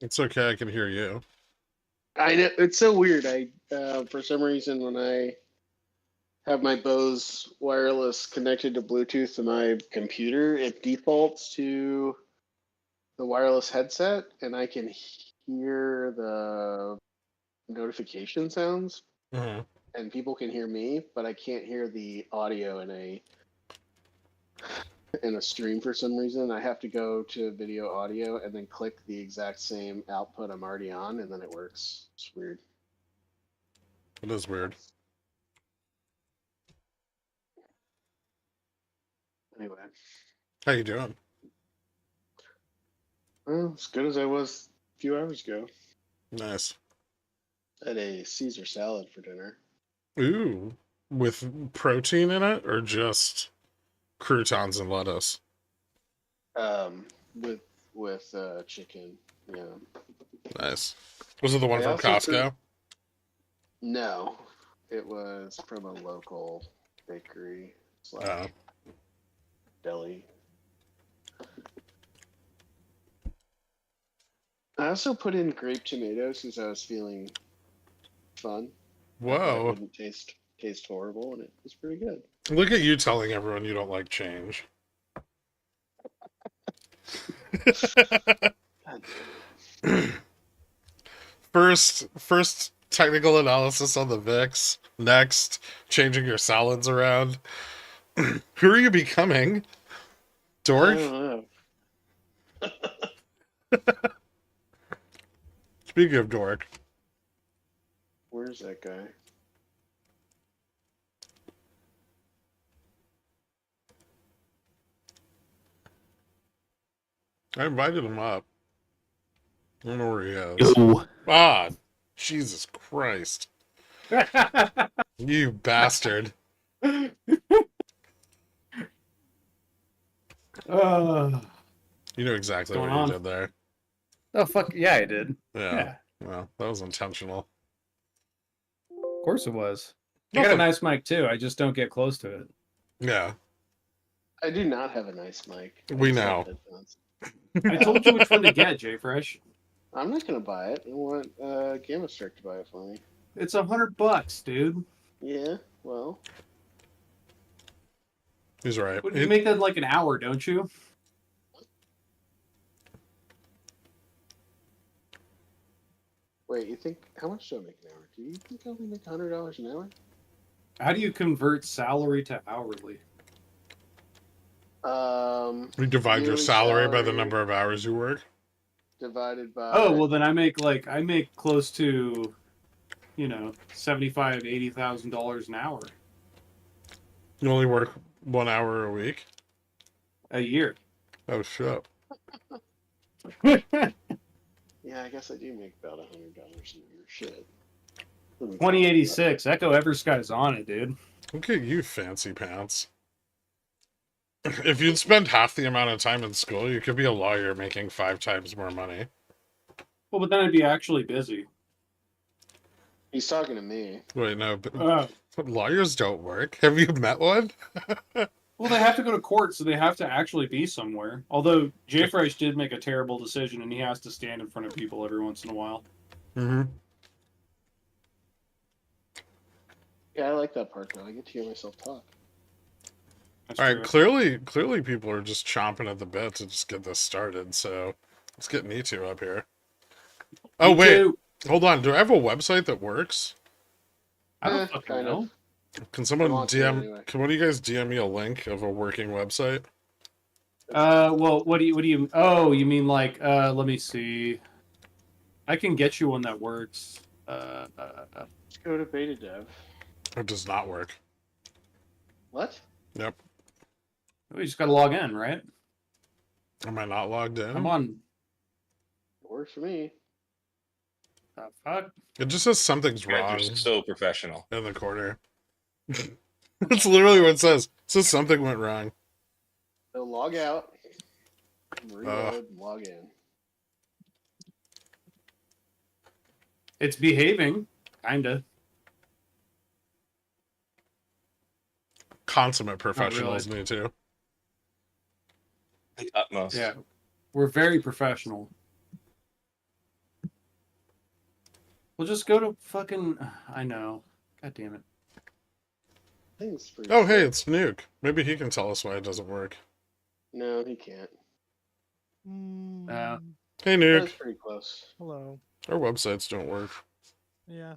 It's okay. I can hear you. I know it's so weird. For some reason, when I have my Bose wireless connected to Bluetooth to my computer, it defaults to the wireless headset, and I can hear the notification sounds, Mhm. and people can hear me, but I can't hear the audio in a stream for some reason. I have to go to video audio and then click the exact same output I'm already on, and then it works. It's weird. It is weird. Anyway, How you doing? well, as good as I was a few hours ago. Nice. I had a Caesar salad for dinner. Ooh, with protein in it or just croutons and lettuce? Um, with chicken. Yeah. Nice. Was it the one I from also Costco? no, it was from a local bakery slash Oh, deli. I also put in grape tomatoes since I was feeling fun. I thought it whoa. wouldn't taste horrible, and it was pretty good. Look at you telling everyone you don't like change. God damn it. First technical analysis on the VIX. Next, changing your salads around. Who are you becoming? I Dork? don't know. Speaking of dork. Where's that guy? I invited him up. I don't know where he is. Yo. Ah, Jesus Christ. You bastard. Uh, You know exactly What's what going you on? did there. oh fuck yeah, I did. Yeah. Yeah, Well, that was intentional. of course it was. I got a Nothing. nice mic too. I just don't get close to it. Yeah, I do not have a nice mic. I we just have know. headphones. I told you which one to get, Jay Fresh. I'm not gonna buy it. I want GammaStrike to buy it for me. It's $100, dude. Yeah, well, He's right. What, you make that in like an hour, don't you? wait. You think how much do I make an hour? Do you think I only make $100 an hour? How do you convert salary to hourly? We divide your Yearly salary by the number of hours you work. divided by. Oh well, then I make close to, $75,000 to $80,000 an hour You only work 1 hour a week. a year. Oh shit. Yeah, I guess I do make about $100 a year. Shit. 2086. Echo Eversky's on it, dude. Look at you, fancy pants. If you'd spend half the amount of time in school, you could be a lawyer making 5 times more money. Well, but then I'd be actually busy. He's talking to me. Wait, no, but lawyers don't work. Have you met one? Well, they have to go to court, so they have to actually be somewhere. Although Jay Fresh did make a terrible decision, and he has to stand in front of people every once in a while. Mm-hmm. Yeah, I like that part though. I get to hear myself talk. That's All right, true. clearly people are just chomping at the bit to just get this started, so let's get Me Too up here. Oh, Me wait. too. Hold on. Do I have a website that works? I don't fucking kind know. of. Can someone want to DM... anyway. Can one of you guys DM me a link of a working website? Well, what do you? Oh, you mean like? Let me see. I can get you one that works. Let's go to beta dev. It does not work. What? Yep. We just gotta log in, right? Am I not logged in? Come on. It works for me. Fuck. It just says something's You guys wrong are so professional. in the corner. That's literally what it says. It says something went wrong. So log out, reload, and log in. It's behaving, kinda. Consummate professionals, Me Too. The utmost. Yeah, we're very professional. We'll just go to fucking. I know. God damn it. I think it's pretty Oh, hey, sick. it's Nuke. Maybe he can tell us why it doesn't work. No, he can't. Hey, That Nuke. was pretty close. Hello. Our websites don't work. Yeah.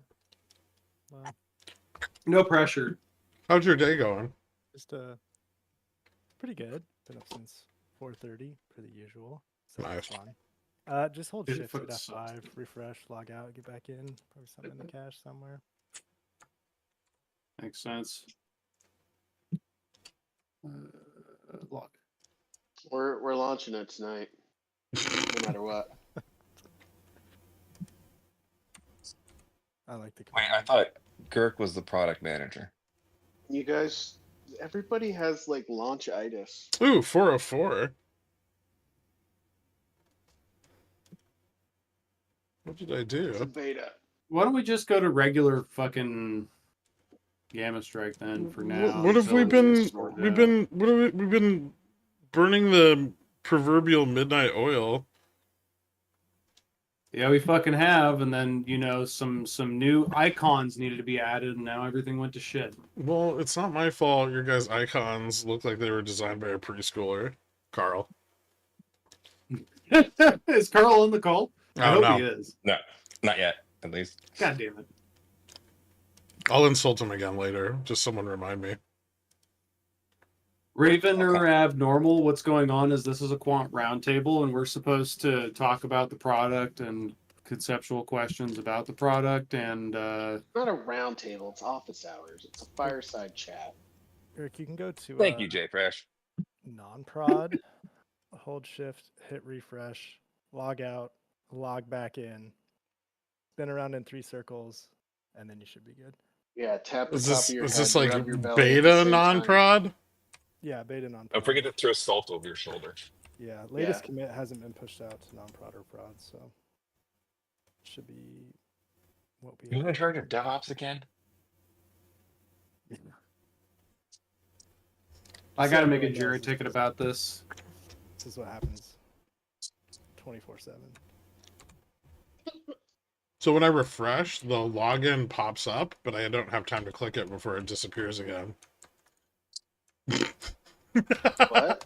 Well, No pressure. How's your day going? just pretty good. Been up since 4:30 for the usual. So Nice. that's fun. Just hold It shift fucking at sucks. F5, refresh, log out, get back in. Probably something in the cache somewhere. Makes sense. Log. We're launching it tonight, no matter what. I like the. Wait, I thought Gherk was the product manager. You guys, everybody has like launch-itis. Ooh, 404. What did I It's a do? beta. Why don't we just go to regular fucking GammaStrike then for now? What have until we it's been? sorted We've out? been. What have we've been burning the proverbial midnight oil. Yeah, we fucking have, and then some new icons needed to be added, and now everything went to shit. Well, it's not my fault. Your guys' icons look like they were designed by a preschooler, Carl. Is Carl in the call? I Oh, hope no. he is. No, not yet, at least. God damn it. I'll insult him again later. Just someone remind me. Raven or Okay. Abnormal, what's going on is this is a quant roundtable, and we're supposed to talk about the product and conceptual questions about the product, and It's not a round table. It's office hours. It's a fireside chat. Eric, you can go to Thank you, Jay Fresh. non-prod, hold shift, hit refresh, log out, log back in, spin around in 3 circles, and then you should be good. Yeah, tap the Is top this of your is head, this like rub your belly at the beta same time. non-prod? Yeah, beta non-prod. Don't forget to throw salt over your shoulder. Yeah, latest commit hasn't been pushed out to non-prod or prod, so should be what we. Who's in charge of DevOps again? I got to make a Everyone jury knows ticket about this. This is what happens 24/7. So when I refresh, the login pops up, but I don't have time to click it before it disappears again. What?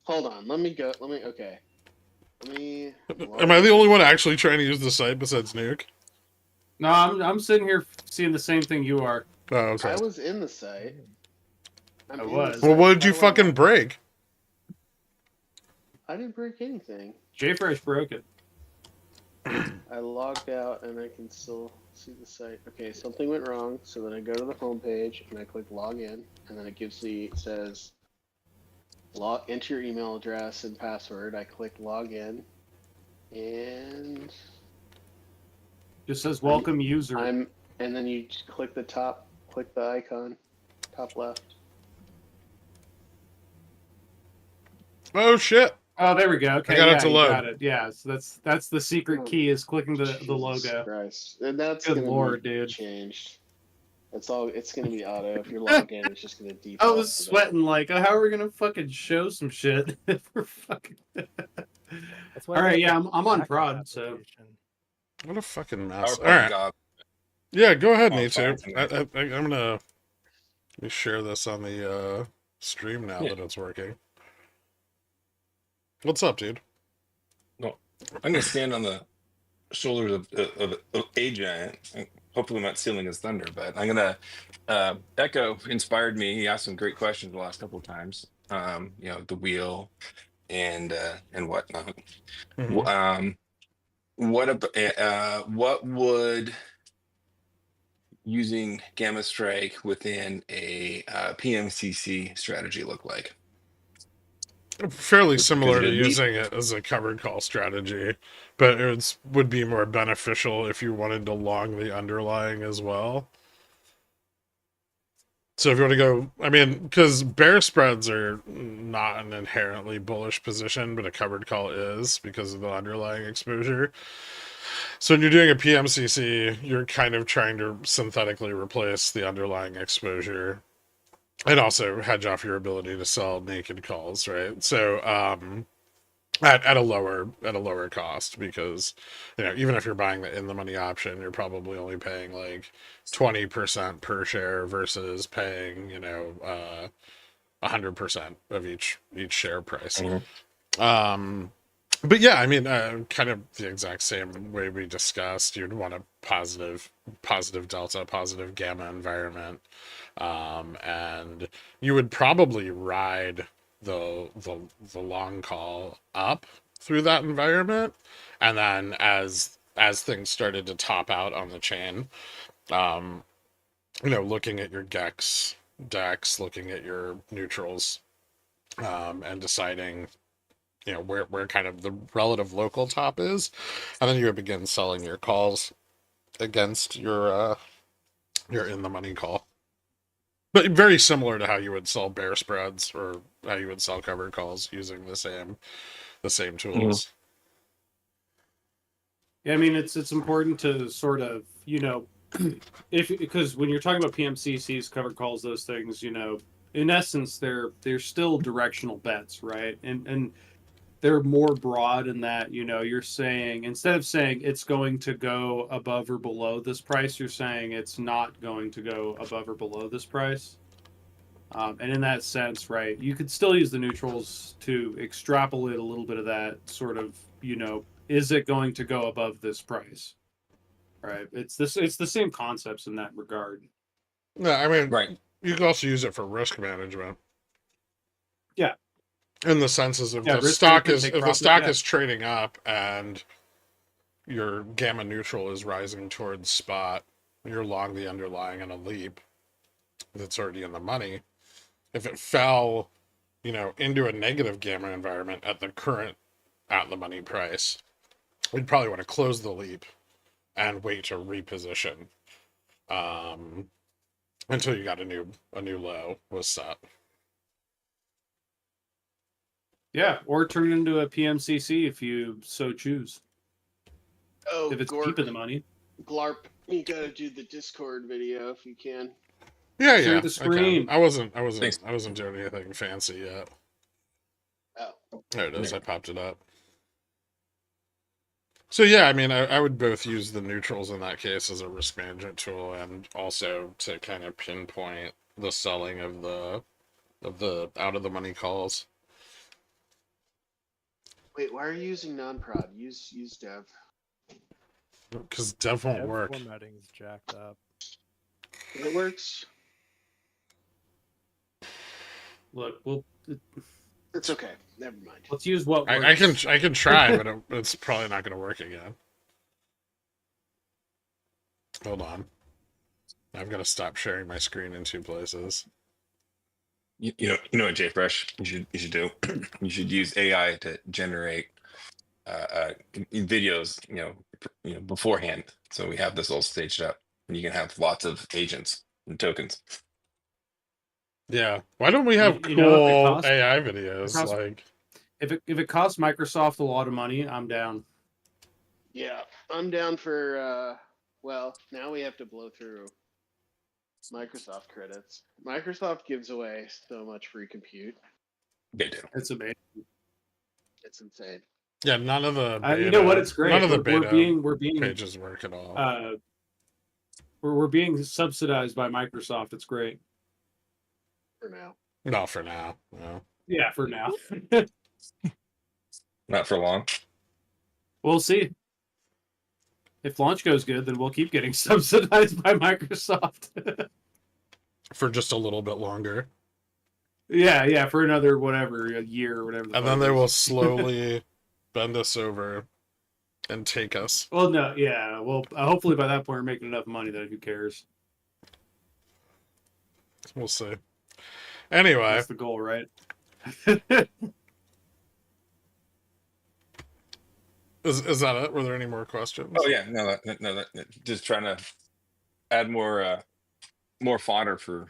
Hold on. Let me go. Okay. Let me. Am I the only one actually trying to use the site besides Nuke? No, I'm sitting here seeing the same thing you are. Oh, okay. I was in the site. I'm I in was. the Well, site. what did How you do I fucking log- break? I didn't break anything. J-Fresh broke it. I logged out and I can still see the site. Okay, something went wrong. So then I go to the home page and I click login, and then it says enter your email address and password. I click login, and Just says welcome user. and then you just click the icon, top left. Oh shit! Oh, there we go. Okay, I got it yeah, to you load. got it. Yeah, so that's the secret key is clicking the Jesus logo. Christ. And that's Good gonna lord, be dude. changed. It's gonna be auto. If you're logged in, it's just gonna I default. was to that. sweating like, oh, how are we gonna fucking show some shit? If we're fucking. That's why All they right, have yeah, the I'm on backup prod, so application. What a fucking mess. PowerPoint Alright. job. Yeah, go ahead, Oh, Nito. fine, I'm gonna let me share this on the stream now Yeah. that it's working. What's up, dude? I'm gonna stand on the shoulders of a giant. Hopefully, I'm not stealing his thunder, but I'm gonna Echo inspired me. He asked some great questions the last couple of times. The wheel and whatnot. Mhm. What would using GammaStrike within a PMCC strategy look like? Fairly Because similar to it'd be- using it as a covered call strategy, but would be more beneficial if you wanted to long the underlying as well. So if you want to go, I mean, because bear spreads are not an inherently bullish position, but a covered call is because of the underlying exposure. So when you're doing a PMCC, you're kind of trying to synthetically replace the underlying exposure and also hedge off your ability to sell naked calls, right? So at a lower cost, because even if you're buying the in the money option, you're probably only paying like 20% per share versus paying 100% of each share price. Um, but yeah, I mean, kind of the exact same way we discussed. You'd want a positive delta, positive gamma environment, and you would probably ride the long call up through that environment, and then as things started to top out on the chain, um, looking at your decks, looking at your neutrals, and deciding where kind of the relative local top is, and then you would begin selling your calls against your in the money call. But very similar to how you would sell bear spreads or how you would sell covered calls using the same tools. Yeah, I mean it's important to sort of because when you're talking about PMCCs, covered calls, those things, in essence they're still directional bets, right? And they're more broad in that you're saying, instead of saying it's going to go above or below this price, you're saying it's not going to go above or below this price. And in that sense, right, you could still use the neutrals to extrapolate a little bit of that sort of, is it going to go above this price? Right. It's the same concepts in that regard. Yeah, I mean, Right. you can also use it for risk management. Yeah. In the senses of Yeah, the risk stock management, is take if the profit, stock yeah. is trading up and your gamma neutral is rising towards spot, you're long the underlying in a leap that's already in the money. If it fell, into a negative gamma environment at the current at the money price, we'd probably want to close the leap and wait to reposition until you got a new low was set. Yeah, or turn it into a PMCC if you so choose. Oh, If it's Gork, keeping the money. Glarp, you gotta do the Discord video if you can. Yeah, Share yeah. the I screen. can. Thanks. I wasn't doing anything fancy yet. Oh, There it is. Yeah. I popped it up. So yeah, I mean, I would both use the neutrals in that case as a risk management tool, and also to kind of pinpoint the selling of the out of the money calls. wait, why are you using non-prod? Use dev. Because dev won't Dev work. formatting's jacked up. It works. Look, well, It's okay. Never mind. let's use what works. I can try, but it's probably not going to work again. Hold on. I've got to stop sharing my screen in two places. You know what, JFresh, you should do. You should use AI to generate videos, beforehand. So we have this all staged up, and you can have lots of agents and tokens. Yeah. Why don't we have If it cool costs- AI videos? Like, if it costs Microsoft a lot of money, I'm down. Yeah, I'm down for. Well, now we have to blow through Microsoft credits. Microsoft gives away so much free compute. They do. It's amazing. It's insane. yeah, none of the beta, You know what? It's great. None of the we're beta being pages work at all. we're being subsidized by Microsoft. It's great. For now. Not for now. No. Yeah, for now. Not for long. We'll see. If launch goes good, then we'll keep getting subsidized by Microsoft. For just a little bit longer. Yeah, for another a year or whatever. And then they will slowly bend us over and take us. Well, no, yeah. Well, hopefully by that point we're making enough money that who cares? We'll see. Anyway, That's the goal, right? is that it? Were there any more questions? Oh yeah, no, just trying to add more fodder for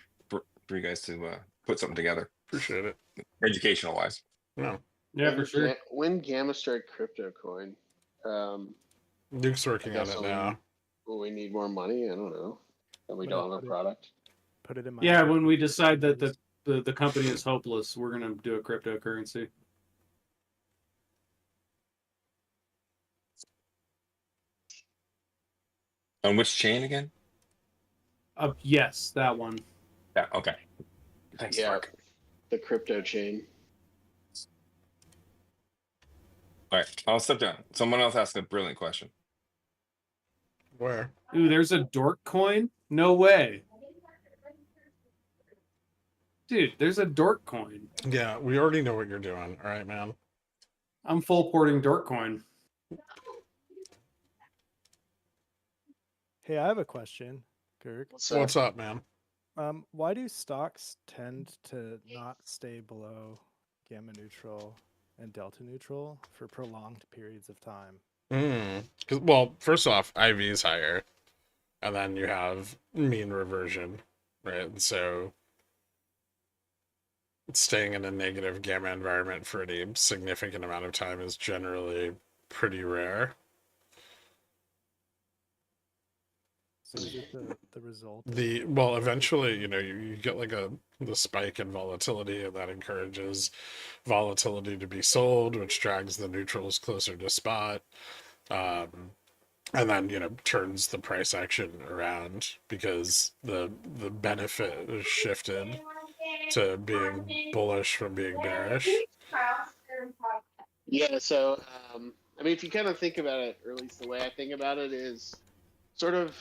you guys to put something together, Appreciate it. educational wise. No. Yeah, for sure. When GammaStrike crypto coin, Duke's working on guess it I'll now. will we need more money? I don't know. And we Well, don't have put a it- product. Put it in my. Yeah, hand. when we decide that the company is hopeless, we're gonna do a cryptocurrency. On which chain again? Yes, that one. Yeah. Okay. Thanks, Yeah, Mark. the crypto chain. All right, I'll step down. Someone else asked a brilliant question. Where? Ooh, there's a dork coin? No way. Dude, there's a dork coin. Yeah, we already know what you're doing. All right, man. I'm full porting dork coin. Hey, I have a question, Gherk. What's up, man? Why do stocks tend to not stay below gamma neutral and delta neutral for prolonged periods of time? Well, first off, IV is higher, and then you have mean reversion, right? And so staying in a negative gamma environment for any significant amount of time is generally pretty rare. So is it the result? Well, eventually, you get like the spike in volatility, and that encourages volatility to be sold, which drags the neutrals closer to spot. And then turns the price action around because the benefit is shifted to being bullish from being bearish. Yeah, so I mean, if you kind of think about it, or at least the way I think about it is sort of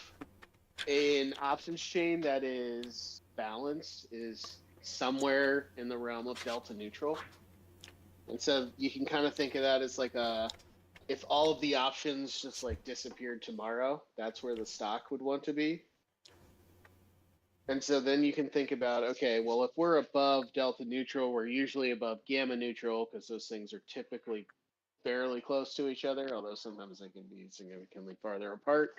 an options chain that is balanced is somewhere in the realm of delta neutral. And so you can kind of think of that as like if all of the options just like disappeared tomorrow, that's where the stock would want to be. And so then you can think about, okay, well, if we're above delta neutral, we're usually above gamma neutral because those things are typically fairly close to each other, although sometimes they can be significantly farther apart.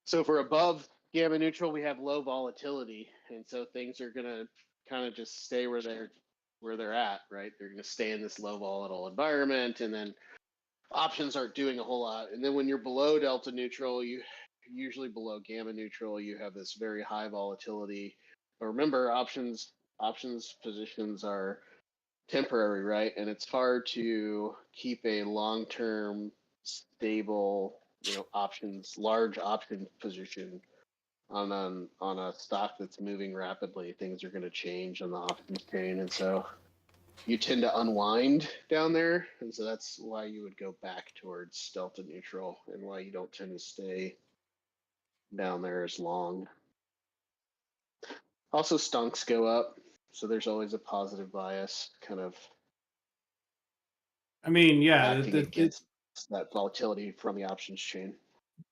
So if we're above gamma neutral, we have low volatility, and so things are going to kind of just stay where they're at, right? They're going to stay in this low volatile environment, and then options aren't doing a whole lot. And then when you're below delta neutral, you usually below gamma neutral, you have this very high volatility. But remember, options positions are temporary, right? And it's hard to keep a long-term stable, large option position on a stock that's moving rapidly. Things are going to change on the options chain, and so you tend to unwind down there, and so that's why you would go back towards delta neutral, and why you don't tend to stay down there as long. Also, stonks go up, so there's always a positive bias, kind of I mean, yeah, acting against that volatility from the options chain.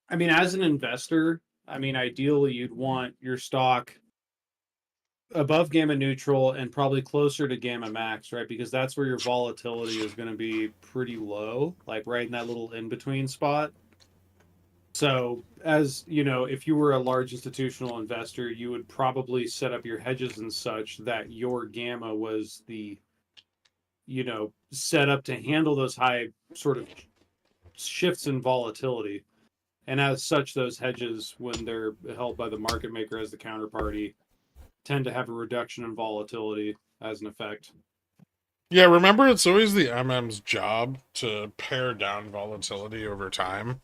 I mean, as an investor, I mean, ideally you'd want your stock above gamma neutral and probably closer to gamma max, right? Because that's where your volatility is going to be pretty low, like right in that little in between spot. So, as you know, if you were a large institutional investor, you would probably set up your hedges and such that your gamma was the, set up to handle those high sort of shifts in volatility. And as such, those hedges, when they're held by the market maker as the counterparty, tend to have a reduction in volatility as an effect. Yeah, remember, it's always the MM's job to pare down volatility over time.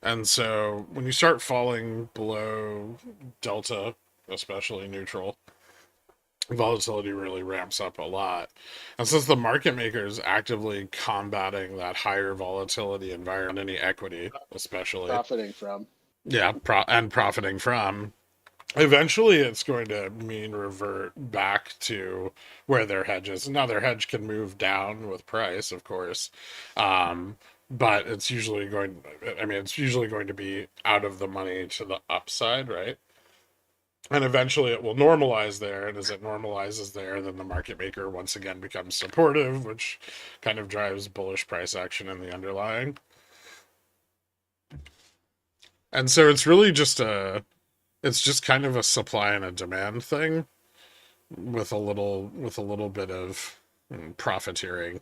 And so when you start falling below delta, especially neutral, volatility really ramps up a lot. And since the market maker is actively combating that higher volatility environment, any equity, especially Profiting from. yeah, and profiting from, eventually it's going to mean revert back to where their hedge is. Now their hedge can move down with price, of course, but it's usually going to be out of the money to the upside, right? And eventually it will normalize there, and as it normalizes there, then the market maker once again becomes supportive, which kind of drives bullish price action in the underlying. And so it's really just kind of a supply and a demand thing with a little bit of profiteering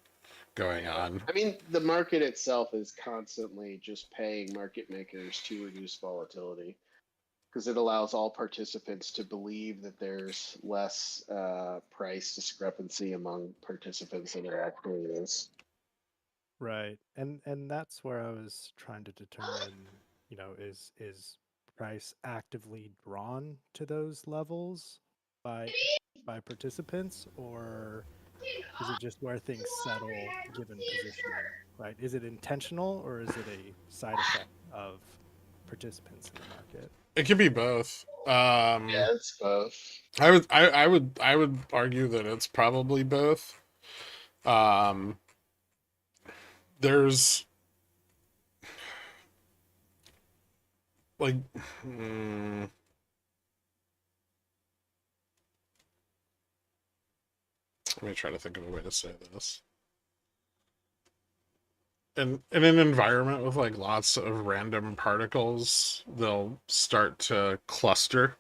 going on. I mean, the market itself is constantly just paying market makers to reduce volatility because it allows all participants to believe that there's less price discrepancy among participants than there actually is. Right. And that's where I was trying to determine, is price actively drawn to those levels by participants, or is it just where things settle given positioning, right? Is it intentional or is it a side effect of participants in the market? It can be both. Yeah, it's both. I would argue that it's probably both. Um, there's like, let me try to think of a way to say this. In an environment with like lots of random particles, they'll start to cluster.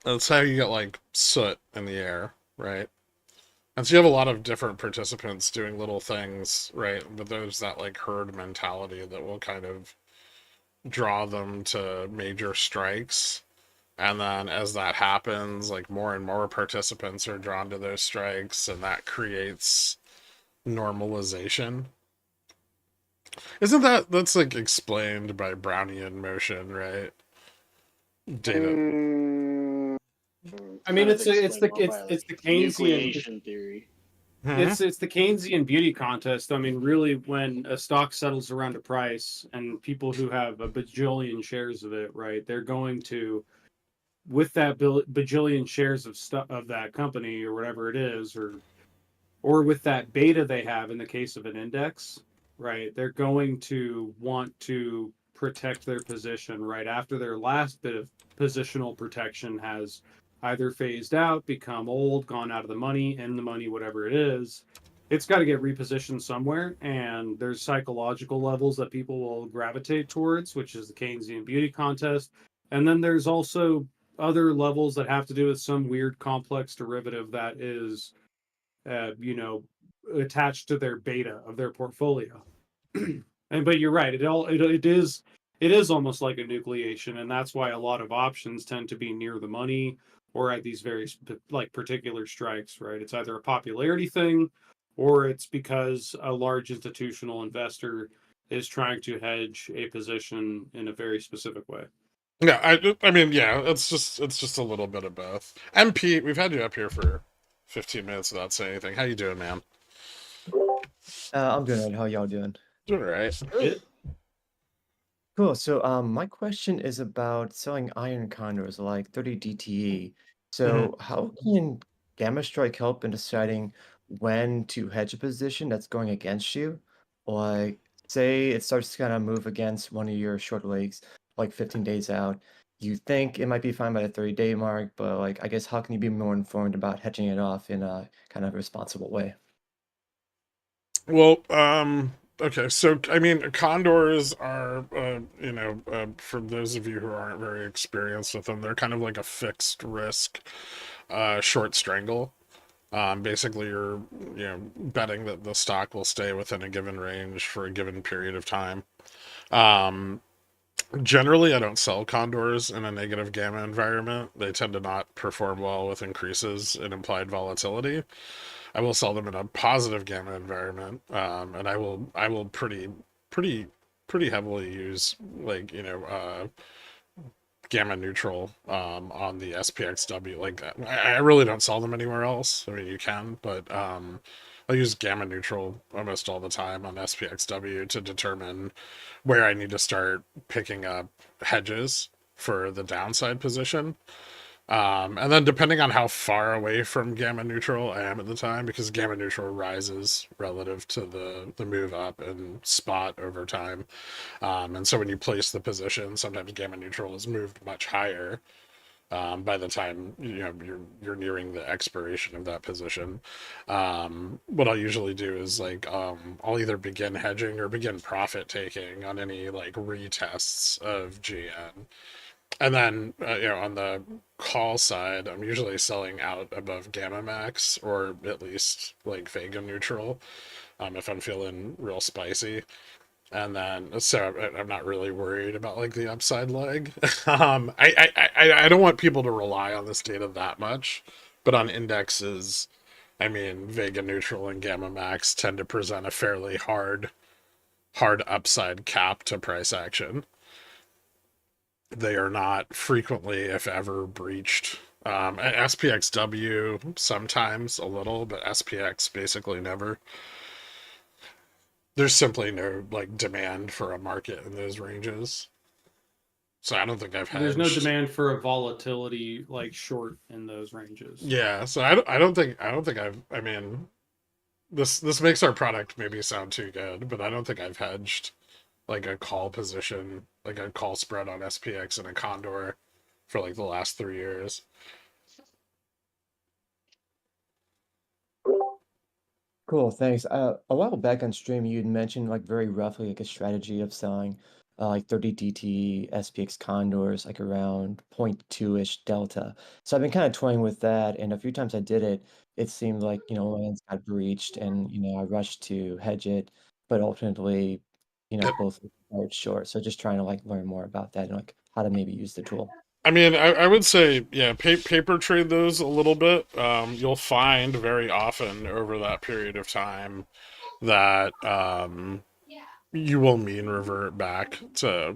That's how you get like soot in the air, right? And so you have a lot of different participants doing little things, right? But there's that like herd mentality that will kind of draw them to major strikes. And then as that happens, like more and more participants are drawn to those strikes, and that creates normalization. Isn't that's like explained by Brownian motion, right? Data. I mean, Kind of it's the explained more by, it's the like, Keynesian nucleation theory. it's the Keynesian beauty contest. I mean, really, when a stock settles around a price and people who have a bajillion shares of it, right, they're going to, with that bajillion shares of stuff of that company or whatever it is, or with that beta they have in the case of an index, right, they're going to want to protect their position right after their last bit of positional protection has either phased out, become old, gone out of the money, in the money, whatever it is. It's got to get repositioned somewhere, and there's psychological levels that people will gravitate towards, which is the Keynesian beauty contest. And then there's also other levels that have to do with some weird complex derivative that is you know, attached to their beta of their portfolio. And but you're right, it is almost like a nucleation, and that's why a lot of options tend to be near the money or at these very like particular strikes, right? It's either a popularity thing or it's because a large institutional investor is trying to hedge a position in a very specific way. Yeah, I mean, yeah, it's just a little bit of both. MP, we've had you up here for 15 minutes without saying anything. How you doing, man? I'm doing good. How y'all doing? Doing all right. Cool. So, my question is about selling iron condors like 30 DTE. So, how can GammaStrike help in deciding when to hedge a position that's going against you? Like, say it starts to kind of move against one of your short legs, like 15 days out. You think it might be fine by the 30-day mark, but like, I guess how can you be more informed about hedging it off in a kind of responsible way? Well, okay, so I mean, condors are, for those of you who aren't very experienced with them, they're kind of like a fixed risk, short strangle. Basically, you're, betting that the stock will stay within a given range for a given period of time. Um, Generally, I don't sell condors in a negative gamma environment. They tend to not perform well with increases in implied volatility. I will sell them in a positive gamma environment, and I will pretty pretty heavily use like gamma neutral on the SPXW. Like I really don't sell them anywhere else. I mean, you can, but I use gamma neutral almost all the time on SPXW to determine where I need to start picking up hedges for the downside position. And then depending on how far away from gamma neutral I am at the time, because gamma neutral rises relative to the move up and spot over time. And so when you place the position, sometimes gamma neutral is moved much higher by the time you're nearing the expiration of that position. What I'll usually do is like I'll either begin hedging or begin profit taking on any like retests of GN. And then, on the call side, I'm usually selling out above Gamma Max or at least like Vega neutral, if I'm feeling real spicy. And then, so I'm not really worried about like the upside leg. I don't want people to rely on this data that much, but on indexes, I mean, Vega neutral and Gamma Max tend to present a fairly hard upside cap to price action. They are not frequently, if ever, breached. SPXW sometimes a little, but SPX basically never. There's simply no like demand for a market in those ranges. So I don't think I've hedged. There's no demand for a volatility like short in those ranges. Yeah, so I don't think I mean, this makes our product maybe sound too good, but I don't think I've hedged like a call position, like a call spread on SPX and a condor for like the last 3 years. Cool, thanks. A while back on stream, you'd mentioned like very roughly like a strategy of selling like 30 DT SPX condors like around 0.2-ish delta. So I've been kind of toying with that, and a few times I did it, it seemed like, lands got breached and, I rushed to hedge it, but ultimately, It, both were short. So just trying to like learn more about that and like how to maybe use the tool. I mean, I would say, yeah, paper trade those a little bit. You'll find very often over that period of time that you will mean revert back to,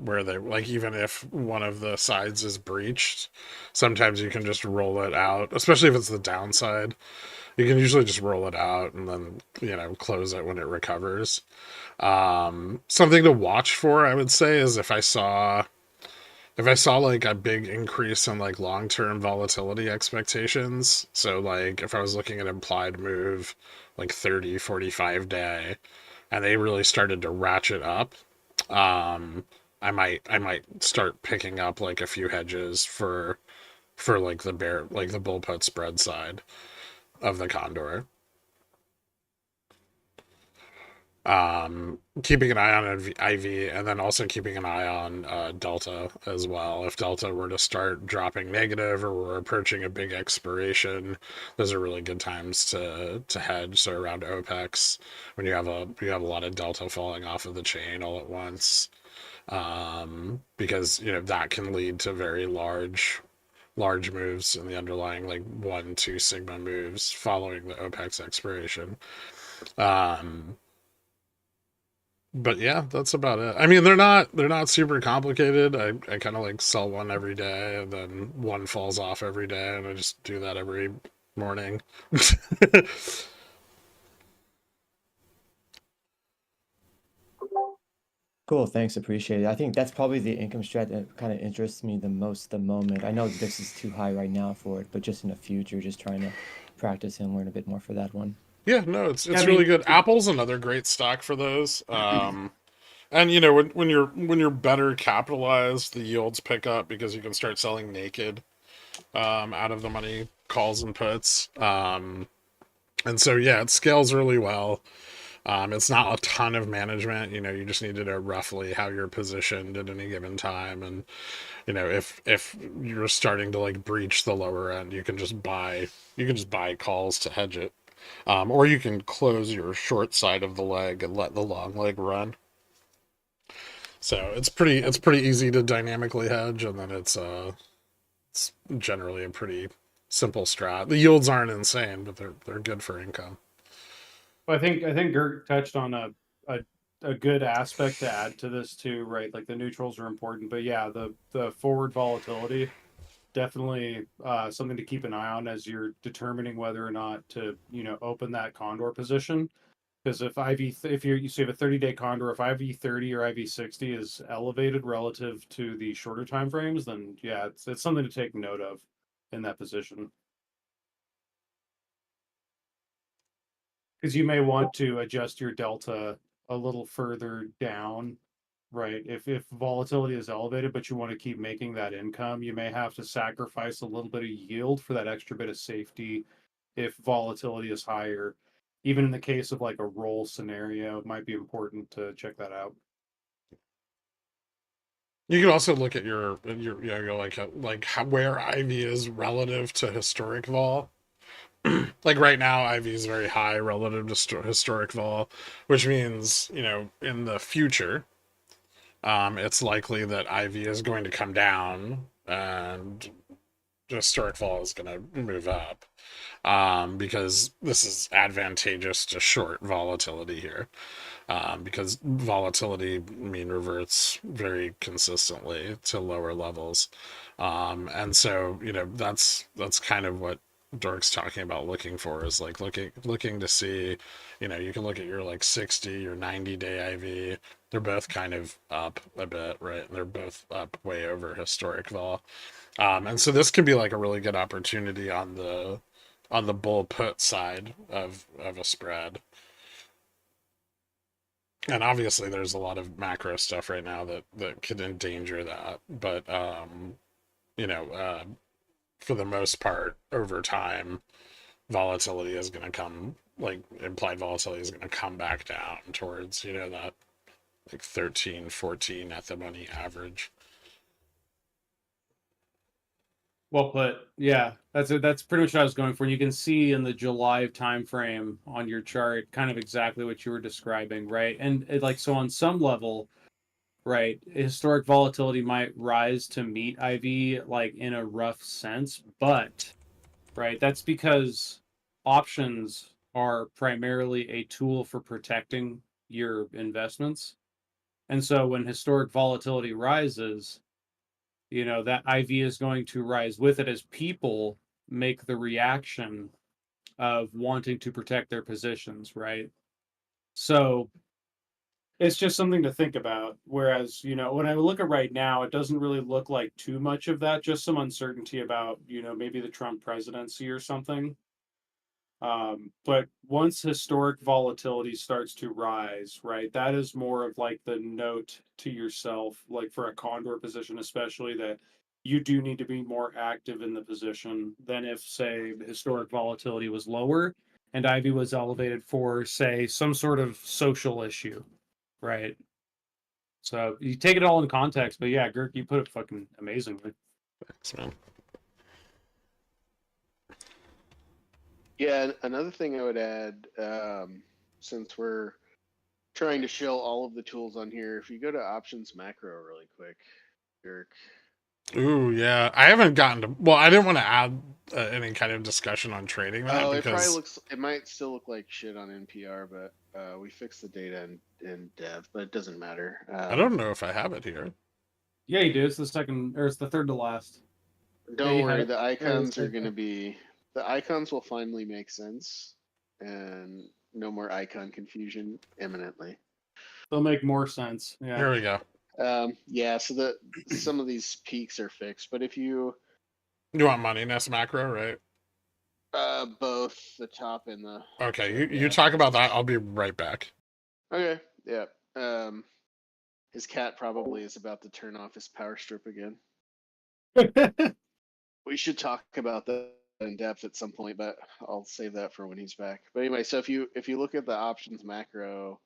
where they, like, even if one of the sides is breached, sometimes you can just roll it out, especially if it's the downside. You can usually just roll it out and then, close it when it recovers. Something to watch for, I would say, is if I saw like a big increase in like long-term volatility expectations, so like if I was looking at implied move like 30 45 day and they really started to ratchet up, I might start picking up like a few hedges for like the bull put spread side of the condor. Keeping an eye on IV, and then also keeping an eye on Delta as well. If Delta were to start dropping negative or we're approaching a big expiration, those are really good times to hedge. So around OPEX, when you have a lot of Delta falling off of the chain all at once, because that can lead to very large moves in the underlying, like 1-2 sigma moves following the OPEX expiration. But yeah, that's about it. I mean, they're not super complicated. I kind of like sell one every day and then one falls off every day, and I just do that every morning. Cool, thanks, appreciate it. I think that's probably the income strat that kind of interests me the most at the moment. I know this is too high right now for it, but just in the future, just trying to practice and learn a bit more for that one. Yeah, no, it's I really mean, good. Apple's another great stock for those. And when you're better capitalized, the yields pick up because you can start selling naked out of the money calls and puts. And so yeah, it scales really well. It's not a ton of management. You just need to know roughly how you're positioned at any given time, and if you're starting to like breach the lower end, you can just buy calls to hedge it, or you can close your short side of the leg and let the long leg run. So it's pretty easy to dynamically hedge, and then it's generally a pretty simple strat. The yields aren't insane, but they're good for income. I think Gert touched on a good aspect to add to this too, right? Like the neutrals are important, but yeah, the forward volatility definitely something to keep an eye on as you're determining whether or not to open that condor position. Because if you have a 30-day condor, if IV 30 or IV 60 is elevated relative to the shorter time frames, then yeah, it's something to take note of in that position. Because you may want to adjust your delta a little further down, right? If volatility is elevated, but you want to keep making that income, you may have to sacrifice a little bit of yield for that extra bit of safety if volatility is higher. Even in the case of like a roll scenario, it might be important to check that out. You can also look at your where IV is relative to historic vol. Like right now, IV is very high relative to historic vol, which means in the future, it's likely that IV is going to come down and historic vol is going to move up. because this is advantageous to short volatility here, because volatility reverts very consistently to lower levels, and so that's kind of what Dork's talking about, looking for is like looking to see, you can look at your like 60 or 90-day IV. They're both kind of up a bit, right? And they're both up way over historic vol. And so this could be like a really good opportunity on the bull put side of a spread. And obviously there's a lot of macro stuff right now that could endanger that. But you know, uh, for the most part, over time, volatility is going to come, like implied volatility is going to come back down towards, that like 13, 14 at the money average. Well put. Yeah, that's pretty much what I was going for. And you can see in the July time frame on your chart kind of exactly what you were describing, right? And so on some level, right, historic volatility might rise to meet IV like in a rough sense, but right, that's because options are primarily a tool for protecting your investments. And so when historic volatility rises, that IV is going to rise with it as people make the reaction of wanting to protect their positions, right? So it's just something to think about. Whereas, when I look at right now, it doesn't really look like too much of that, just some uncertainty about, maybe the Trump presidency or something. But once historic volatility starts to rise, right, that is more of like the note to yourself, like for a condor position, especially, that you do need to be more active in the position than if, say, historic volatility was lower and Ivy was elevated for, say, some sort of social issue, right? So you take it all in context, but yeah, Gherk, you put it fucking amazingly. Thanks, man. Yeah, another thing I would add, since we're trying to show all of the tools on here, if you go to options macro really quick, Dirk. Ooh, yeah. I haven't gotten to. Well, I didn't want to add any kind of discussion on trading that Oh, it probably because it might still look like shit on NPR, but we fixed the data in dev, but it doesn't matter. I don't know if I have it here. Yeah, you do. It's the second, or it's the third to last. Don't you had worry, it. the icons are Right going there. to be, the icons will finally make sense, and no more icon confusion imminently. They'll make more sense. Yeah. Here we go. Yeah, so some of these peaks are fixed, but if you You want moneyness macro, right? both the top and the Okay, you yeah. talk about that. I'll be right back. Okay, yeah. His cat probably is about to turn off his power strip again. We should talk about that in depth at some point, but I'll save that for when he's back. But anyway, so if you look at the options macro,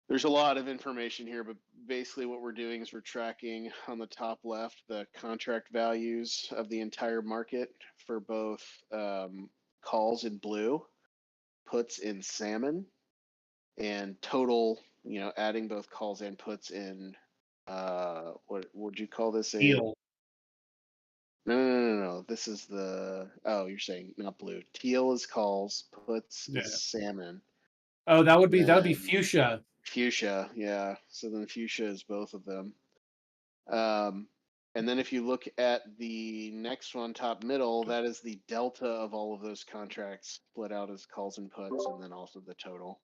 there's a lot of information here, but basically what we're doing is we're tracking on the top left the contract values of the entire market for both calls in blue, puts in salmon, and total, adding both calls and puts in what would you call this? Teal. No. This is you're saying not blue. Teal is calls, puts Yeah. is salmon. Oh, that would be Then fuchsia. fuchsia, yeah. So then fuchsia is both of them. And then if you look at the next one, top middle, that is the delta of all of those contracts split out as calls and puts, and then also the total.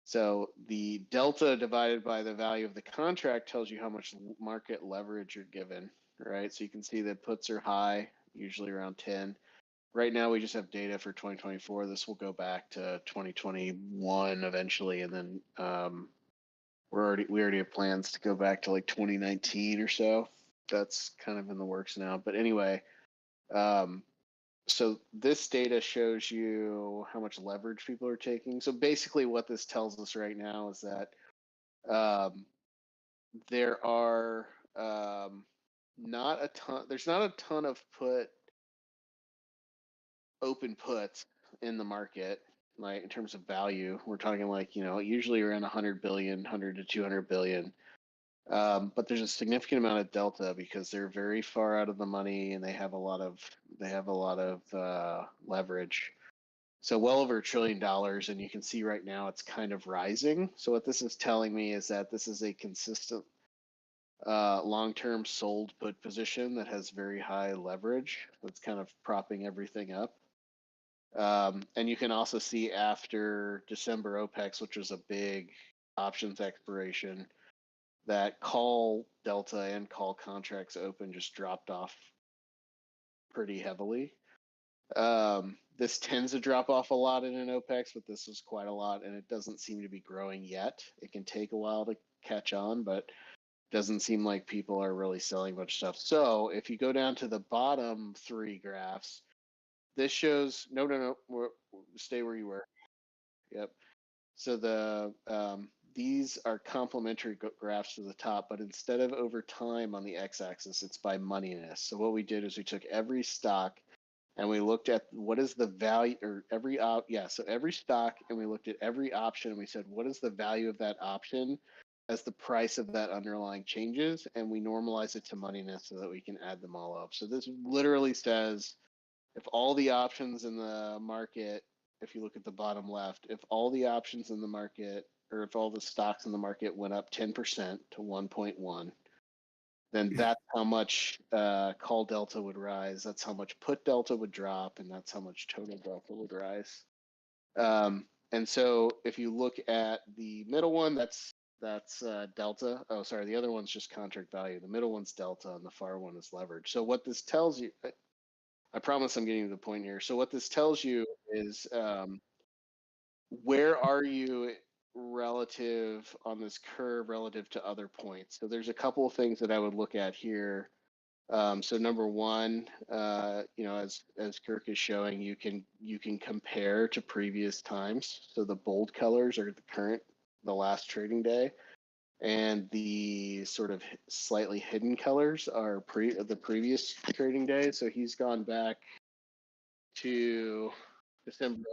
So the delta divided by the value of the contract tells you how much market leverage you're given, right? So you can see that puts are high, usually around 10. Right now we just have data for 2024. This will go back to 2021 eventually, and then we already have plans to go back to like 2019 or so. That's kind of in the works now. But anyway, so this data shows you how much leverage people are taking. So basically what this tells us right now is that there are there's not a ton of open puts in the market, like in terms of value. We're talking like, usually around 100 billion, 100 to 200 billion. But there's a significant amount of delta because they're very far out of the money and they have a lot of leverage. So well over $1 trillion, and you can see right now it's kind of rising. So what this is telling me is that this is a consistent long-term sold put position that has very high leverage. That's kind of propping everything up. And you can also see after December OPEX, which was a big options expiration, that call delta and call contracts open just dropped off pretty heavily. This tends to drop off a lot in an OPEX, but this was quite a lot, and it doesn't seem to be growing yet. It can take a while to catch on, but it doesn't seem like people are really selling much stuff. So if you go down to the bottom 3 graphs, this shows stay where you were. Yep. So these are complementary graphs to the top, but instead of over time on the x-axis, it's by moneyness. So what we did is we took every stock and we looked at what is the value, or so every stock, and we looked at every option and we said, what is the value of that option as the price of that underlying changes, and we normalize it to moneyness so that we can add them all up. So this literally says if all the options in the market, if you look at the bottom left, if all the options in the market, or if all the stocks in the market went up 10% to 1.1, then that's how much call delta would rise. That's how much put delta would drop, and that's how much total delta would rise. And so if you look at the middle one, that's delta. Oh, sorry, the other one's just contract value. The middle one's delta, and the far one is leverage. So what this tells you, I promise I'm getting to the point here. So what this tells you is where are you relative on this curve relative to other points? So there's a couple of things that I would look at here. So number one, as Kirk is showing, you can compare to previous times. So the bold colors are the last trading day, and the sort of slightly hidden colors are the previous trading day. So he's gone back to December.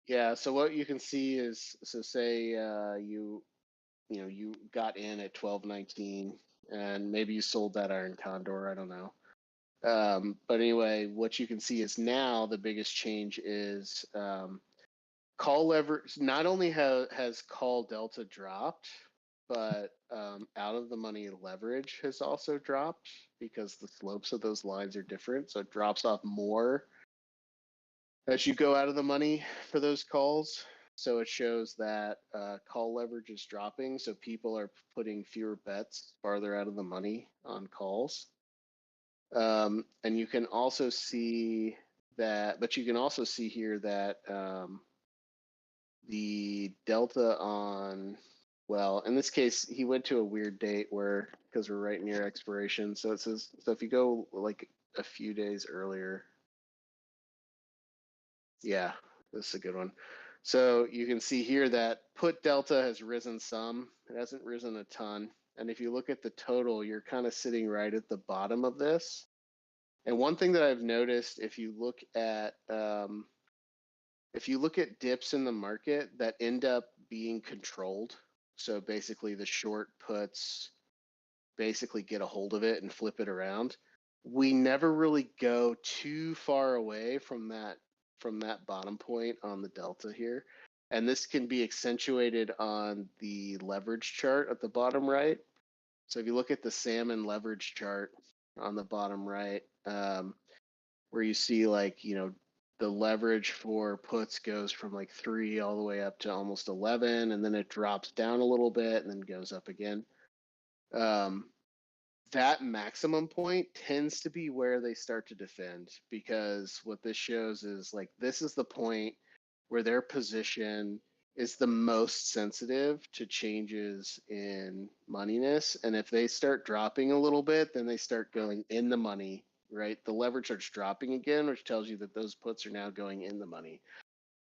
Yeah, so what you can see is, so say you got in at 12.19 and maybe you sold that iron condor, I don't know. But anyway, what you can see is now the biggest change is call leverage. Not only has call delta dropped, but out of the money leverage has also dropped because the slopes of those lines are different. So it drops off more as you go out of the money for those calls. So it shows that call leverage is dropping. So people are putting fewer bets farther out of the money on calls. And you can also see that, but you can also see here that the delta on, well, in this case, he went to a weird date where, because we're right near expiration. So it says, so if you go like a few days earlier, yeah, this is a good one. So you can see here that put delta has risen some. It hasn't risen a ton. And if you look at the total, you're kind of sitting right at the bottom of this. And one thing that I've noticed, if you look at dips in the market that end up being controlled, so basically the short puts basically get a hold of it and flip it around, we never really go too far away from that bottom point on the delta here. And this can be accentuated on the leverage chart at the bottom right. So if you look at the salmon leverage chart on the bottom right, where you see the leverage for puts goes from like 3 all the way up to almost 11, and then it drops down a little bit and then goes up again. That maximum point tends to be where they start to defend, because what this shows is this is the point where their position is the most sensitive to changes in moneyness. And if they start dropping a little bit, then they start going in the money, right? The leverage starts dropping again, which tells you that those puts are now going in the money.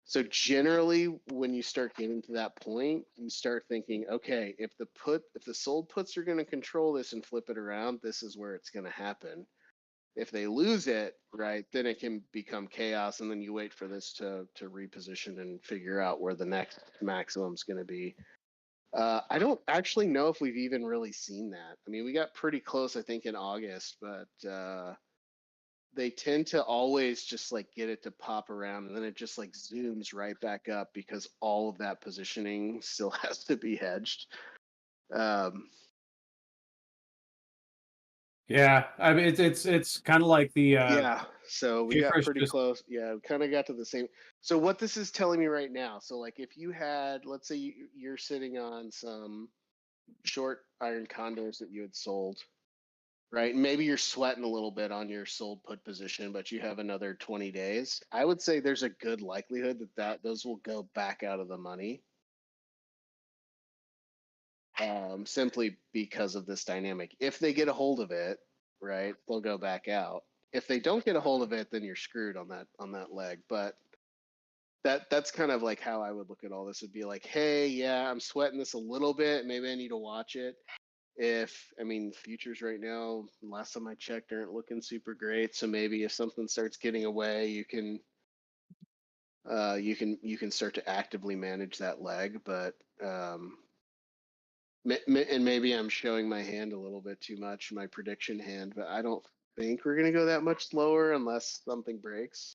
So generally, when you start getting to that point, you start thinking, okay, if the sold puts are going to control this and flip it around, this is where it's going to happen. If they lose it, right, then it can become chaos, and then you wait for this to reposition and figure out where the next maximum is going to be. I don't actually know if we've even really seen that. I mean, we got pretty close, I think, in August, but they tend to always just like get it to pop around, and then it just like zooms right back up because all of that positioning still has to be hedged. Yeah, I mean it's kind of like the Yeah, so we got Fresh pretty just close. Yeah, we kind of got to the same. So what this is telling me right now, so like if you had, let's say you're sitting on some short iron condors that you had sold, right? And maybe you're sweating a little bit on your sold put position, but you have another 20 days. I would say there's a good likelihood that those will go back out of the money, simply because of this dynamic. If they get a hold of it, right, they'll go back out. If they don't get a hold of it, then you're screwed on that leg. But that's kind of like how I would look at all this. Would be like, hey, yeah, I'm sweating this a little bit. Maybe I need to watch it. I mean, futures right now, last time I checked, aren't looking super great. So maybe if something starts getting away, you can start to actively manage that leg. But and maybe I'm showing my hand a little bit too much, my prediction hand. But I don't think we're gonna go that much slower unless something breaks,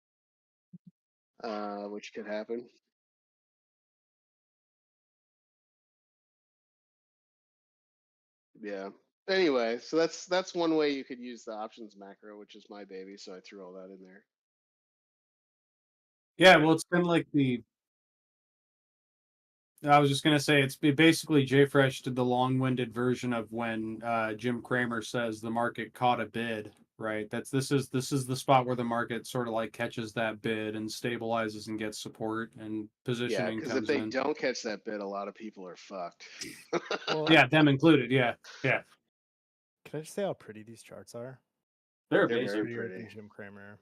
which could happen. Yeah. Anyway, so that's one way you could use the options macro, which is my baby. So I threw all that in there. yeah, well it's kind of like the I was just gonna say basically JFresh did the long-winded version of when Jim Cramer says the market caught a bid, right? This is the spot where the market sort of like catches that bid and stabilizes and gets support and Yeah, positioning because if comes they in. don't catch that bid, a lot of people are fucked. Well, Yeah, them included. Yeah, yeah, can I just say how pretty these charts are? they're They're very amazing. Prettier than pretty. Jim Cramer.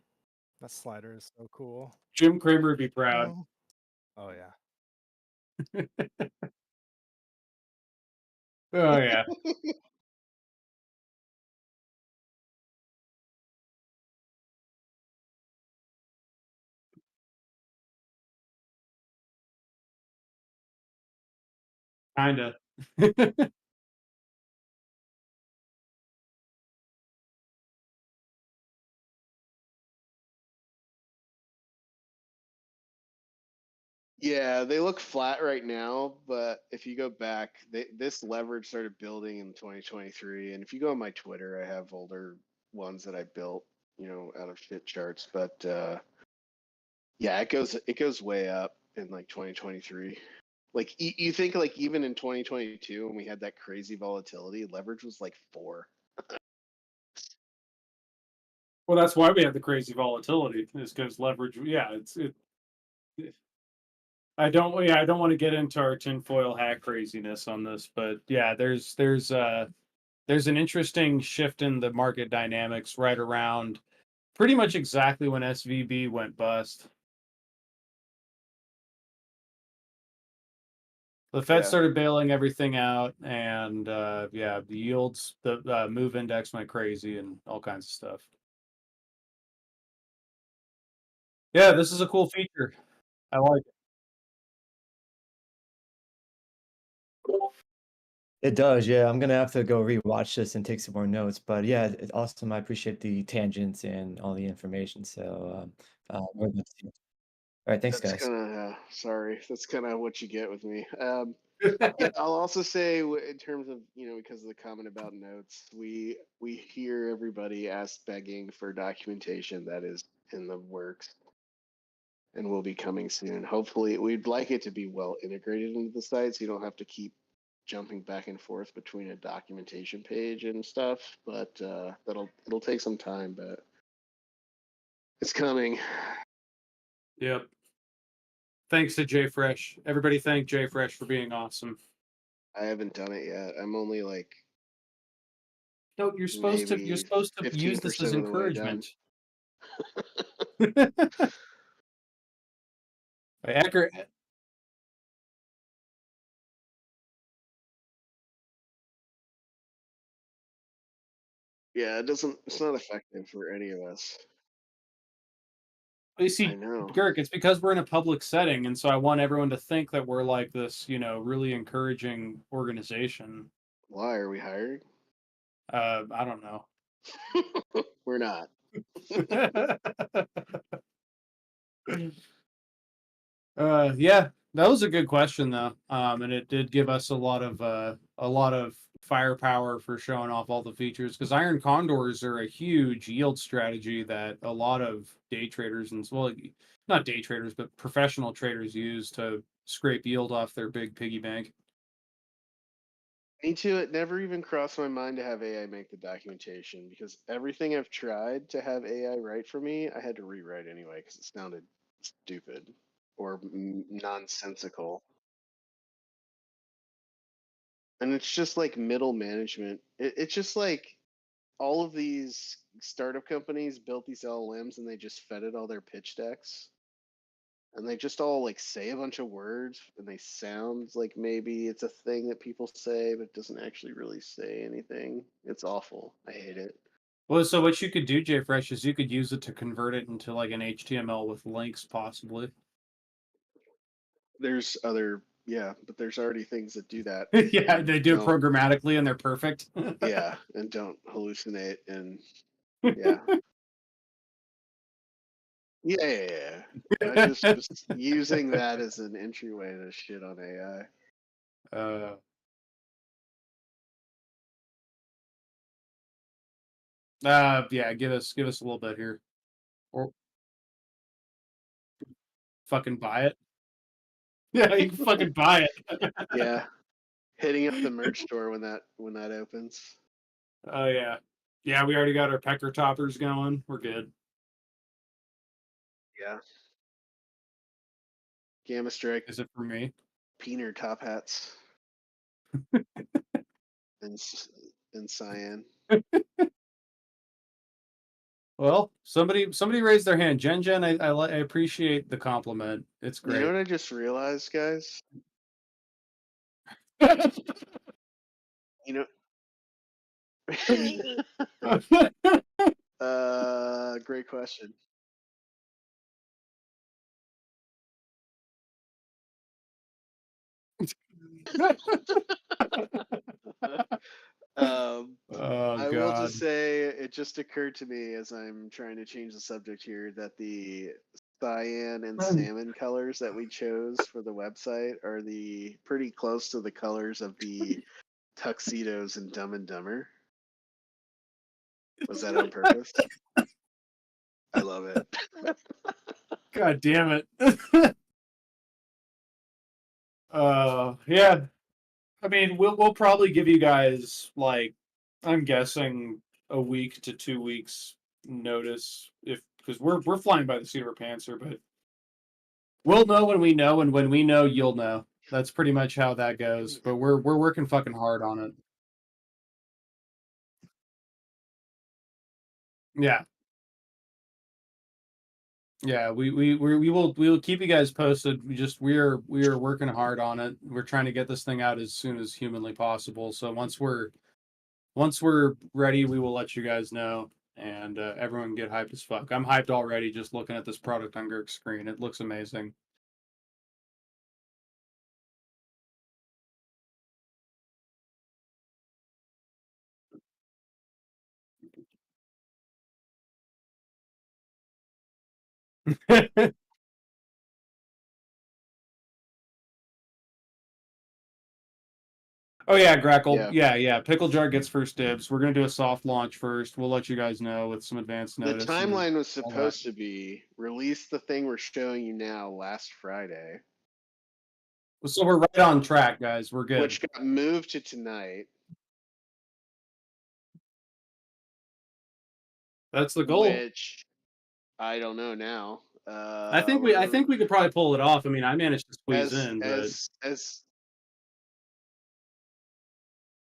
That slider is so cool. Jim Cramer would be proud. Oh yeah. Oh yeah, kinda. Yeah, they look flat right now, but if you go back, this leverage started building in 2023. And if you go on my Twitter, I have older ones that I built, out of shit charts. But yeah, it goes way up in like 2023. Like you think like even in 2022 when we had that crazy volatility, leverage was like 4. Well, that's why we have the crazy volatility is because leverage. Yeah, I don't want to get into our tinfoil hat craziness on this, but yeah, there's an interesting shift in the market dynamics right around pretty much exactly when SVB went bust. The Fed Yeah. started bailing everything out, and yeah, the yields, the move index went crazy, and all kinds of stuff. Yeah, this is a cool feature. I like it. It does, yeah. I'm gonna have to go rewatch this and take some more notes. But yeah, it's awesome. I appreciate the tangents and all the information. So, we're about to see it. All right, thanks, That's guys. kind of sorry. That's kind of what you get with me. Yeah, I'll also say in terms of because of the comment about notes, we hear everybody ask begging for documentation that is in the works and will be coming soon. Hopefully, we'd like it to be well integrated into the site, so you don't have to keep jumping back and forth between a documentation page and stuff. But it'll take some time, but it's coming. Yep. Thanks to JFresh. Everybody thank JFresh for being awesome. I haven't done it yet. I'm only like No, you're supposed to maybe use this as 15% of the way done. encouragement. Accurate. Yeah, it's not effective for any of us. You I see, know. Gherkin, it's because we're in a public setting, and so I want everyone to think that we're like this, really encouraging organization. Why are we hired? I don't know. We're not. Yeah, that was a good question though, and it did give us a lot of firepower for showing off all the features. Because iron condors are a huge yield strategy that a lot of day traders and not day traders but professional traders use to scrape yield off their big piggy bank. Me too. It never even crossed my mind to have AI make the documentation because everything I've tried to have AI write for me, I had to rewrite anyway because it sounded stupid or nonsensical. And it's just like middle management. It's just like all of these startup companies built these LLMs and they just fed it all their pitch decks. And they just all like say a bunch of words and they sound like maybe it's a thing that people say, but it doesn't actually really say anything. It's awful. I hate it. Well, so what you could do, JFresh, is you could use it to convert it into like an HTML with links, possibly. There's but there's already things that do that. Yeah, they do it programmatically and they're perfect. Yeah, and don't hallucinate and yeah. Yeah. I just was using that as an entryway to shit on AI. Yeah, give us a little bit here. Or fucking buy it. Yeah, you can fucking buy it. Yeah. Hitting up the merch store when that opens. Oh yeah. Yeah, we already got our pecker toppers going. We're good. Yeah. GammaStrike Is it for me? Peener top hats. and cyan. Well, somebody raised their hand. Jen, I appreciate the compliment. It's You know great. what I just realized, guys? You know, great question. Oh I will God. just say it just occurred to me as I'm trying to change the subject here that the cyan and salmon colors that we chose for the website are the pretty close to the colors of the tuxedos in Dumb and Dumber. Was that on purpose? I love it. God damn it. Yeah. I mean, we'll probably give you guys like, I'm guessing a week to 2 weeks notice because we're flying by the seat of our pants here, but we'll know when we know, and when we know, you'll know. That's pretty much how that goes. But we're working fucking hard on it. Yeah. Yeah, we will keep you guys posted. We are working hard on it. We're trying to get this thing out as soon as humanly possible. So once we're ready, we will let you guys know, and everyone get hyped as fuck. I'm hyped already just looking at this product on Gherk's screen. It looks amazing. Oh yeah, Grackle. Yeah. Pickle Jar gets first dibs. We're gonna do a soft launch first. We'll let you guys know with some advance The notice. timeline was supposed to be release the thing we're showing you now last Friday. So we're right on track, guys. We're good. Which got moved to tonight. That's the goal. Which I don't know now. I think we could probably pull it off. I mean, I managed to squeeze in, but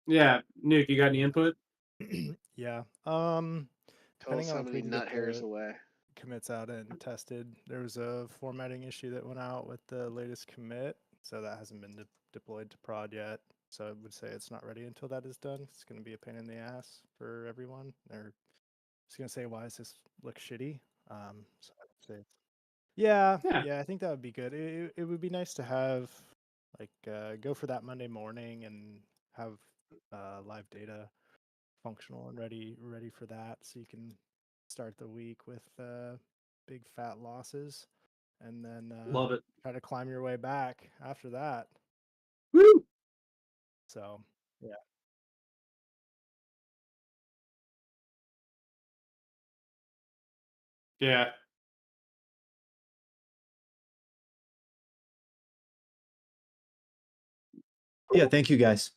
yeah, Nuke, you got any input? Yeah. Tell us Depending how on if many we can nut get hairs the away. commits out and tested. There was a formatting issue that went out with the latest commit, so that hasn't been deployed to prod yet. So I would say it's not ready until that is done. It's going to be a pain in the ass for everyone. They're just going to say, why does this look shitty? So I would say, yeah, I think that would be good. It would be nice to have, like, go for that Monday morning and have live data functional and ready for that, so you can start the week with big fat losses, and then Love it. try to climb your way back after that. Woo! So yeah. Yeah. Yeah, thank you guys.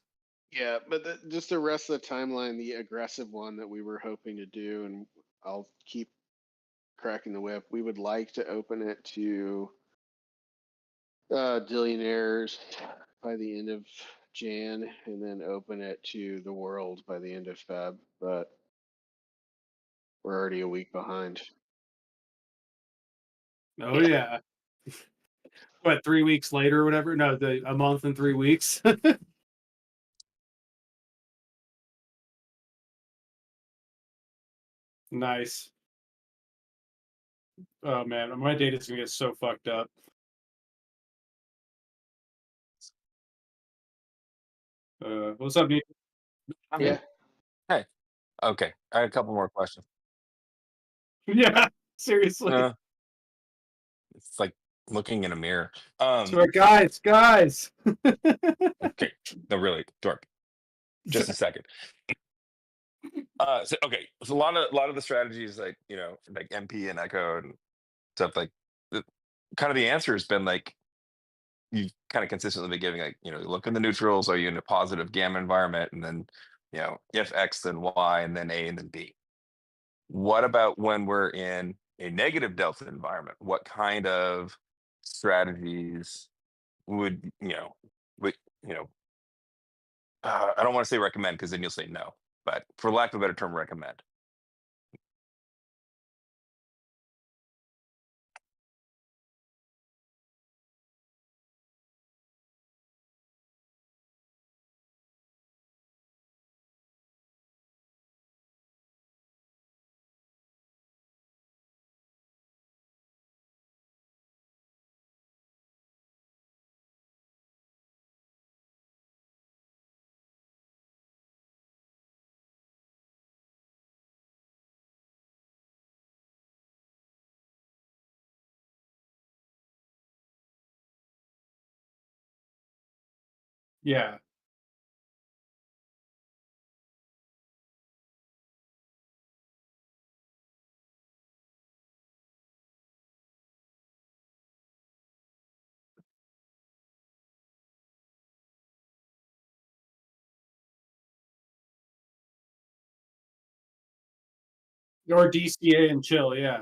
Yeah, but just the rest of the timeline, the aggressive one that we were hoping to do, and I'll keep cracking the whip. We would like to open it to billionaires by the end of Jan, and then open it to the world by the end of Feb. But we're already a week behind. Oh yeah. What, 3 weeks later or whatever? No, a month and 3 weeks. Nice. Oh man, my data's gonna get so fucked up. What's up, Nate? I'm Yeah, here. Hey. Okay. I had a couple more questions. Yeah, seriously. It's like looking in a mirror. So, guys. Okay. No, really, Dork. Just a second. So okay. So a lot of the strategies, like, like MP and Echo and stuff, like the kind of the answer has been like you've kind of consistently been giving, like, you look in the neutrals, are you in a positive gamma environment, and then, if X then Y and then A and then B. What about when we're in a negative delta environment? What kind of strategies would would you know I don't want to say recommend, because then you'll say no, but for lack of a better term, recommend. Yeah. Or DCA and chill, yeah.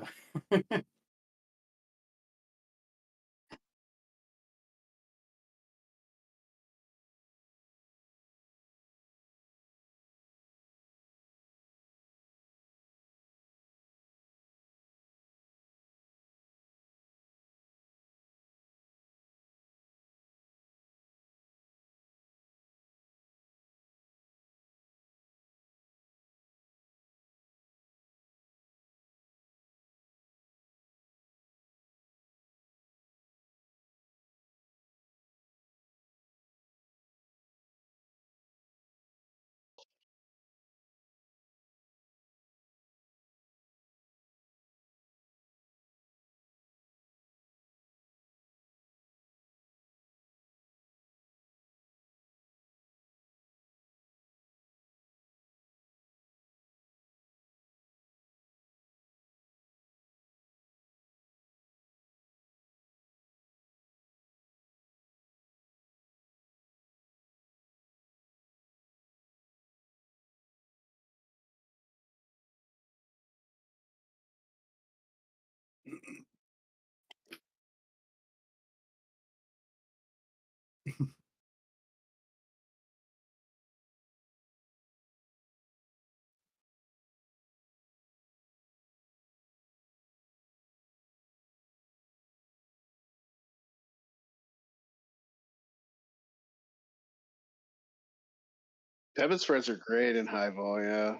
Debit spreads are great in high vol, yeah.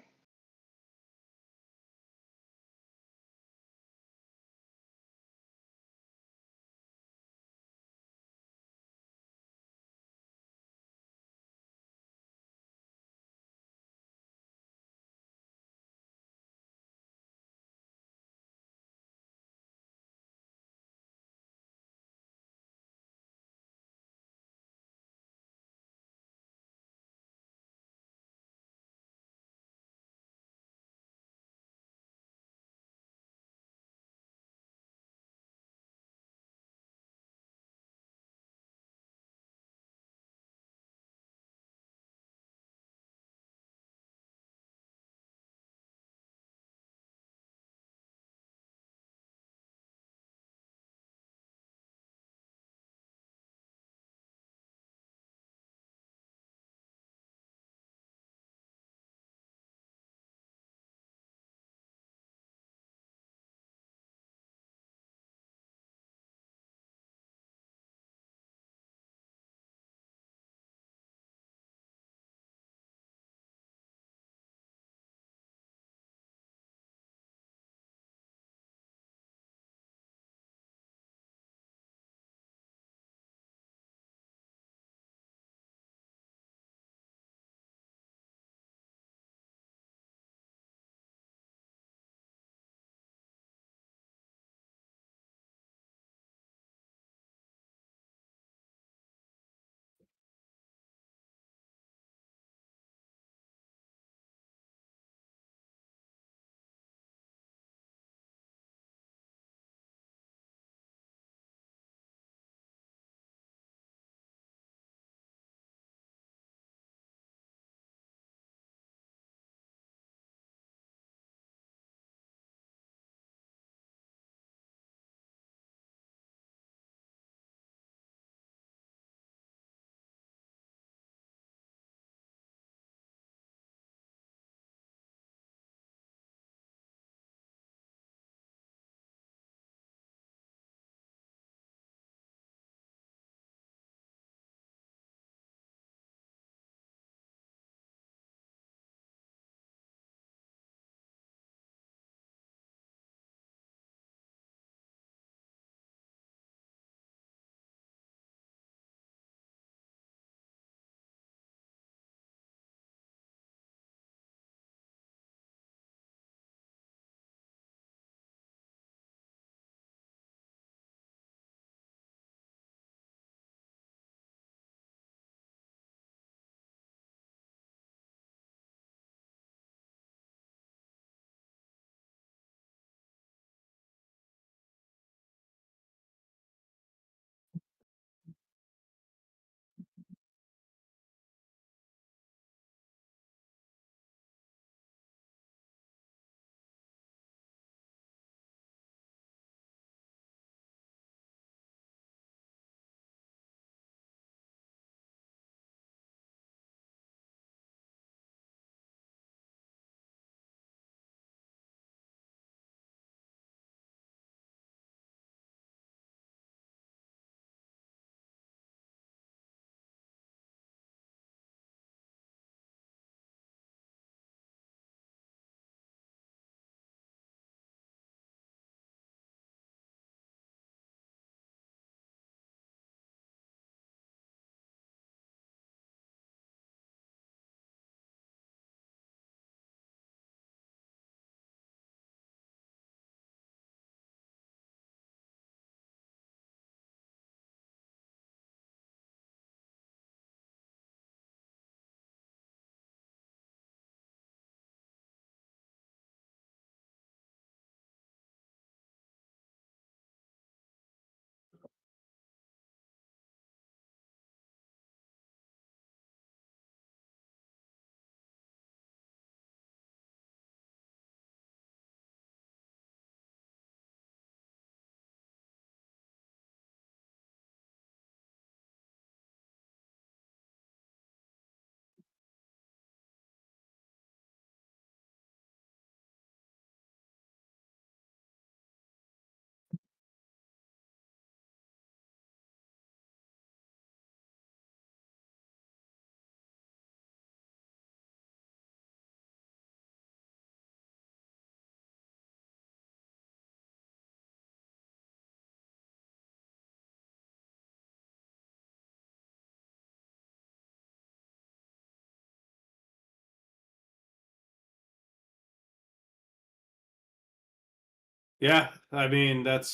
Yeah, I mean that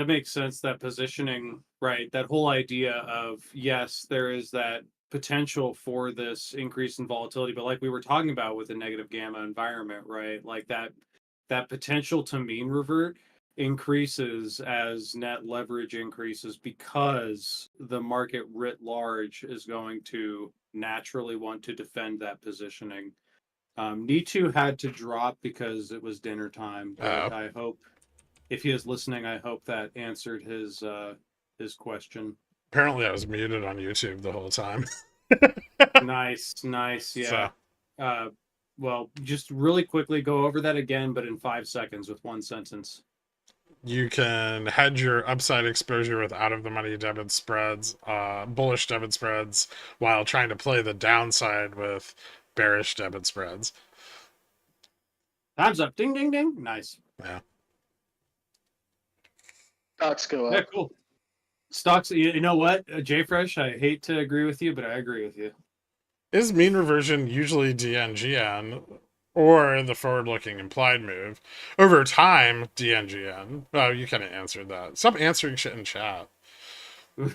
makes sense, that positioning, right? That whole idea of yes, there is that potential for this increase in volatility, but like we were talking about with the negative gamma environment, right? Like that potential to mean revert increases as net leverage increases because the market writ large is going to naturally want to defend that positioning. Nitu had to drop because it was dinner time, but I hope if he is listening, I hope that answered his question. Apparently, I was muted on YouTube the whole time. Nice, nice, So yeah. Uh, well, just really quickly go over that again, but in 5 seconds with one sentence. you can hedge your upside exposure with out of the money debit spreads, bullish debit spreads, while trying to play the downside with bearish debit spreads. Time's up. Ding, ding, ding. Nice. Yeah. Stocks go Yeah, up. cool. Stocks. You know what, JFresh? I hate to agree with you, but I agree with you. Is mean reversion usually DNGN or the forward-looking implied move? Over time, DNGN. Oh, you kind of answered that. Stop answering shit in chat. Oh,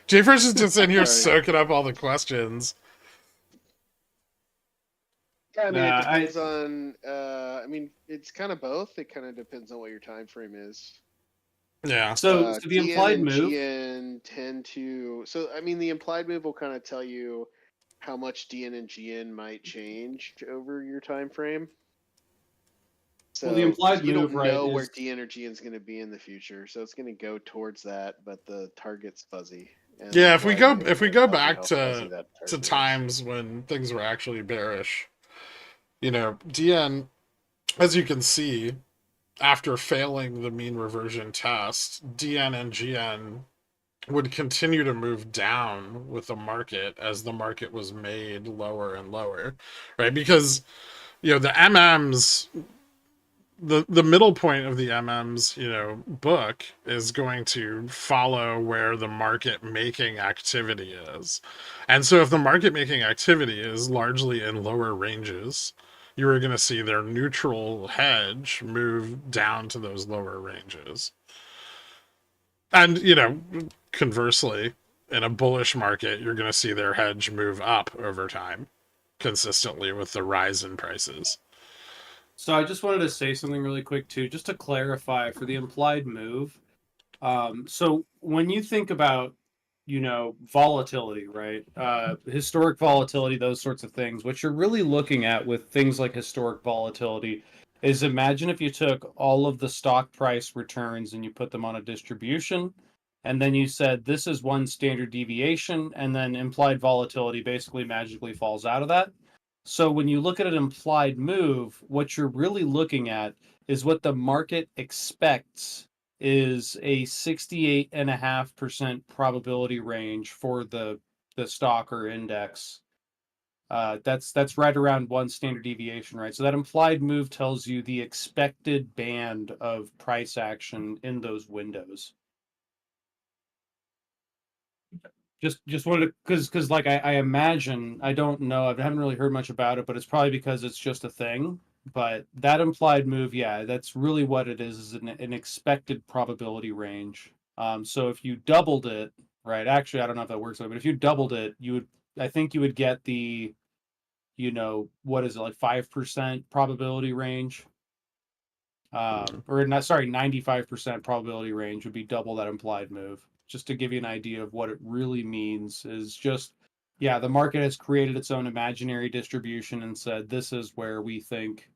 JFresh is just in here Sorry. soaking up all the questions. yeah, I mean, it Nah, depends on. I mean, it's kind of both. It kind of depends on what your time frame is. Yeah. so the DN implied and move. GN tend to. So, I mean, the implied move will kind of tell you how much DN and GN might change over your time frame. So, Well, the 'cause implied you move, don't right, know where is DN or GN is going to be in the future, so it's going to go towards that, but the target's fuzzy. And the Yeah, implied move if we kind of go tells you back how fuzzy that to target is. times when things were actually bearish, DN, as you can see, after failing the mean reversion test, DN and GN would continue to move down with the market as the market was made lower and lower, right? Because the MMs, the middle point of the MM's book is going to follow where the market making activity is, and so if the market making activity is largely in lower ranges, you are going to see their neutral hedge move down to those lower ranges. And, conversely, in a bullish market, you're going to see their hedge move up over time, consistently with the rise in prices. So I just wanted to say something really quick too, just to clarify for the implied move. So when you think about, volatility, right? Historic volatility, those sorts of things, what you're really looking at with things like historic volatility is, imagine if you took all of the stock price returns and you put them on a distribution, and then you said this is one standard deviation, and then implied volatility basically magically falls out of that. So when you look at an implied move, what you're really looking at is what the market expects is a 68.5% probability range for the stock or index. That's right around one standard deviation, right? So that implied move tells you the expected band of price action in those windows. Just wanted to, because like I imagine, I don't know, I haven't really heard much about it, but it's probably because it's just a thing. But that implied move, yeah, that's really what it is an expected probability range. So if you doubled it, right? Actually, I don't know if that works, but if you doubled it, I think you would get the, what is it, like 5% probability range? Or not, sorry, 95% probability range would be double that implied move. Just to give you an idea of what it really means is just, yeah, the market has created its own imaginary distribution and said, this is where we think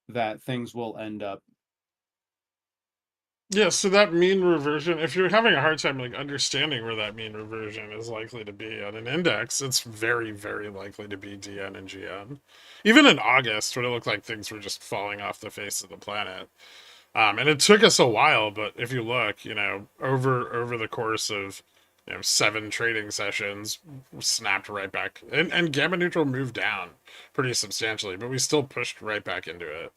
that things will end up. Yeah, so that mean reversion, if you're having a hard time understanding where that mean reversion is likely to be on an index, it's very, very likely to be DN and GN. Even in August, when it looked like things were just falling off the face of the planet. And it took us a while, but if you look, over the course of 7 trading sessions, snapped right back. And gamma neutral moved down pretty substantially, but we still pushed right back into it.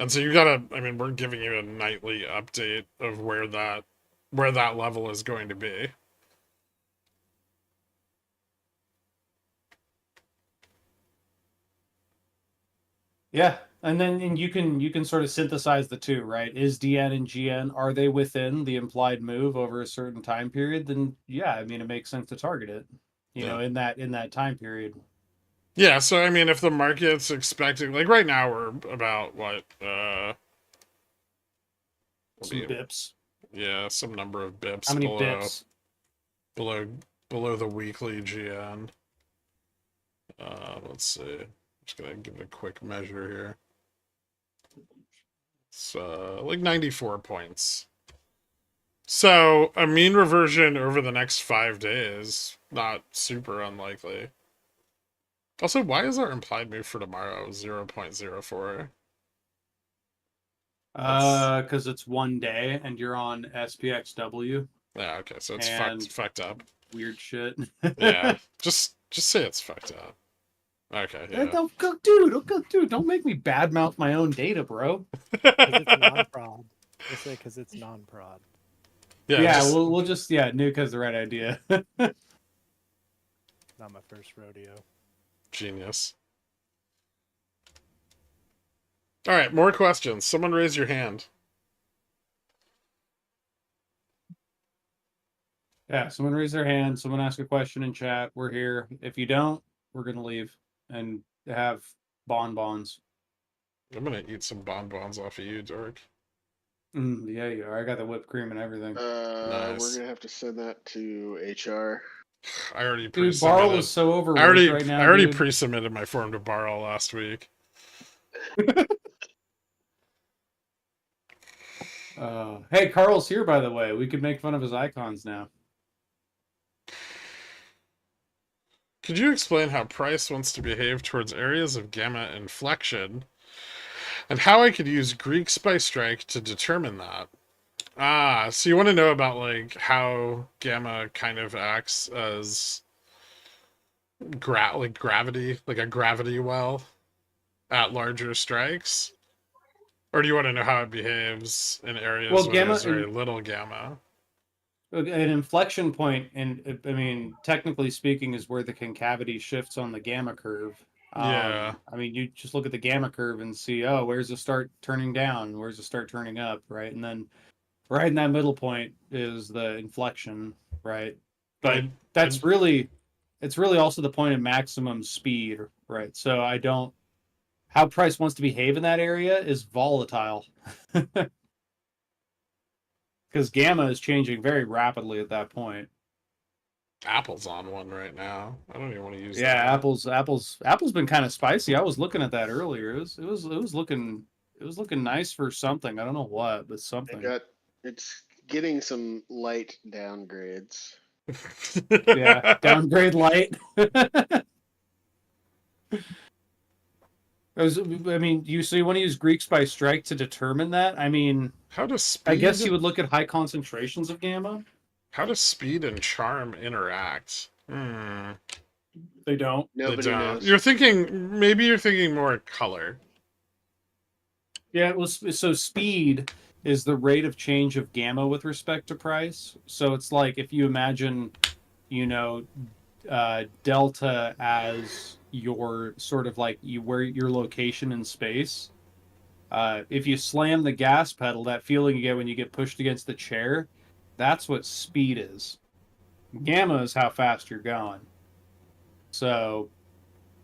And so we're giving you a nightly update of where that level is going to be. Yeah, and you can sort of synthesize the two, right? Is DN and GN, are they within the implied move over a certain time period? Then yeah, I mean it makes sense to target it, Yeah. in that time period. Yeah, so I mean, if the market's expecting, like right now, we're about what? Some bips. Yeah, some number of bips How many below bips? below below the weekly GN. Let's see. Just gonna give it a quick measure here. It's like 94 points. So a mean reversion over the next 5 days, not super unlikely. Also, why is our implied move for tomorrow 0.04? Because it's one day and you're on SPXW Yeah, okay, so it's and fucked up. weird shit. Yeah, just say it's fucked up. Okay, yeah. Dude, don't make me badmouth my own data, bro. Because it's non-prod. We'll say because it's non-prod. Yeah, we'll just Nuke has the right idea. Not my first rodeo. Genius. All right, more questions. Someone raise your hand. Yeah, someone raise their hand, someone ask a question in chat. We're here. If you don't, we're gonna leave and have bonbons. I'm gonna eat some bonbons off of you, Dork. Yeah, you are. I got the whipped cream and everything. Nice. We're gonna have to send that to HR. I already Dude, pre-submitted. Barl is so overworked right now. I already dude. pre-submitted my form to Barl last week. Hey, Carl's here, by the way. We could make fun of his icons now. Could you explain how price wants to behave towards areas of gamma inflection and how I could use Greek Spice Strike to determine that? Ah, so you want to know about like how gamma kind of acts as gravity, like a gravity well at larger strikes? Or do you want to know how it behaves in areas where there's very little gamma? An inflection point, and I mean, technically speaking, is where the concavity shifts on the gamma curve. Yeah. I mean, you just look at the gamma curve and see, oh, where's it start turning down? Where's it start turning up? Right. And then right in that middle point is the inflection. Right. But it's really also the point of maximum speed. Right. So how price wants to behave in that area is volatile. Because gamma is changing very rapidly at that point. Apple's on one right now. I don't even want to use that. Yeah, Apple's been kind of spicy. I was looking at that earlier. It was looking nice for something. I don't know what, but something. It's getting some light downgrades. Yeah, downgrade light. I mean, you want to use Greek Spice Strike to determine that? I mean, how does speed? I guess you would look at high concentrations of gamma. How does speed and charm interact? They don't. Nobody knows. Maybe you're thinking more color. Yeah, so speed is the rate of change of gamma with respect to price. So it's like if you imagine, delta as your sort of like where your location in space. If you slam the gas pedal, that feeling you get when you get pushed against the chair, that's what speed is. Gamma is how fast you're going. So,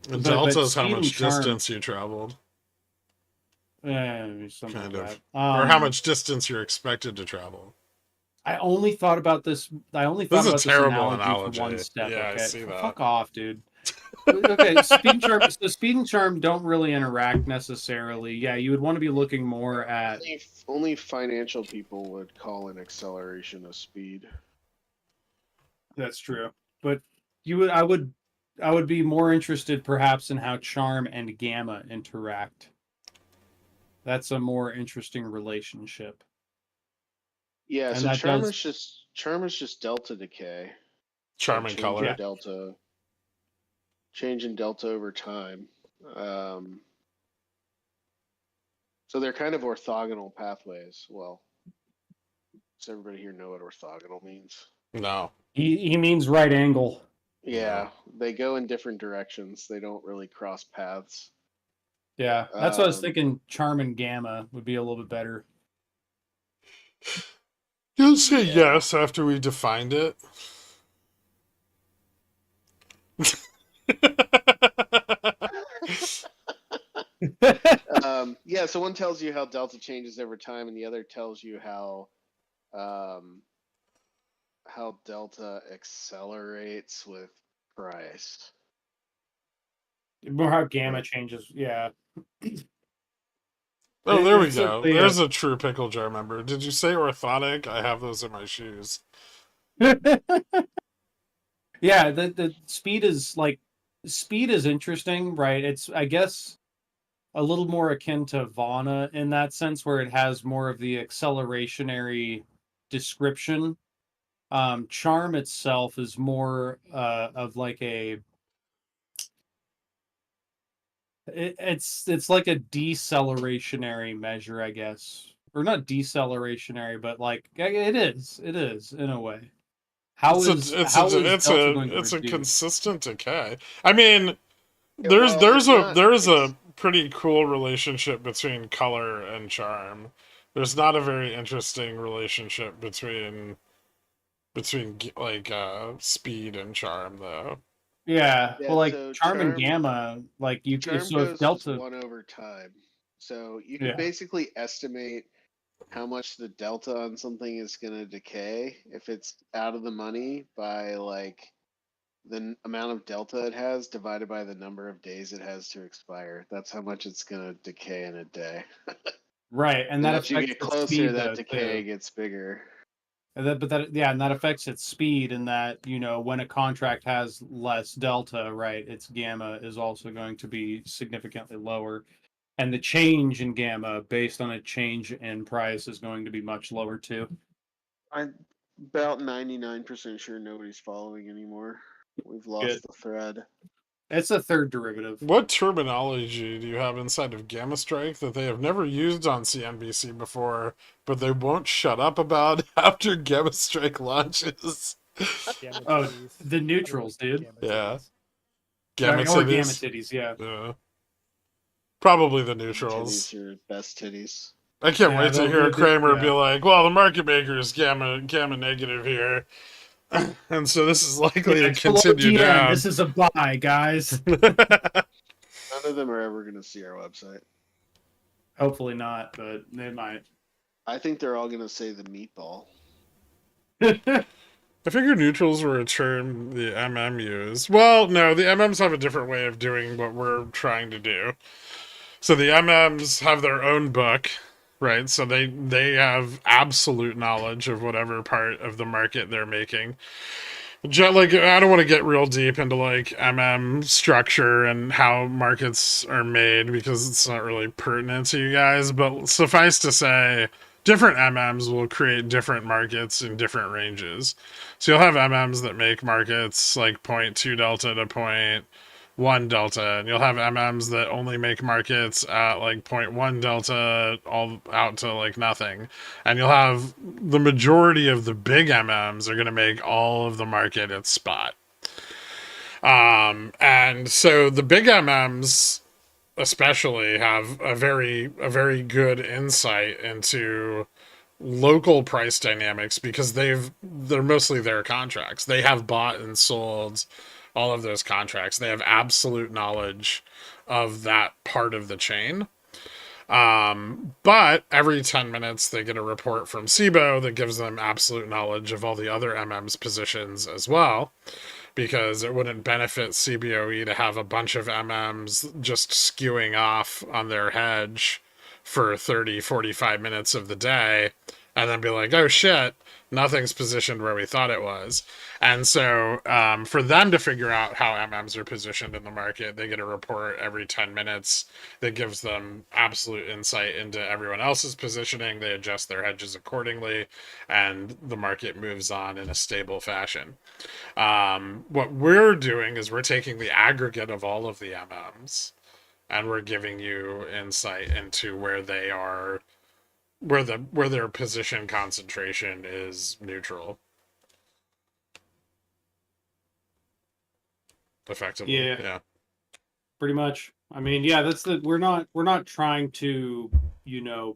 and delta is how much distance you traveled. Something kind like of, that. Or how much distance you're expected to travel. I only thought about this. This is a terrible analogy. One step. Yeah, okay? I see that. Fuck off, dude. Okay, speed and charm. So speed and charm don't really interact necessarily. Yeah, you would want to be looking more at. Only financial people would call an acceleration of speed. That's true, but I would be more interested perhaps in how charm and gamma interact. That's a more interesting relationship. Yeah, and so charm is just delta decay. Charm and color. Delta. Change in delta over time. So they're kind of orthogonal pathways. Well, does everybody here know what orthogonal means? No. He means right angle. Yeah, they go in different directions. They don't really cross paths. Yeah, that's what I was Um, thinking. Charm and Gamma would be a little bit better. You'll say Yeah. yes after we defined it. Yeah, so one tells you how delta changes over time, and the other tells you um, how delta accelerates with price. More how Gamma Right. changes. Yeah. Oh, there we It's go. certainly There's a true pickle jar member. Did you say orthotic? I have those in my shoes. yeah, the speed is interesting, right? It's, I guess, a little more akin to Vana in that sense, where it has more of the accelerationary description. Charm itself is more of like it's like a decelerationary measure, I guess, or not decelerationary, but like it is in a way. It's a it's How a is it's delta a going to it's a reduce? consistent decay. I mean, Yeah, well, it's not. there's It's a pretty cool relationship between color and charm. There's not a very interesting relationship between like speed and charm though. Yeah, yeah. well, like So charm and gamma, like charm so if goes delta, one over time. So you can yeah, basically estimate how much the delta on something is going to decay if it's out of the money by like the amount of delta it has divided by the number of days it has to expire. That's how much it's going to decay in a day. right, and And that as you affects get its closer, speed that though decay too. gets bigger. And that affects its speed, and that, when a contract has less delta, right, its gamma is also going to be significantly lower, and the change in gamma based on a change in price is going to be much lower too. I'm about 99% sure nobody's following anymore. We've Good. lost the thread. It's a third derivative. What terminology do you have inside of GammaStrike that they have never used on CNBC before, but they won't shut up about after GammaStrike launches? Gamma Oh, titties. the Or neutrals, dude. gamma Yeah, titties. Gamma Or gamma titties. titties, yeah. Yeah, probably the Titties neutrals. are best titties. I can't Yeah, wait to hear Kramer be yeah. like, "Well, the market maker is gamma negative here, and so this is likely Yeah, to it's below continue GM. down." This is a buy, guys. None of them are ever going to see our website. Hopefully not, but they might. I think they're all going to say the meatball. I figured neutrals were a term the MM used. Well, no, the MMs have a different way of doing what we're trying to do. So the MMs have their own book, right? So they have absolute knowledge of whatever part of the market they're making. Like, I don't want to get real deep into like MM structure and how markets are made because it's not really pertinent to you guys. But suffice to say, different MMs will create different markets in different ranges. So you'll have MMs that make markets like 0.2 delta to 0.1 delta, and you'll have MMs that only make markets at like 0.1 delta all out to like nothing. And you'll have the majority of the big MMs are going to make all of the market at spot. And so the big MMs especially have a very good insight into local price dynamics because they're mostly their contracts. They have bought and sold all of those contracts. They have absolute knowledge of that part of the chain. But every 10 minutes, they get a report from SIBO that gives them absolute knowledge of all the other MM's positions as well, because it wouldn't benefit CBOE to have a bunch of MMs just skewing off on their hedge for 30, 45 minutes of the day and then be like, oh shit, nothing's positioned where we thought it was. And so for them to figure out how MMs are positioned in the market, they get a report every 10 minutes that gives them absolute insight into everyone else's positioning. They adjust their hedges accordingly, and the market moves on in a stable fashion. What we're doing is we're taking the aggregate of all of the MMs and we're giving you insight into where they are, where their position concentration is neutral, effectively. Yeah. Yeah. Pretty much. I mean, yeah, we're not trying to, you know,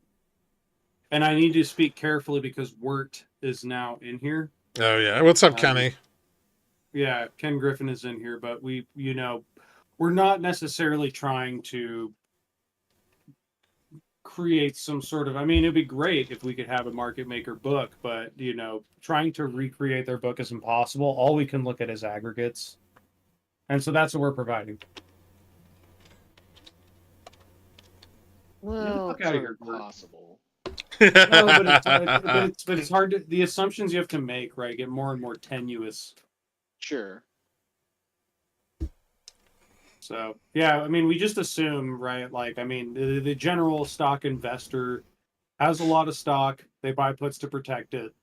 and I need to speak carefully because Wirt is now in here. Oh yeah, what's up, Um, Kenny? Yeah, Ken Griffin is in here, but we're not necessarily trying to create some sort of, I mean, it'd be great if we could have a market maker book, but trying to recreate their book is impossible. All we can look at is aggregates. And so that's what we're providing. Well, fuck it's outta not here, Bert. possible. No, but it's hard to, the assumptions you have to make, right, get more and more tenuous. Sure. So yeah, I mean, we just assume, right? Like, I mean, the general stock investor has a lot of stock. They buy puts to protect it,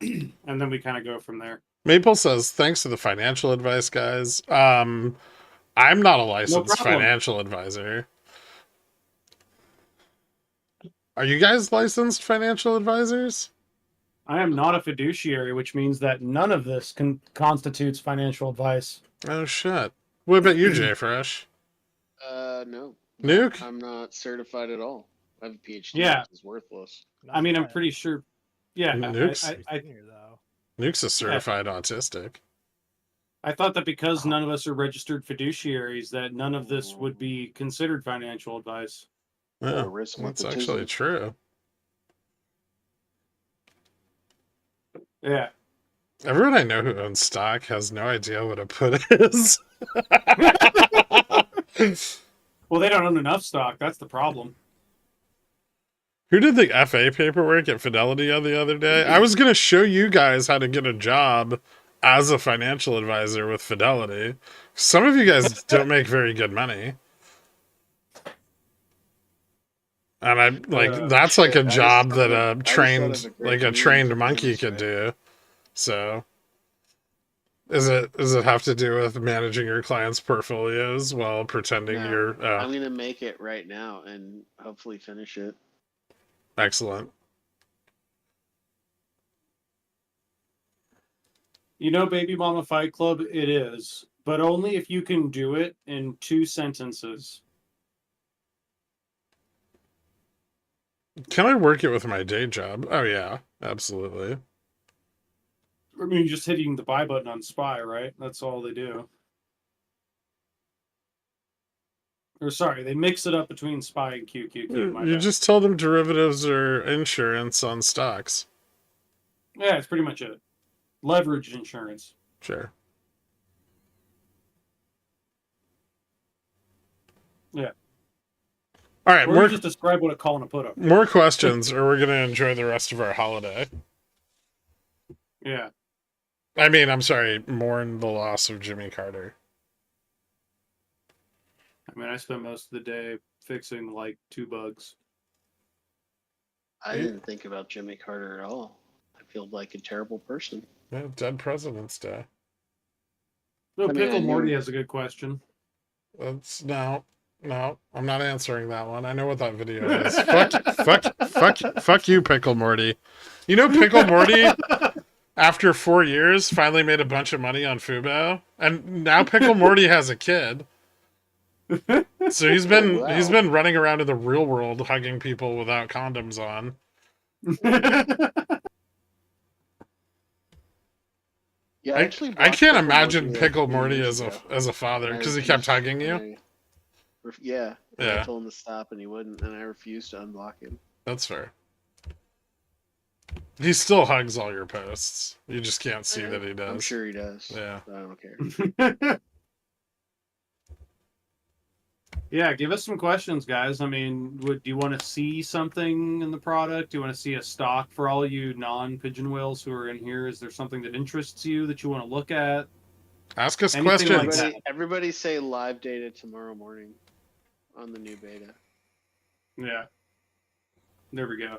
and then we kind of go from there. Maple says, thanks to the financial advice, guys. I'm not a No licensed problem. financial advisor. Are you guys licensed financial advisors? I am not a fiduciary, which means that none of this constitutes financial advice. Oh shit. What about you, Jay Fresh? No. Nuke? I'm not certified at all. I have a PhD, Yeah. which is worthless. I mean, I'm Not pretty sure. Yeah, Nuke's, I here though. Nuke's a certified autistic. I thought that because none of us are registered fiduciaries, that none of this would be considered financial advice. Yeah, risk that's nepotism. actually true. Yeah. Everyone I know who owns stock has no idea what a put is. Well, they don't own enough stock. That's the problem. Who did the FA paperwork at Fidelity the other day? I was going to show you guys how to get a job as a financial advisor with Fidelity. Some of you guys don't make very good money. And I like that's like a job that a trained monkey could do. So does it have to do with managing your clients' portfolios while pretending No, you're I'm gonna make it right now and hopefully finish it. Excellent. Baby Mama Fight Club, it is, but only if you can do it in 2 sentences. Can I work it with my day job? Oh yeah, absolutely. I mean, just hitting the buy button on SPY, right? That's all they do. Or sorry, they mix it up between SPY and QQQ. You just tell them derivatives are insurance on stocks. Yeah, that's pretty much it. Leverage insurance. Sure. Yeah. All right, or just describe what a call and a put up. More questions, or we're gonna enjoy the rest of our holiday. Yeah. I mean, I'm sorry, mourn the loss of Jimmy Carter. I mean, I spent most of the day fixing like 2 bugs. I didn't think about Jimmy Carter at all. I feel like a terrible person. Yeah, dead President's Day. No, Pickle Morty has a good question. No, I'm not answering that one. I know what that video is. fuck you, Pickle Morty. You know, Pickle Morty, after 4 years, finally made a bunch of money on Fubo, and now Pickle Morty has a kid. So he's been running around in the real world hugging people without condoms on. Yeah, I can't imagine Pickle Morty as a father because he kept hugging you. Yeah. I told him to stop and he wouldn't, and I refused to unblock him. That's fair. He still hugs all your posts. You just can't see that he does. I'm sure he does. Yeah. I don't care. Yeah, give us some questions, guys. I mean, do you want to see something in the product? Do you want to see a stock for all you non-pigeon whales who are in here? Is there something that interests you that you want to look at? Ask us questions. Everybody say live data tomorrow morning on the new beta. Yeah. There we go.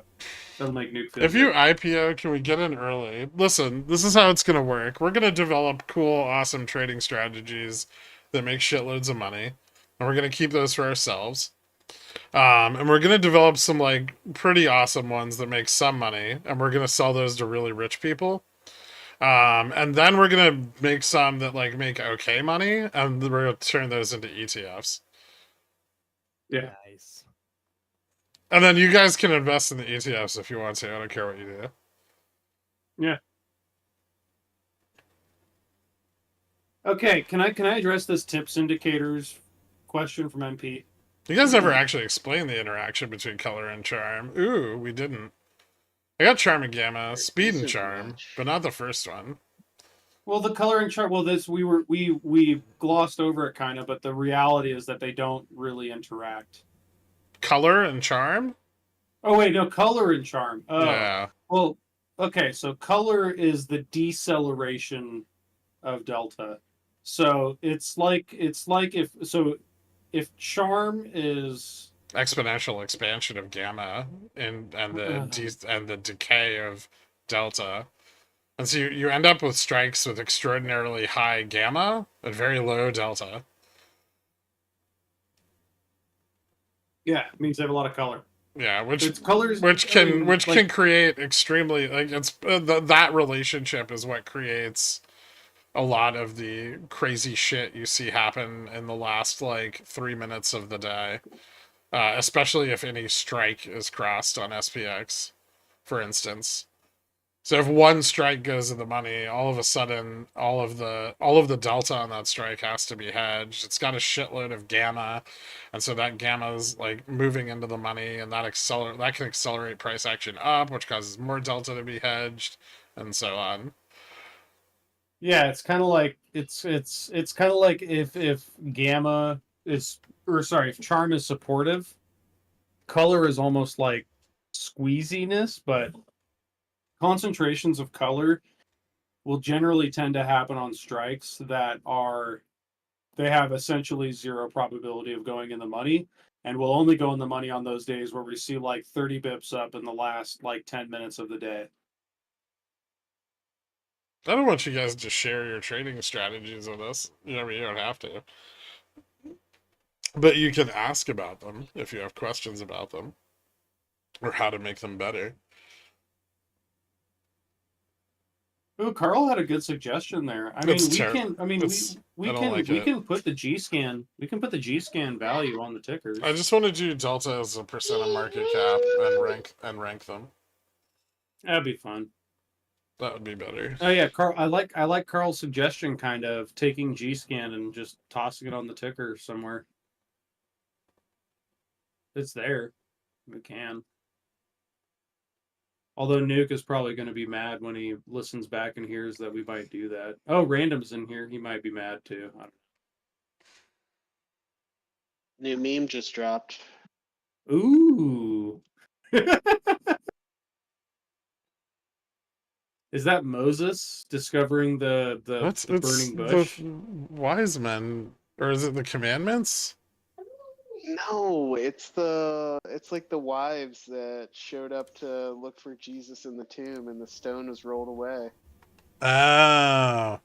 That'll make Nuke feel If you IPO, can we get in early? Listen, this is how it's going to work. We're going to develop cool, awesome trading strategies that make shitloads of money. And we're going to keep those for ourselves. And we're going to develop some like pretty awesome ones that make some money. And we're going to sell those to really rich people. And then we're going to make some that like make okay money. And we're going to turn those into ETFs. Yeah. Nice. And then you guys can invest in the ETFs if you want to. I don't care what you do. Yeah. Okay, can I address this tips indicators question from MP? You guys never actually explained the interaction between color and charm. Ooh, we didn't. I got charm and gamma, speed and isn't charm, much. but not the first one. Well, the color and chart. Well, this we glossed over it kind of, but the reality is that they don't really interact. Color and charm? Oh wait, no, color and charm. Oh, Yeah. well, okay. So color is the deceleration of delta. So it's like if charm is Exponential expansion of gamma and the decay of delta. And so you end up with strikes with extraordinarily high gamma and very low delta. yeah, it means they have a lot of color. Yeah, It's colors which I mean, can create extremely like it's that relationship is what creates a lot of the crazy shit you see happen in the last like 3 minutes of the day, especially if any strike is crossed on SPX, for instance. So if one strike goes to the money, all of a sudden, all of the delta on that strike has to be hedged. It's got a shitload of gamma, and so that gamma is like moving into the money, and that can accelerate price action up, which causes more delta to be hedged, and so on. Yeah, it's kind of like it's kind of like if gamma is if charm is supportive, color is almost like squeeziness, but concentrations of color will generally tend to happen on strikes that they have essentially zero probability of going in the money and will only go in the money on those days where we see like 30 bips up in the last like 10 minutes of the day. I don't want you guys to share your trading strategies with us. You don't have to. But you can ask about them if you have questions about them or how to make them better. Ooh, Carl had a good suggestion there. I mean, we can. I mean, we can put the G scan. We can put the G scan value on the tickers. I just want to do delta as a percent of market cap and rank them. That'd be fun. That would be better. Oh yeah, Carl. I like Carl's suggestion, kind of taking G scan and just tossing it on the ticker somewhere. It's there. We can. Although Nuke is probably going to be mad when he listens back and hears that we might do that. Oh, Random's in here. He might be mad too. I don't New meme just dropped. know. Ooh. Is that Moses discovering the burning bush? The wise men, or is it the commandments? No, it's like the wives that showed up to look for Jesus in the tomb, and the stone was rolled away. Oh,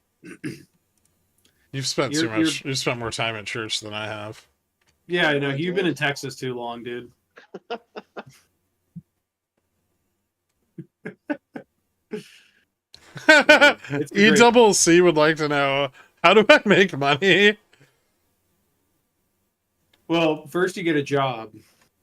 you've spent too much. You've spent more time at church than I have. Yeah, I know. You've been in Texas too long, dude. ECC would like to know, how do I make money? Well, first you get a job,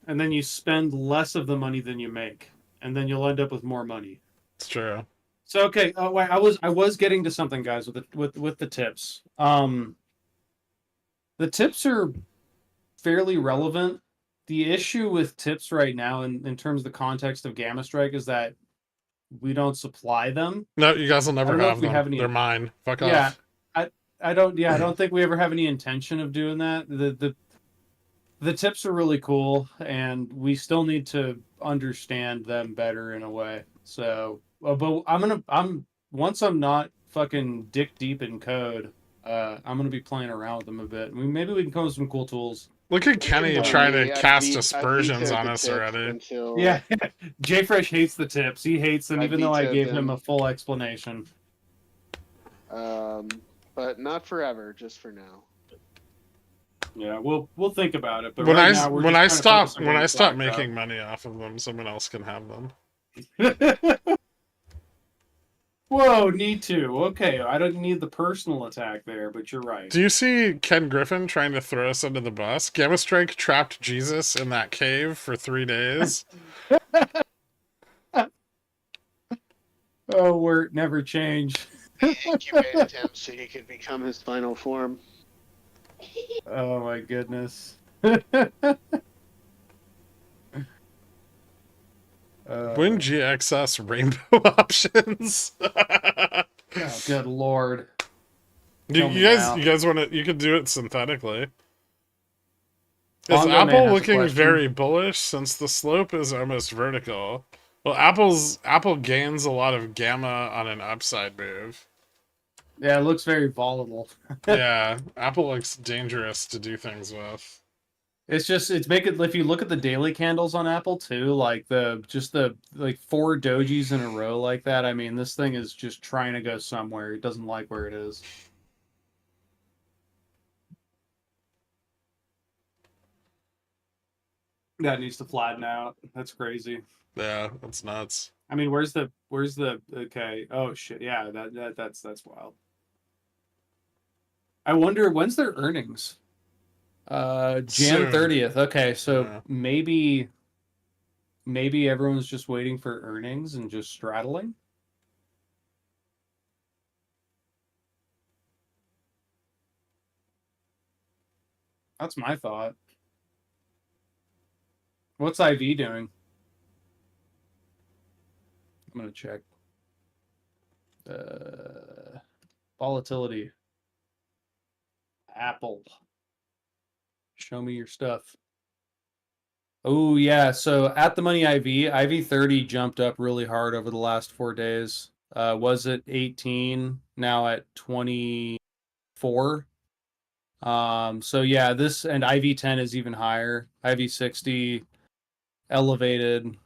and then you spend less of the money than you make, and then you'll end up with more money. It's true. So okay, wait, I was getting to something, guys, with the tips. The tips are fairly relevant. The issue with tips right now, in terms of the context of GammaStrike, is that we don't supply them. No, you guys will never have them. Have any... They're mine. Fuck off. Yeah, I don't think we ever have any intention of doing that. The tips are really cool, and we still need to understand them better in a way. So, but once I'm not fucking dick deep in code, I'm gonna be playing around with them a bit. Maybe we can come up with some cool tools. Look at Kenny trying to cast dispersions on us already. Yeah, JFresh hates the tips. He hates them, even though I gave him a full explanation. But not forever, just for now. Yeah, we'll think about it. But when right now, when I stop making money off of them, someone else can have them. Whoa, need to. Okay, I don't need the personal attack there, but you're right. Do you see Ken Griffin trying to throw us under the bus? GammaStrike trapped Jesus in that cave for 3 days. Oh, word never change. He incubated him so he could become his final form. Oh my goodness. Win GXS rainbow options. Oh, good lord. you, Tell me you guys, now. you guys want to? You could do it synthetically. Is Bongo Man Apple has a looking question. very bullish since the slope is almost vertical? Well, Apple gains a lot of gamma on an upside move. Yeah, it looks very volatile. Yeah, Apple looks dangerous to do things with. It's making, if you look at the daily candles on Apple too, like the 4 dojis in a row like that. I mean, this thing is just trying to go somewhere. It doesn't like where it is. That needs to flatten out. That's crazy. Yeah, that's nuts. I mean, where's the okay? Oh shit, yeah, that's wild. I wonder when's their earnings? Jan Soon. 30th. Okay, so Yeah. maybe everyone's just waiting for earnings and just straddling. That's my thought. What's IV doing? I'm gonna check. Volatility. Apple. Show me your stuff. Oh yeah, so at the money IV 30 jumped up really hard over the last 4 days. Was it 18? Now at 24. So yeah, this and IV 10 is even higher. IV 60 elevated.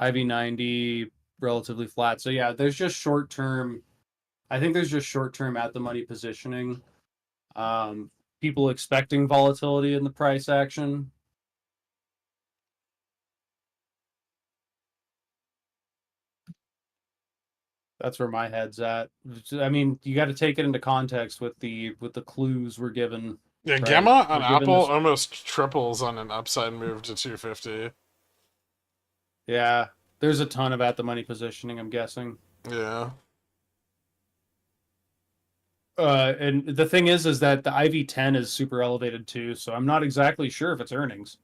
IV 90 relatively flat. So yeah, there's just short term. I think there's just short term at the money positioning. People expecting volatility in the price action. That's where my head's at. I mean, you got to take it into context with the clues we're given. Yeah, Right. gamma on We're given Apple this- almost triples on an upside move to 250. Yeah, there's a ton of at the money positioning, I'm guessing. Yeah. And the thing is that the IV10 is super elevated too, so I'm not exactly sure if it's earnings.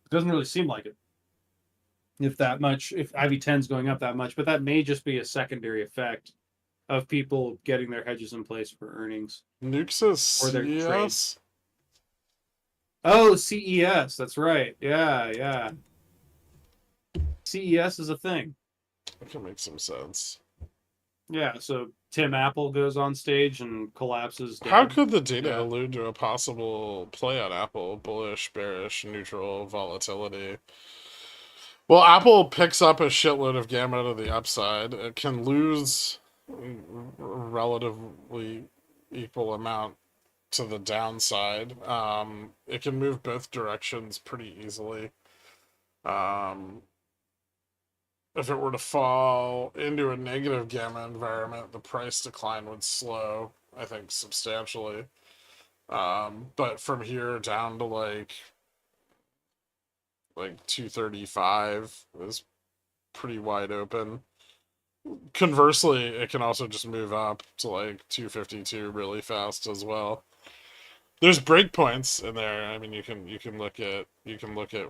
It doesn't really seem like it. If IV10 is going up that much, but that may just be a secondary effect of people getting their hedges in place for earnings. Nuke says Or their CES. Oh, CES, that's right. Yeah. CES is a thing. That can make some sense. Yeah, so Tim Apple goes on stage and collapses dead. How could the data Yeah. allude to a possible play on Apple? Bullish, bearish, neutral, volatility. Well, Apple picks up a shitload of gamma to the upside. It can lose a relatively equal amount to the downside. It can move both directions pretty easily. If it were to fall into a negative gamma environment, the price decline would slow, I think, substantially. But from here down to like 235 is pretty wide open. Conversely, it can also just move up to like 252 really fast as well. There's breakpoints in there. I mean, you can look at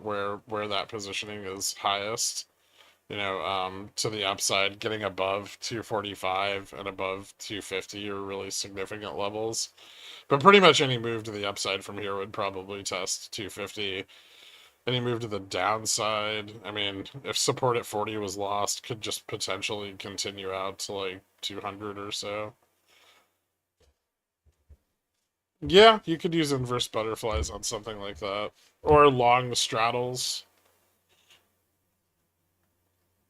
where that positioning is highest. To the upside, getting above 245 and above 250 are really significant levels. But pretty much any move to the upside from here would probably test 250. Any move to the downside, I mean, if support at 40 was lost, could just potentially continue out to like 200 or so. Yeah, you could use inverse butterflies on something like that. Or long straddles.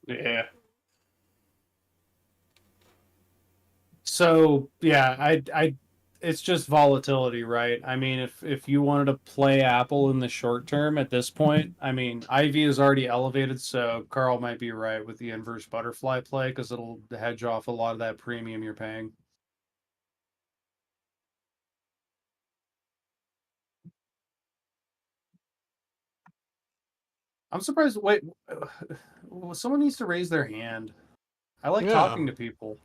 Yeah. So yeah, it's just volatility, right? I mean, if you wanted to play Apple in the short term at this point, I mean, IV is already elevated, so Carl might be right with the inverse butterfly play because it'll hedge off a lot of that premium you're paying. I'm surprised. Wait, someone needs to raise their hand. I like talking Yeah, to people.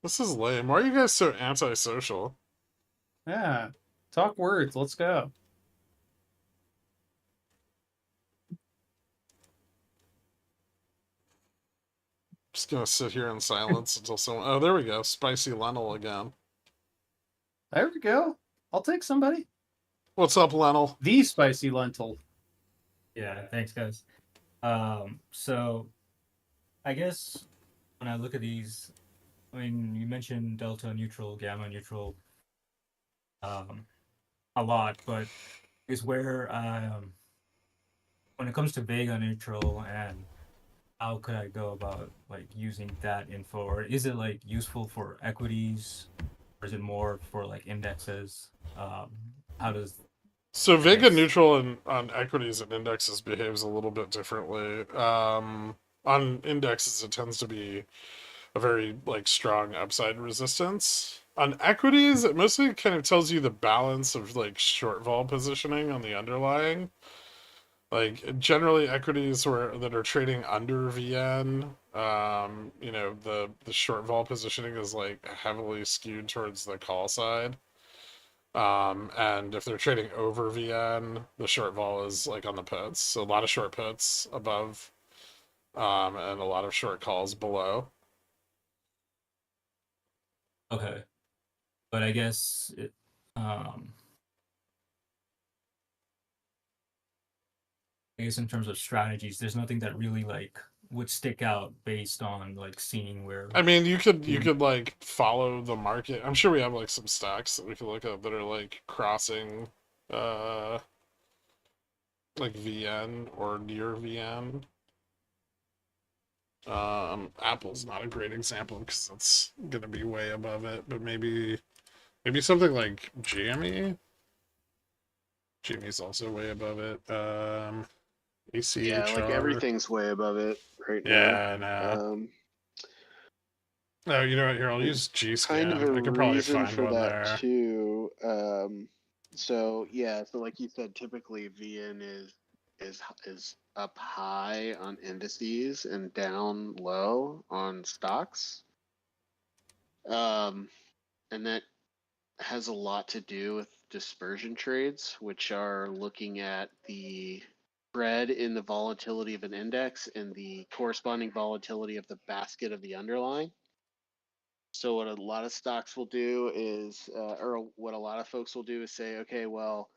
this is lame. Why are you guys so antisocial? Yeah, talk words. Let's go. Just gonna sit here in silence until someone. Oh, there we go. Spicy Lennel again. There we go. I'll take somebody. What's up, Lennel? The spicy lentil. Yeah, thanks, guys. So I guess when I look at these, I mean, you mentioned delta neutral, gamma neutral, a lot, but is where when it comes to vega neutral and how could I go about like using that info, or is it like useful for equities, or is it more for like indexes? How does So I Vega guess neutral on equities and indexes behaves a little bit differently. On indexes, it tends to be a very like strong upside resistance. On equities, it mostly kind of tells you the balance of like short vol positioning on the underlying. Like generally, equities that are trading under VN, the short vol positioning is like heavily skewed towards the call side. And if they're trading over VN, the short vol is like on the puts. So a lot of short puts above, and a lot of short calls below. okay, but I guess um, I guess in terms of strategies, there's nothing that really like would stick out based on like seeing where. I mean, you Mm. could like follow the market. I'm sure we have like some stacks that we could look up that are like crossing, uh, like VN or near VN. Apple's not a great example because it's gonna be way above it, but maybe something like GME. GME's also way above it. Yeah, like ACHR. everything's way above it right now. Yeah, nah. Um, Oh, you know what? Here, I'll there's use kind of G-Scan. a I could probably reason find for one that there. too. So yeah, so like you said, typically VN is up high on indices and down low on stocks. And that has a lot to do with dispersion trades, which are looking at the spread in the volatility of an index and the corresponding volatility of the basket of the underlying. So what a lot of stocks will do is, or what a lot of folks will do is say, okay, well,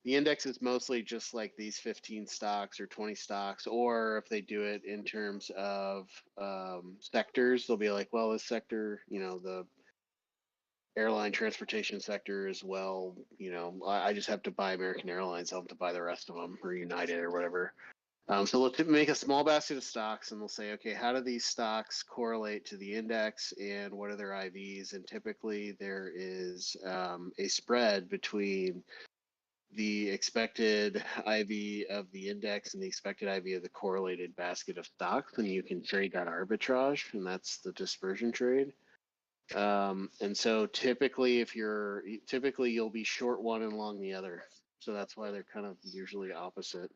the index is mostly just like these 15 stocks or 20 stocks, or if they do it in terms of sectors, they'll be like, well, this sector, the airline transportation sector as well. I just have to buy American Airlines. I don't have to buy the rest of them or United or whatever. So they'll make a small basket of stocks and they'll say, okay, how do these stocks correlate to the index and what are their IVs? And typically there is a spread between the expected IV of the index and the expected IV of the correlated basket of stocks. And you can trade that arbitrage, and that's the dispersion trade. And so typically you'll be short one and long the other. So that's why they're kind of usually opposite.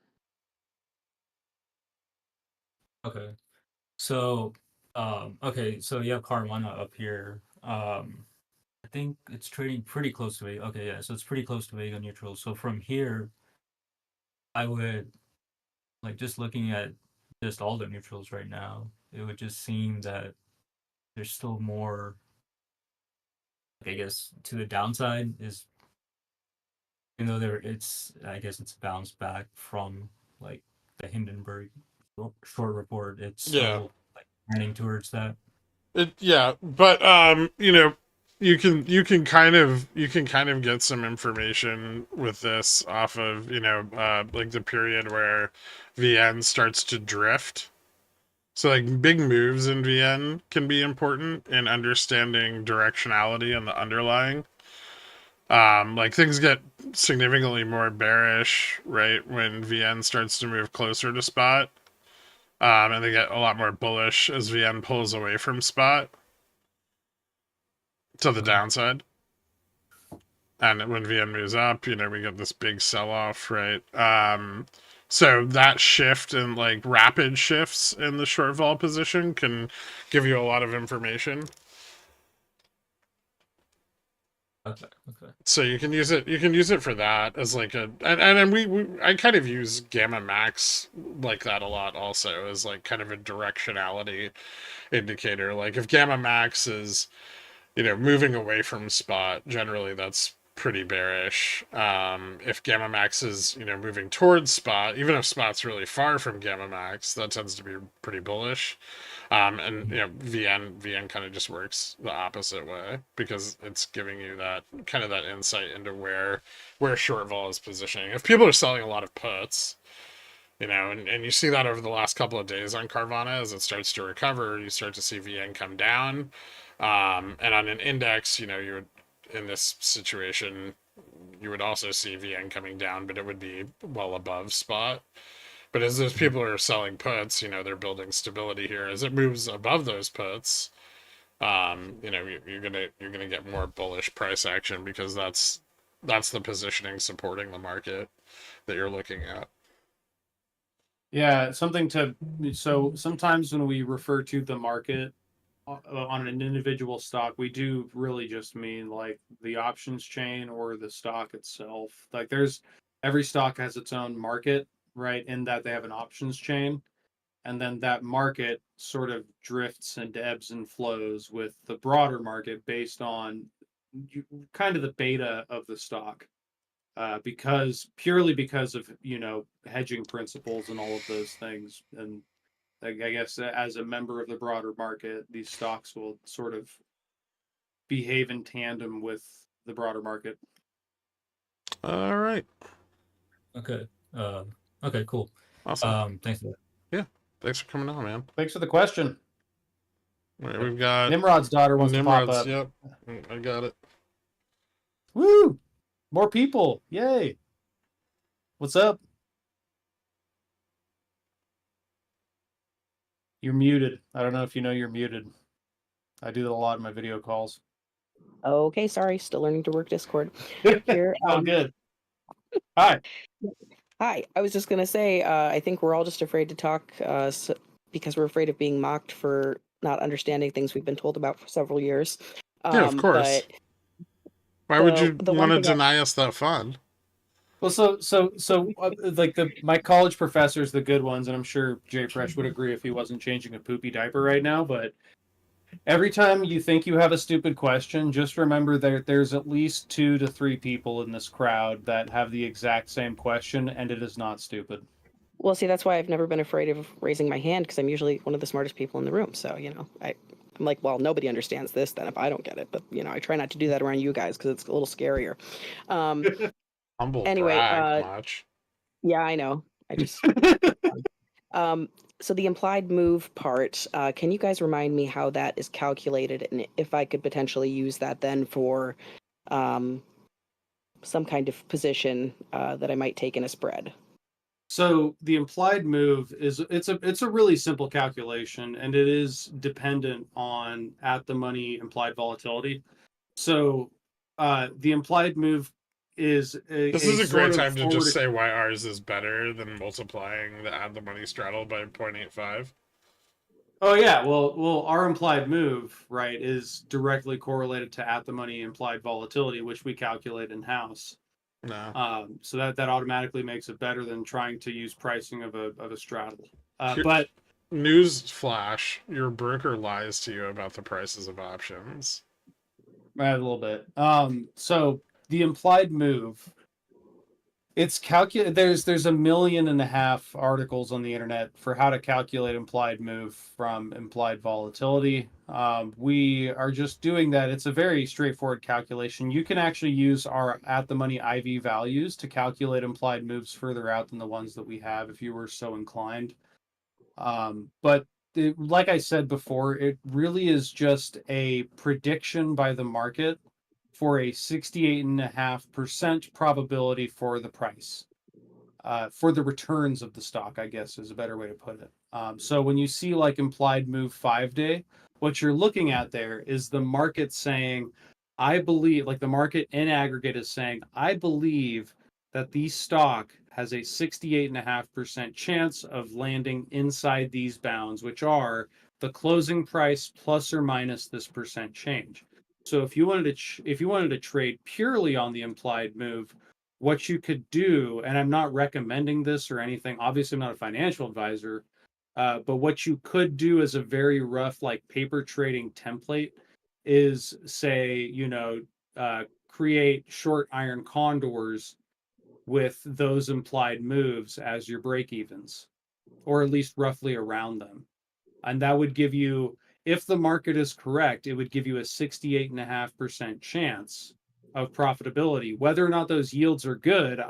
Okay, so okay, so you have Carvana up here. I think it's trading pretty close to Vega. Okay, yeah, so it's pretty close to Vega neutral. So from here, I would like just looking at just all the neutrals right now, it would just seem that there's still more, like, I guess, to the downside is, even though I guess it's bounced back from like the Hindenburg short report, it's Yeah. still like trending towards that. Yeah, but you can kind of get some information with this off of, like the period where VN starts to drift. So like big moves in VN can be important in understanding directionality and the underlying. Like things get significantly more bearish, right, when VN starts to move closer to spot. And they get a lot more bullish as VN pulls away from spot to the downside. And when VN moves up, we get this big sell-off, right? So that shift and like rapid shifts in the short vol position can give you a lot of information. Okay. So you can use it for that as like and I kind of use Gamma Max like that a lot also as like kind of a directionality indicator. Like if Gamma Max is moving away from spot, generally that's pretty bearish. If Gamma Max is moving towards spot, even if spot's really far from Gamma Max, that tends to be pretty bullish. And VN kind of just works the opposite way because it's giving you that kind of that insight into where short vol is positioning. If people are selling a lot of puts, and you see that over the last couple of days on Carvana as it starts to recover, you start to see VN come down. And on an index, you would, in this situation, you would also see VN coming down, but it would be well above spot. But as those people are selling puts, they're building stability here. As it moves above those puts, you're gonna get more bullish price action because that's the positioning supporting the market that you're looking at. Yeah, so sometimes when we refer to the market on an individual stock, we do really just mean like the options chain or the stock itself. Like every stock has its own market, right? In that they have an options chain. And then that market sort of drifts and ebbs and flows with the broader market based on kind of the beta of the stock. Purely because of hedging principles and all of those things, and I guess as a member of the broader market, these stocks will sort of behave in tandem with the broader market. All right. Okay. Okay. Cool. Awesome. Thanks for that. Yeah. Thanks for coming on, man. Thanks for the question. All right, we've got Nimrod's daughter wants to pop up. Yep, I got it. Woo! More people! Yay! What's up? You're muted. I don't know if you know you're muted. I do that a lot in my video calls. Okay, sorry, still learning to work Discord. Here, oh, good. Hi. Hi, I was just gonna say, I think we're all just afraid to talk because we're afraid of being mocked for not understanding things we've been told about for several years. Yeah, of course. But why would you want to deny us that fun? Well, like my college professors, the good ones, and I'm sure Jay Fresh would agree if he wasn't changing a poopy diaper right now, but every time you think you have a stupid question, just remember there's at least 2 to 3 people in this crowd that have the exact same question, and it is not stupid. Well, see, that's why I've never been afraid of raising my hand, because I'm usually one of the smartest people in the room. So, I'm like, well, nobody understands this then if I don't get it. But, I try not to do that around you guys because it's a little scarier. Humble Anyway, brag much. Yeah, I know. I just... So the implied move part, can you guys remind me how that is calculated, and if I could potentially use that then for some kind of position that I might take in a spread? So the implied move it's a really simple calculation, and it is dependent on at the money implied volatility. So the implied move is this is a great time to just say why ours is better than multiplying the add the money straddle by 0.85. Oh yeah, well, our implied move, right, is directly correlated to at the money implied volatility, which we calculate in house. No. So that automatically makes it better than trying to use pricing of a straddle. But news flash: your broker lies to you about the prices of options. A little bit. So the implied move, it's calculated. There's 1.5 million articles on the internet for how to calculate implied move from implied volatility. We are just doing that. It's a very straightforward calculation. You can actually use our at the money IV values to calculate implied moves further out than the ones that we have if you were so inclined. But like I said before, it really is just a prediction by the market for a 68.5% probability for the price. For the returns of the stock, I guess is a better way to put it. So when you see like implied move 5-day, what you're looking at there is the market saying, I believe, like the market in aggregate is saying, I believe that the stock has a 68.5% chance of landing inside these bounds, which are the closing price plus or minus this percent change. So if you wanted to trade purely on the implied move, what you could do, and I'm not recommending this or anything, obviously I'm not a financial advisor, but what you could do as a very rough like paper trading template is say, create short iron condors with those implied moves as your break evens, or at least roughly around them. And that would give you, if the market is correct, it would give you a 68.5% chance of profitability. Whether or not those yields are good,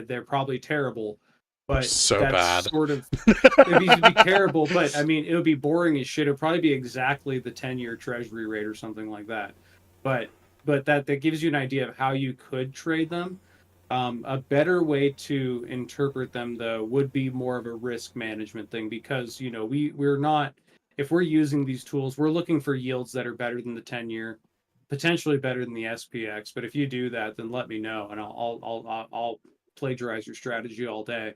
they're probably terrible, but So that's bad. sort of, it'd be terrible, but I mean, it would be boring as shit. It'd probably be exactly the 10-year treasury rate or something like that. But that gives you an idea of how you could trade them. A better way to interpret them, though, would be more of a risk management thing, because we're not, if we're using these tools, we're looking for yields that are better than the 10-year, potentially better than the SPX. But if you do that, then let me know, and I'll plagiarize your strategy all day.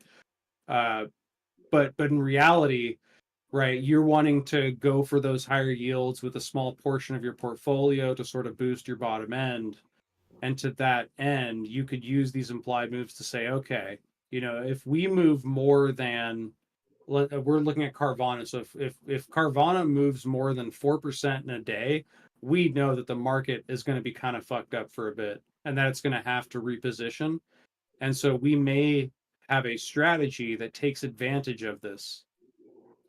But in reality, right, you're wanting to go for those higher yields with a small portion of your portfolio to sort of boost your bottom end. And to that end, you could use these implied moves to say, okay, if we move more than, we're looking at Carvana. So if Carvana moves more than 4% in a day, we know that the market is going to be kind of fucked up for a bit, and that it's going to have to reposition. And so we may have a strategy that takes advantage of this.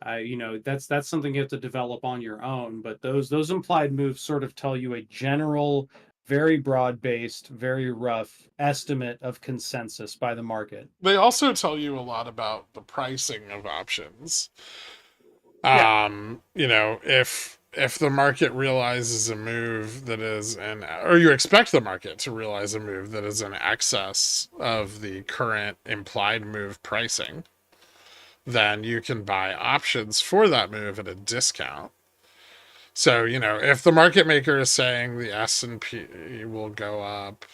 That's something you have to develop on your own. But those implied moves sort of tell you a general, very broad-based, very rough estimate of consensus by the market. They also tell you a lot about the pricing of options. Yeah. If the market realizes a move that is or you expect the market to realize a move that is in excess of the current implied move pricing, then you can buy options for that move at a discount. So, if the market maker is saying the S&P will go up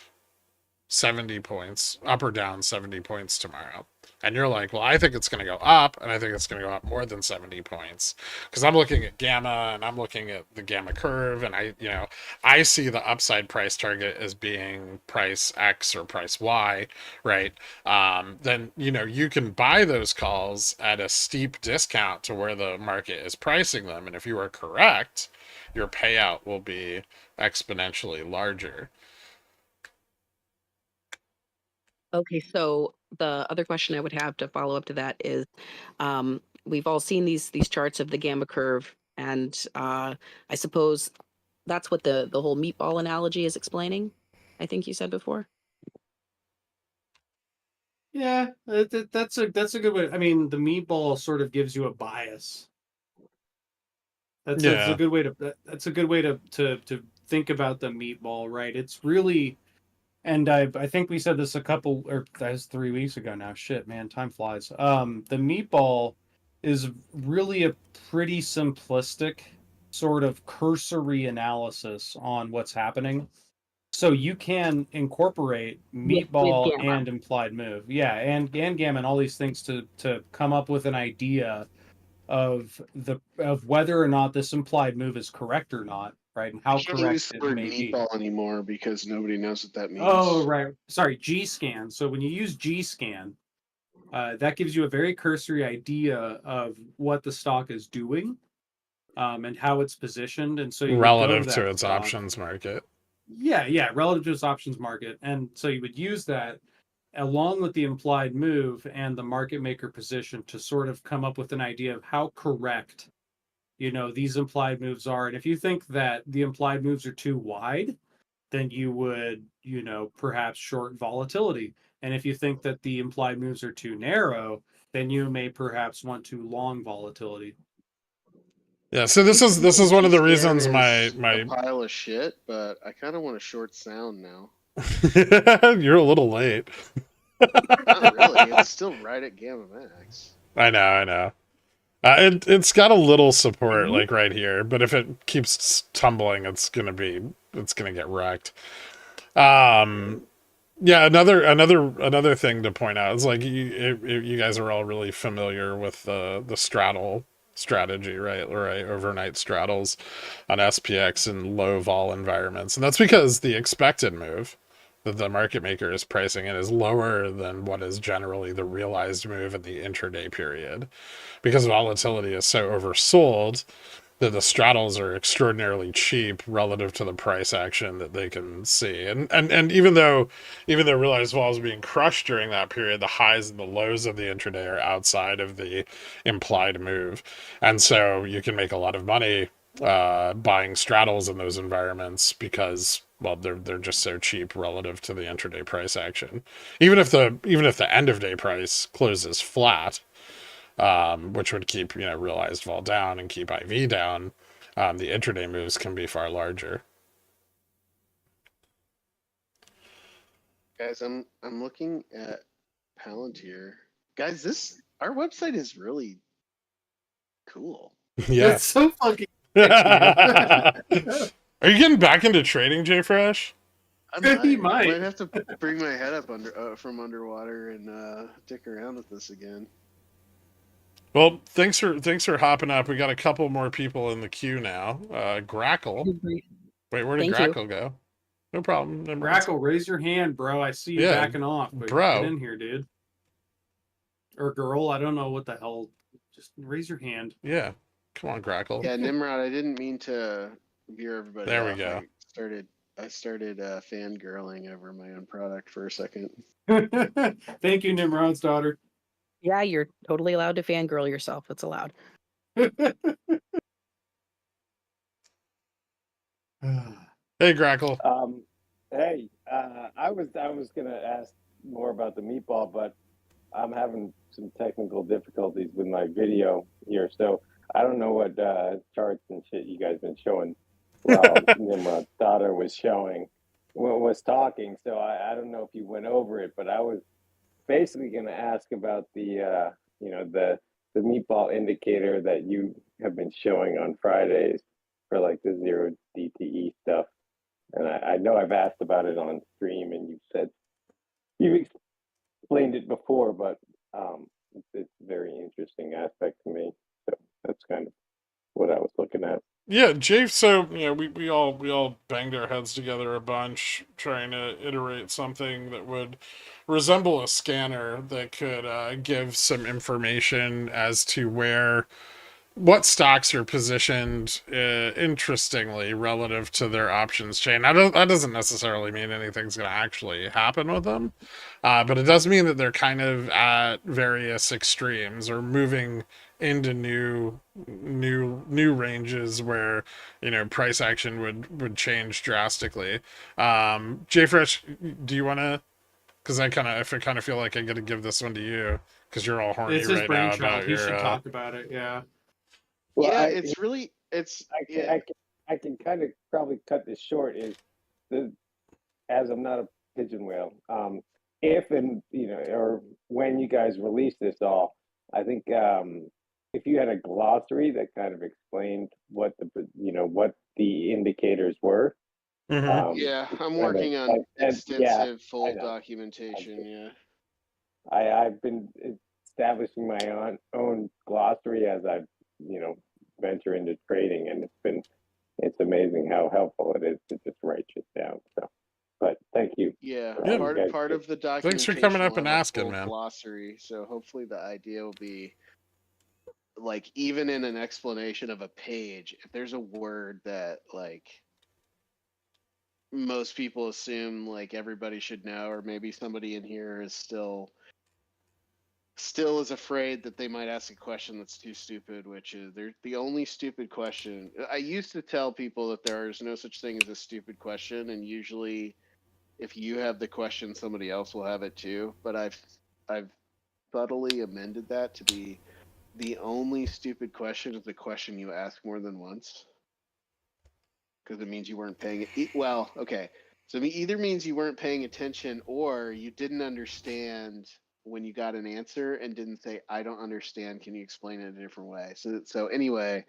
70 points, up or down 70 points tomorrow, and you're like, well, I think it's going to go up, and I think it's going to go up more than 70 points, because I'm looking at gamma, and I'm looking at the gamma curve, and I see the upside price target as being price X or price Y, right? Then you can buy those calls at a steep discount to where the market is pricing them, and if you are correct, your payout will be exponentially larger. Okay, so the other question I would have to follow up to that is, we've all seen these charts of the gamma curve, and I suppose that's what the whole meatball analogy is explaining. I think you said before. Yeah, that's a good way. I mean, the meatball sort of gives you a bias. That's a Yeah. good way to think about the meatball, right? It's really, and I think we said this a couple, or that's 3 weeks ago now. Shit, man, time flies. The meatball is really a pretty simplistic sort of cursory analysis on what's happening. So you can incorporate With meatball gamma. and implied move, yeah, and gamma and all these things to come up with an idea of whether or not this implied move is correct or not, right? And I how can't correct use the it word may be. meatball anymore because nobody knows what that Oh, means. right. Sorry, G-scan. So when you use G-scan, that gives you a very cursory idea of what the stock is doing, and how it's positioned. And so you would go to Relative to that its stock. options market. Yeah, relative to its options market. And so you would use that along with the implied move and the market maker position to sort of come up with an idea of how correct these implied moves are. And if you think that the implied moves are too wide, then you would perhaps short volatility. And if you think that the implied moves are too narrow, then you may perhaps want to long volatility. Yeah, so this is one of the reasons GCN is my a pile of shit, but I kind of want to short sound now. you're a little late. Not really. It's still right at Gamma Max. I know. It's got a little support like right here, but if it keeps tumbling, it's gonna get wrecked. Yeah, another thing to point out is like you guys are all really familiar with the straddle strategy, right? Overnight straddles on SPX and low vol environments, and that's because the expected move that the market maker is pricing in is lower than what is generally the realized move in the intraday period, because volatility is so oversold that the straddles are extraordinarily cheap relative to the price action that they can see. And even though realized vol is being crushed during that period, the highs and the lows of the intraday are outside of the implied move. And so you can make a lot of money buying straddles in those environments because, well, they're just so cheap relative to the intraday price action. Even if the end of day price closes flat, which would keep realized vol down and keep IV down, the intraday moves can be far larger. Guys, I'm looking at Palantir. Guys, our website is really cool. Yeah. It's so fucking. Are you getting back into trading, JFresh? He I might. might have to bring my head up from underwater and dick around with this again. Well, thanks for hopping up. We got a couple more people in the queue now. Grackle. Wait, where did Thank Grackle go? No problem. Never mind. Grackle, raise your hand, bro. I see you Yeah, backing off. But bro. get in here, dude. Or girl, I don't know what the hell. Just raise your hand. Yeah. Come on, Grackle. Yeah, Nimrod, I didn't mean to veer everybody There we off. go. I started fangirling over my own product for a second. Thank you, Nimrod's daughter. Yeah, you're totally allowed to fangirl yourself. It's allowed. Hey, Grackle. Hey, I was gonna ask more about the meatball, but I'm having some technical difficulties with my video here, so I don't know what charts and shit you guys been showing while Nimrod's daughter was talking. So I don't know if you went over it, but I was basically gonna ask about the the meatball indicator that you have been showing on Fridays for like the 0 DTE stuff. And I know I've asked about it on stream, and you've explained it before, but it's a very interesting aspect to me. So that's kind of what I was looking at. Yeah, Jay. So we all banged our heads together a bunch trying to iterate something that would resemble a scanner that could give some information as to what stocks are positioned interestingly relative to their options chain. That doesn't necessarily mean anything's going to actually happen with them, but it does mean that they're kind of at various extremes or moving into new ranges where price action would change drastically. JFresh, do you want to? Because I kind of feel like I got to give this one to you because you're all horny It's his right now brainchild. about He your. should talk about it. Yeah. Well, yeah, I can kind of probably cut this short. As I'm not a pigeon whale, if and or when you guys release this all, I think if you had a glossary that kind of explained what the indicators were. yeah, I'm working on extensive full documentation. Yeah. I've been establishing my own glossary as I venture into trading, and it's amazing how helpful it is to just write shit down. So, but thank you. Yeah, Yeah. part of the documentation. Thanks for coming up will and have a asking, full man. glossary. So hopefully the idea will be like even in an explanation of a page, if there's a word that like most people assume like everybody should know, or maybe somebody in here is still is afraid that they might ask a question that's too stupid, which is they're the only stupid question. I used to tell people that there is no such thing as a stupid question, and usually if you have the question, somebody else will have it too. But I've subtly amended that to be the only stupid question is the question you ask more than once. Because it means you weren't paying it. Well, okay. So it either means you weren't paying attention or you didn't understand when you got an answer and didn't say, I don't understand. Can you explain it a different way? So anyway,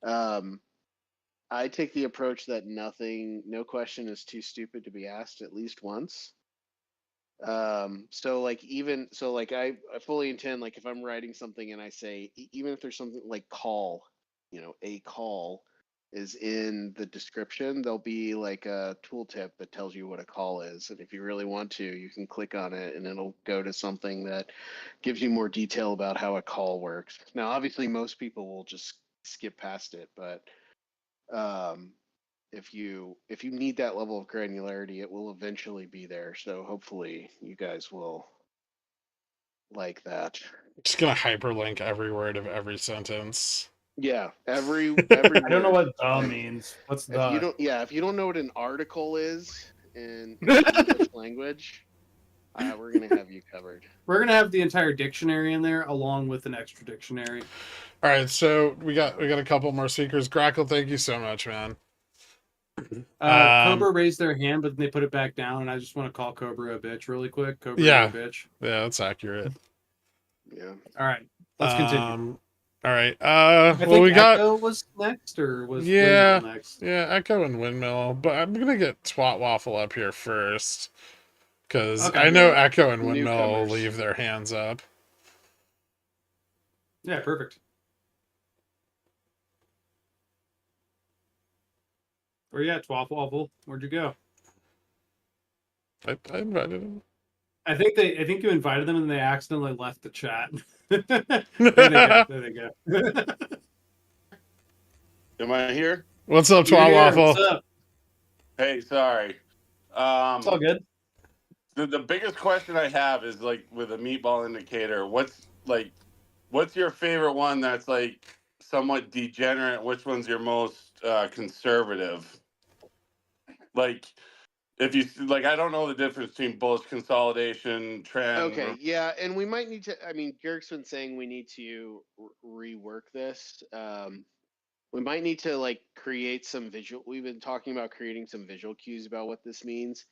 I take the approach that no question is too stupid to be asked at least once. So like I fully intend, like if I'm writing something and I say, even if there's something like call, a call is in the description, there'll be like a tooltip that tells you what a call is. And if you really want to, you can click on it and it'll go to something that gives you more detail about how a call works. Now, obviously most people will just skip past it, but um, if you need that level of granularity, it will eventually be there. So hopefully you guys will like that. Just gonna hyperlink every word of every sentence. Yeah, every I don't know word. what "the" Like, means. What's if you "the"? if you don't know what an article is in the English language, we're gonna have you covered. We're gonna have the entire dictionary in there along with an extra dictionary. All right, so we got a couple more speakers. Grackle, thank you so much, man. Cobra raised their hand, but then they put it back down, and I just want to call Cobra a bitch really quick. Cobra, you're a bitch. Yeah, that's accurate. Yeah. All right, let's continue. All right. I Well, think we got Echo was next, or was yeah, Windmill next? yeah, Echo and Windmill, but I'm gonna get Twat Waffle up here first because Okay. I know Yeah, Echo and Windmill will newcomers. leave their hands up. Yeah, perfect. Where you at, Twaffle Waffle? Where'd you go? I invited him. I think you invited them and they accidentally left the chat. There they go. Am I here? What's up, You're Twat here. Waffle? What's up? Hey, sorry. It's all good. The biggest question I have is like with a meatball indicator, what's your favorite one that's like somewhat degenerate? Which one's your most conservative? Like if you like, I don't know the difference between bullish consolidation, trend. Okay, yeah, and we might need to. I mean, Garrick's been saying we need to rework this. We might need to like create some visual. We've been talking about creating some visual cues about what this means.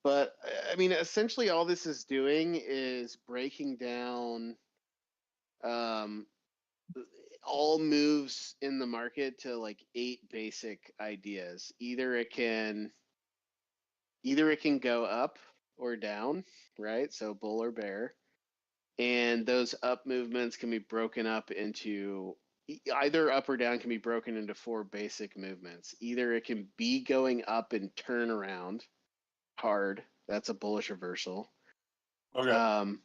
But I mean, essentially, all this is doing is breaking down all moves in the market to like 8 basic ideas. Either it can go up or down, right? So bull or bear. And those up movements can be broken up into either up or down can be broken into 4 basic movements. Either it can be going up and turn around hard. That's a bullish reversal. Okay.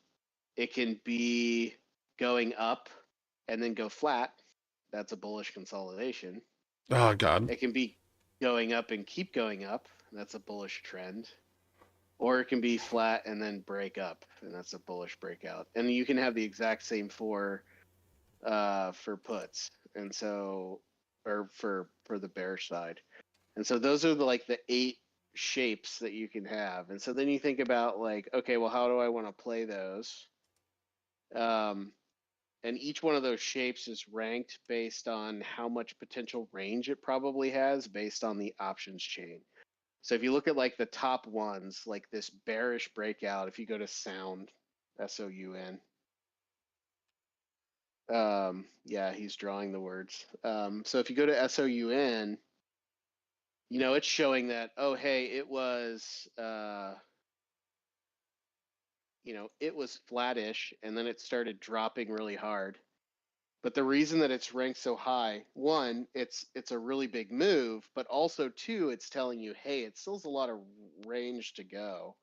It can be going up and then go flat. That's a bullish consolidation. Oh God. It can be going up and keep going up. That's a bullish trend. Or it can be flat and then break up, and that's a bullish breakout. And you can have the exact same for puts, and so or for the bear side. And so those are the 8 shapes that you can have. And so then you think about like, okay, well, how do I want to play those? And each one of those shapes is ranked based on how much potential range it probably has based on the options chain. So if you look at like the top ones, like this bearish breakout, if you go to sound, SOUN, yeah, he's drawing the words. So if you go to SOUN, it's showing that, oh, hey, it was, it was flattish and then it started dropping really hard. But the reason that it's ranked so high, one, it's a really big move, but also two, it's telling you, hey, it still has a lot of range to go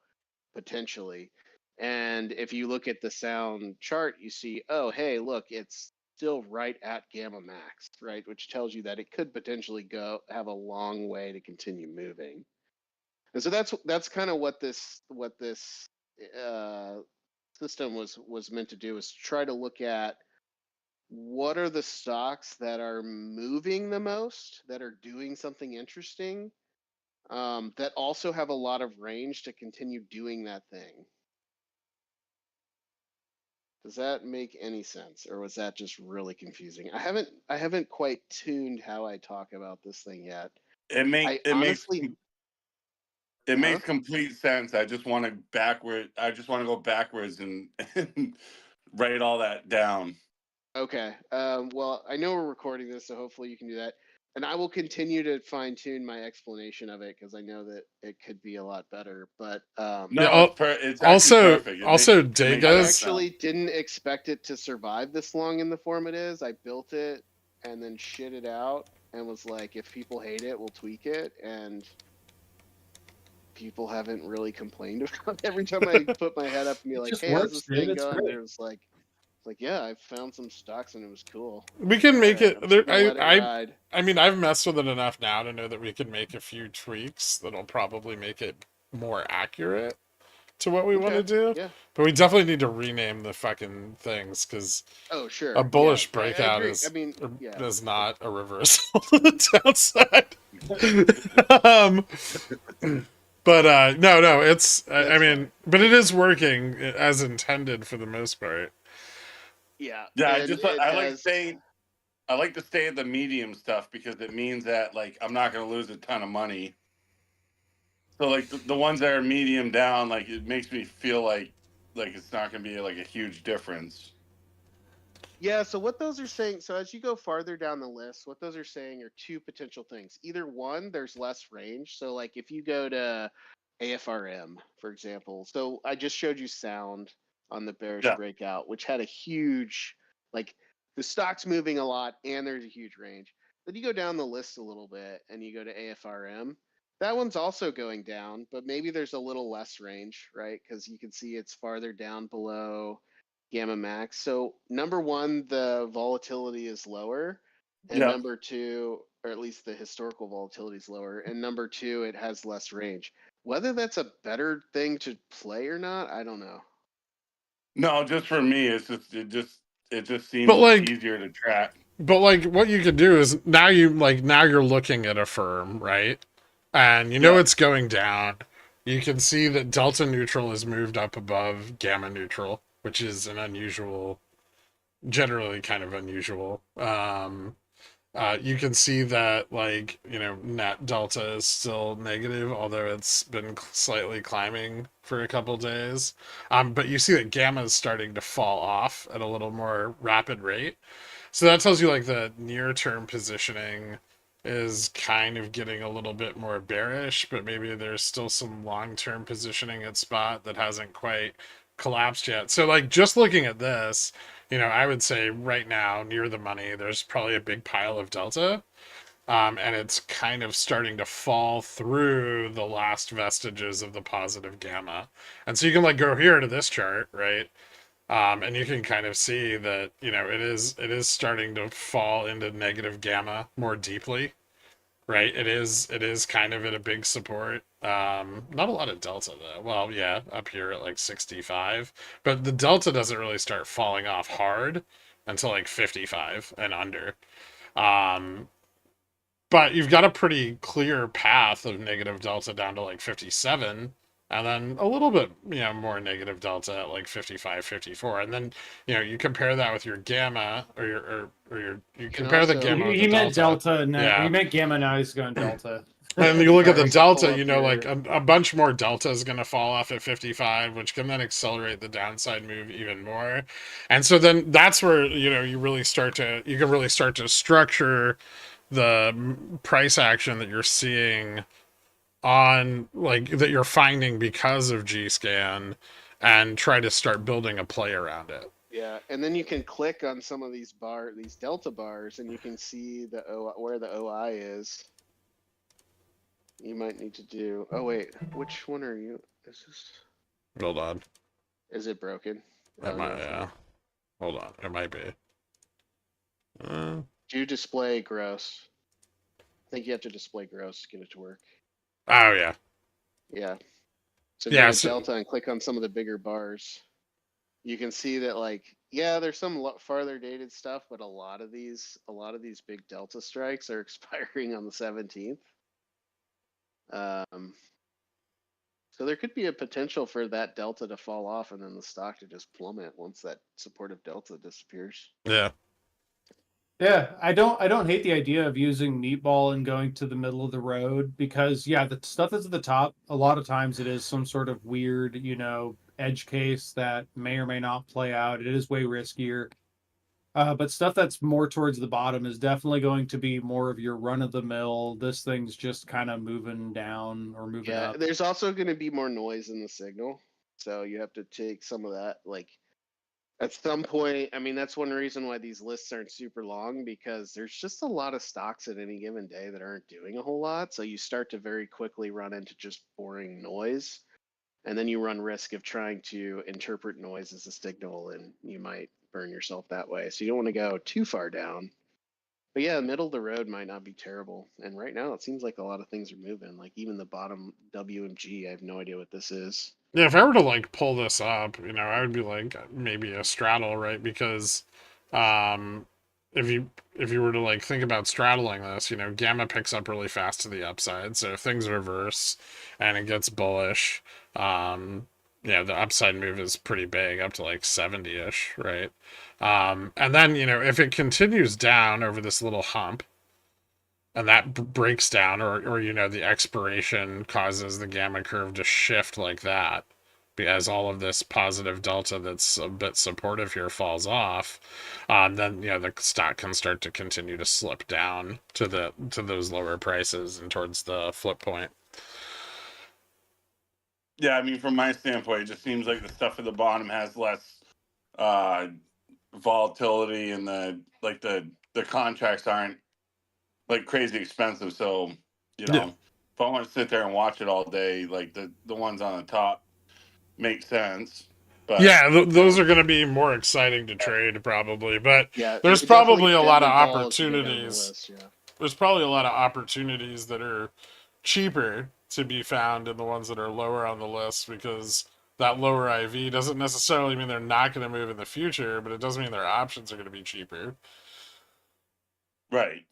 potentially. And if you look at the sound chart, you see, oh, hey, look, it's still right at gamma max, right? Which tells you that it could potentially have a long way to continue moving. And so that's kind of what this system was meant to do, is to try to look at what are the stocks that are moving the most, that are doing something interesting, that also have a lot of range to continue doing that thing. Does that make any sense, or was that just really confusing? I haven't quite tuned how I talk about this thing yet. It make I it makes honestly, it huh? makes complete sense. I just want to go backwards and, and write all that down. Okay. Well, I know we're recording this, so hopefully you can do that. And I will continue to fine tune my explanation of it because I know that it could be a lot better. But Yeah. No, it's actually perfect. Also, It makes I Degas. sense now. actually didn't expect it to survive this long in the form it is. I built it and then shit it out and was like, if people hate it, we'll tweak it. And people haven't really complained about it. Every time I put my head up and be It like, just hey, how's works, this dude. thing It's going? great. There's like, yeah, I found some stocks and it was cool. We can All make right, it. I'm There, just gonna let it ride. I mean, I've messed with it enough now to know that we can make a few tweaks that'll probably make it more accurate to what we want to Okay. do. Yeah. But we definitely need to rename the fucking things, Oh, because sure. a Yeah, bullish I breakout agree. I mean, yeah. is not a reversal to the downside. No, it's. I That's mean, fine. but it is working as intended for the most part. Yeah, Yeah, and it I like has. staying. I like to stay at the medium stuff because it means that like I'm not going to lose a ton of money. So like the ones that are medium down, like it makes me feel like it's not going to be like a huge difference. Yeah, so what those are saying, so as you go farther down the list, what those are saying are two potential things. Either one, there's less range. So like if you go to AFRM, for example, so I just showed you sound on the bearish Yeah. breakout, which had a huge, like the stock's moving a lot and there's a huge range. Then you go down the list a little bit and you go to AFRM. That one's also going down, but maybe there's a little less range, right? Because you can see it's farther down below Gamma Max. So number one, the volatility is lower, and Yeah. number two, or at least the historical volatility is lower, and number two, it has less range. Whether that's a better thing to play or not, I don't know. No, just for me, it just But seems like, easier to track. what you could do is now you're looking at a firm, right? And you know Yeah. it's going down. You can see that delta neutral is moved up above gamma neutral, which is generally kind of unusual. You can see that net delta is still negative, although it's been slightly climbing for a couple days. But you see that gamma is starting to fall off at a little more rapid rate. So that tells you like the near term positioning is kind of getting a little bit more bearish, but maybe there's still some long term positioning at spot that hasn't quite collapsed yet. So like just looking at this, I would say right now near the money, there's probably a big pile of delta. And it's kind of starting to fall through the last vestiges of the positive gamma. And so you can like go here to this chart, right? And you can kind of see that it is starting to fall into negative gamma more deeply, right? It is kind of at a big support. Not a lot of delta though. Well, yeah, up here at like 65, but the delta doesn't really start falling off hard until like 55 and under. Um, but you've got a pretty clear path of negative delta down to like 57, and then a little bit more negative delta at like 55, 54, and then you compare that with your gamma you can compare the also gamma with He the meant delta. delta. No, Yeah. he meant gamma. Now he's going delta. And you you look can at the also pull delta, up like your a bunch more delta is going to fall off at 55, which can then accelerate the downside move even more. And so then that's where, you can really start to structure the price action that you're seeing on like that you're finding because of G-Scan, and try to start building a play around it. yeah, and then you can click on some of these delta bars, and you can see where the OI is. You might need to do. Oh wait, which one are you? Is this? Hold on. Is it broken? It Oh no, might, it's yeah. not. Hold on. It might be. Do display gross. I think you have to display gross to get it to work. Oh yeah. Yeah. So Yeah, go to so, delta and click on some of the bigger bars. You can see that yeah, there's some farther dated stuff, but a lot of these big delta strikes are expiring on the 17th. So there could be a potential for that delta to fall off and then the stock to just plummet once that supportive delta disappears. Yeah. Yeah, I don't hate the idea of using Meatball and going to the middle of the road because yeah, the stuff that's at the top, a lot of times it is some sort of weird, edge case that may or may not play out. It is way riskier. But stuff that's more towards the bottom is definitely going to be more of your run of the mill. This thing's just kind of moving down or moving Yeah, up. there's also going to be more noise in the signal. So you have to take some of that. Like at some point, I mean, that's one reason why these lists aren't super long because there's just a lot of stocks at any given day that aren't doing a whole lot. So you start to very quickly run into just boring noise. And then you run risk of trying to interpret noise as a signal and you might burn yourself that way. So you don't want to go too far down. But yeah, middle of the road might not be terrible. And right now it seems like a lot of things are moving. Like even the bottom WMG, I have no idea what this is. Yeah, if I were to like pull this up, I would be like maybe a straddle, right? Because um if you were to like think about straddling this, gamma picks up really fast to the upside. So if things reverse and it gets bullish, the upside move is pretty big, up to like 70-ish, right? And then, if it continues down over this little hump, and that breaks down, or the expiration causes the gamma curve to shift like that, as all of this positive delta that's a bit supportive here falls off, then the stock can start to continue to slip down to those lower prices and towards the flip point. Yeah, I mean, from my standpoint, it just seems like the stuff at the bottom has less volatility, and the contracts aren't like crazy expensive. So, if I want to sit there and watch it all day, like the ones on the top make sense. But yeah, those are going to be more exciting to trade probably, but yeah, there's probably a lot of opportunities. There's probably a lot of opportunities that are cheaper to be found in the ones that are lower on the list, because that lower IV doesn't necessarily mean they're not going to move in the future, but it does mean their options are going to be cheaper. Right.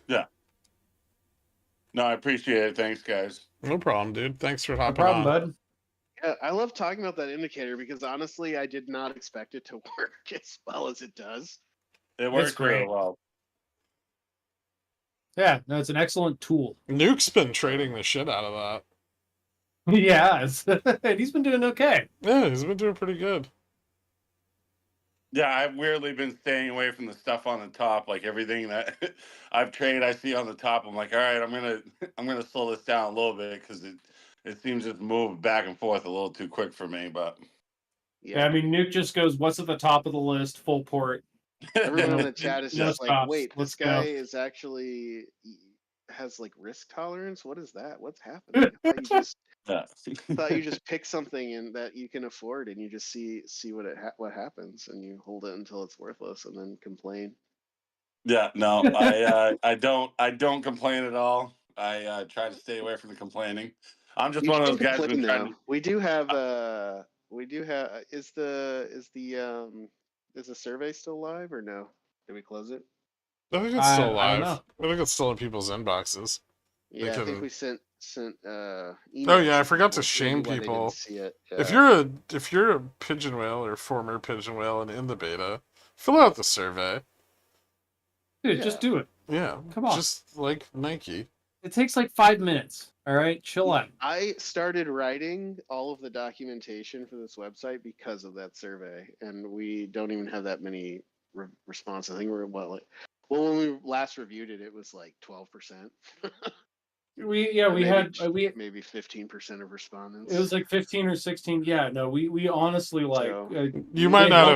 Yeah. No, I appreciate it. Thanks, guys. No problem, dude. Thanks for No hopping problem, on. bud. Yeah, I love talking about that indicator because honestly, I did not expect it to work as well as it does. It works great. really well. Yeah, no, it's an excellent tool. Nuke's been trading the shit out of that. Yeah, he's been doing okay. Yeah, he's been doing pretty good. Yeah, I've weirdly been staying away from the stuff on the top. Like everything that I've traded, I see on the top. I'm like, all right, I'm gonna slow this down a little bit because it seems to move back and forth a little too quick for me. But yeah, I mean, Nuke just goes, "What's at the top of the list?" Full port. Everyone in the chat is No just like, stops. wait, Let's this guy go. is actually has like risk tolerance. What is that? What's happening? I thought you just pick something and that you can afford, and you just see what happens, and you hold it until it's worthless, and then complain. Yeah, no, I don't complain at all. I try to stay away from the complaining. I'm just one of those guys who've been trying to. We do have is the survey still live or no? Did we close it? I think it's still I don't live. know. I think it's still in people's inboxes. Yeah, I think we sent emails. Oh yeah, I forgot to Maybe shame why they didn't people. see it. If you're a pigeon whale or former pigeon whale and in the beta, fill out the survey. Dude, just do it. Yeah, come on. Just like Nike. It takes like 5 minutes. All right, chill out. I started writing all of the documentation for this website because of that survey, and we don't even have that many responses. I think we're when we last reviewed it, it was like 12%. We had maybe 15% of respondents. It was like 15 or 16. Yeah, no, we honestly like. So, you might not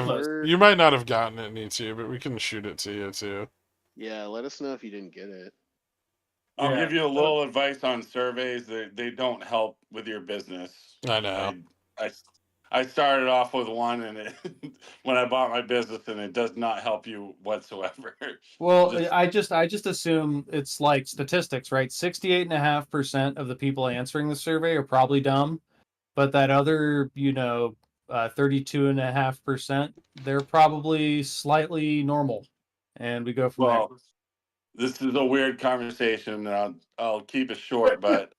have gotten it, Nitu, but we can shoot it to you too. Yeah, let us know if you didn't get it. I'll give you a little advice on surveys. They don't help with your business. I know. I started off with one, and when I bought my business, and it does not help you whatsoever. Well, I just assume it's like statistics, right? 68.5% of the people answering the survey are probably dumb, but that other, 32.5%, they're probably slightly normal, and we go from there. This is a weird conversation. I'll keep it short, but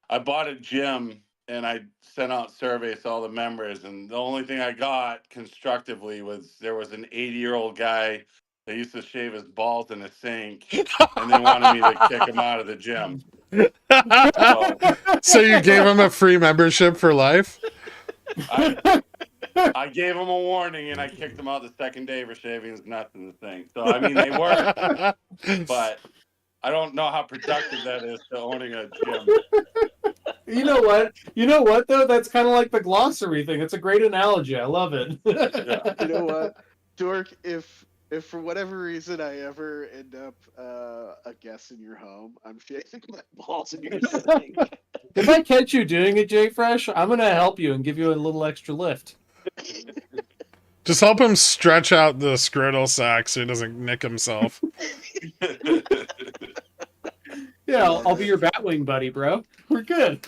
I bought a gym and I sent out surveys to all the members, and the only thing I got constructively was there was an 80-year-old guy that used to shave his balls in a sink, and they wanted me to kick him out of the gym. So So you gave him a free membership for life? I gave him a warning, and I kicked him out the second day for shaving his nuts in the sink. So I mean, they work, but I don't know how productive that is to owning a gym. You know what? You know what though? That's kind of like the glossary thing. It's a great analogy. I love it. Yeah. You know what, Dork? If for whatever reason I ever end up a guest in your home, I'm shaving my balls in your sink. If I catch you doing it, Jay Fresh, I'm gonna help you and give you a little extra lift. Just help him stretch out the scrotal sack so he doesn't nick himself. Yeah, I'll be your Batwing buddy, bro. We're good.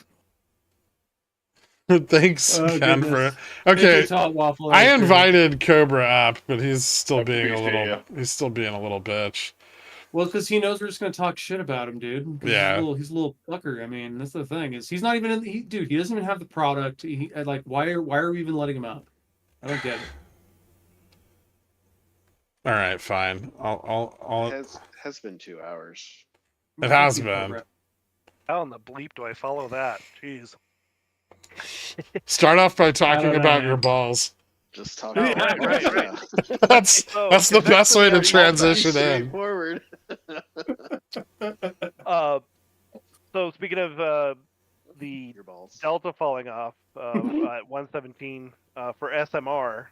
Thanks, Oh, Ken, goodness. for okay. Hot waffle I ice cream. invited Cobra up, but he's still I being a appreciate little. He's still being a little bitch. Well, because he knows we're just gonna talk shit about him, dude. Yeah. He's a little fucker. I mean, that's the thing is he's not even in. He doesn't even have the product. Like, why are we even letting him out? I don't get it. All right, fine. I'll. It has been 2 hours. It has been. How in the bleep do I follow that? Jeez. Start off by talking know, about man. your balls. Just talk Oh, about right. That's Oh, that's the best way to pretty transition in. straightforward. So speaking of the Your balls. delta falling off at 117 for SMR,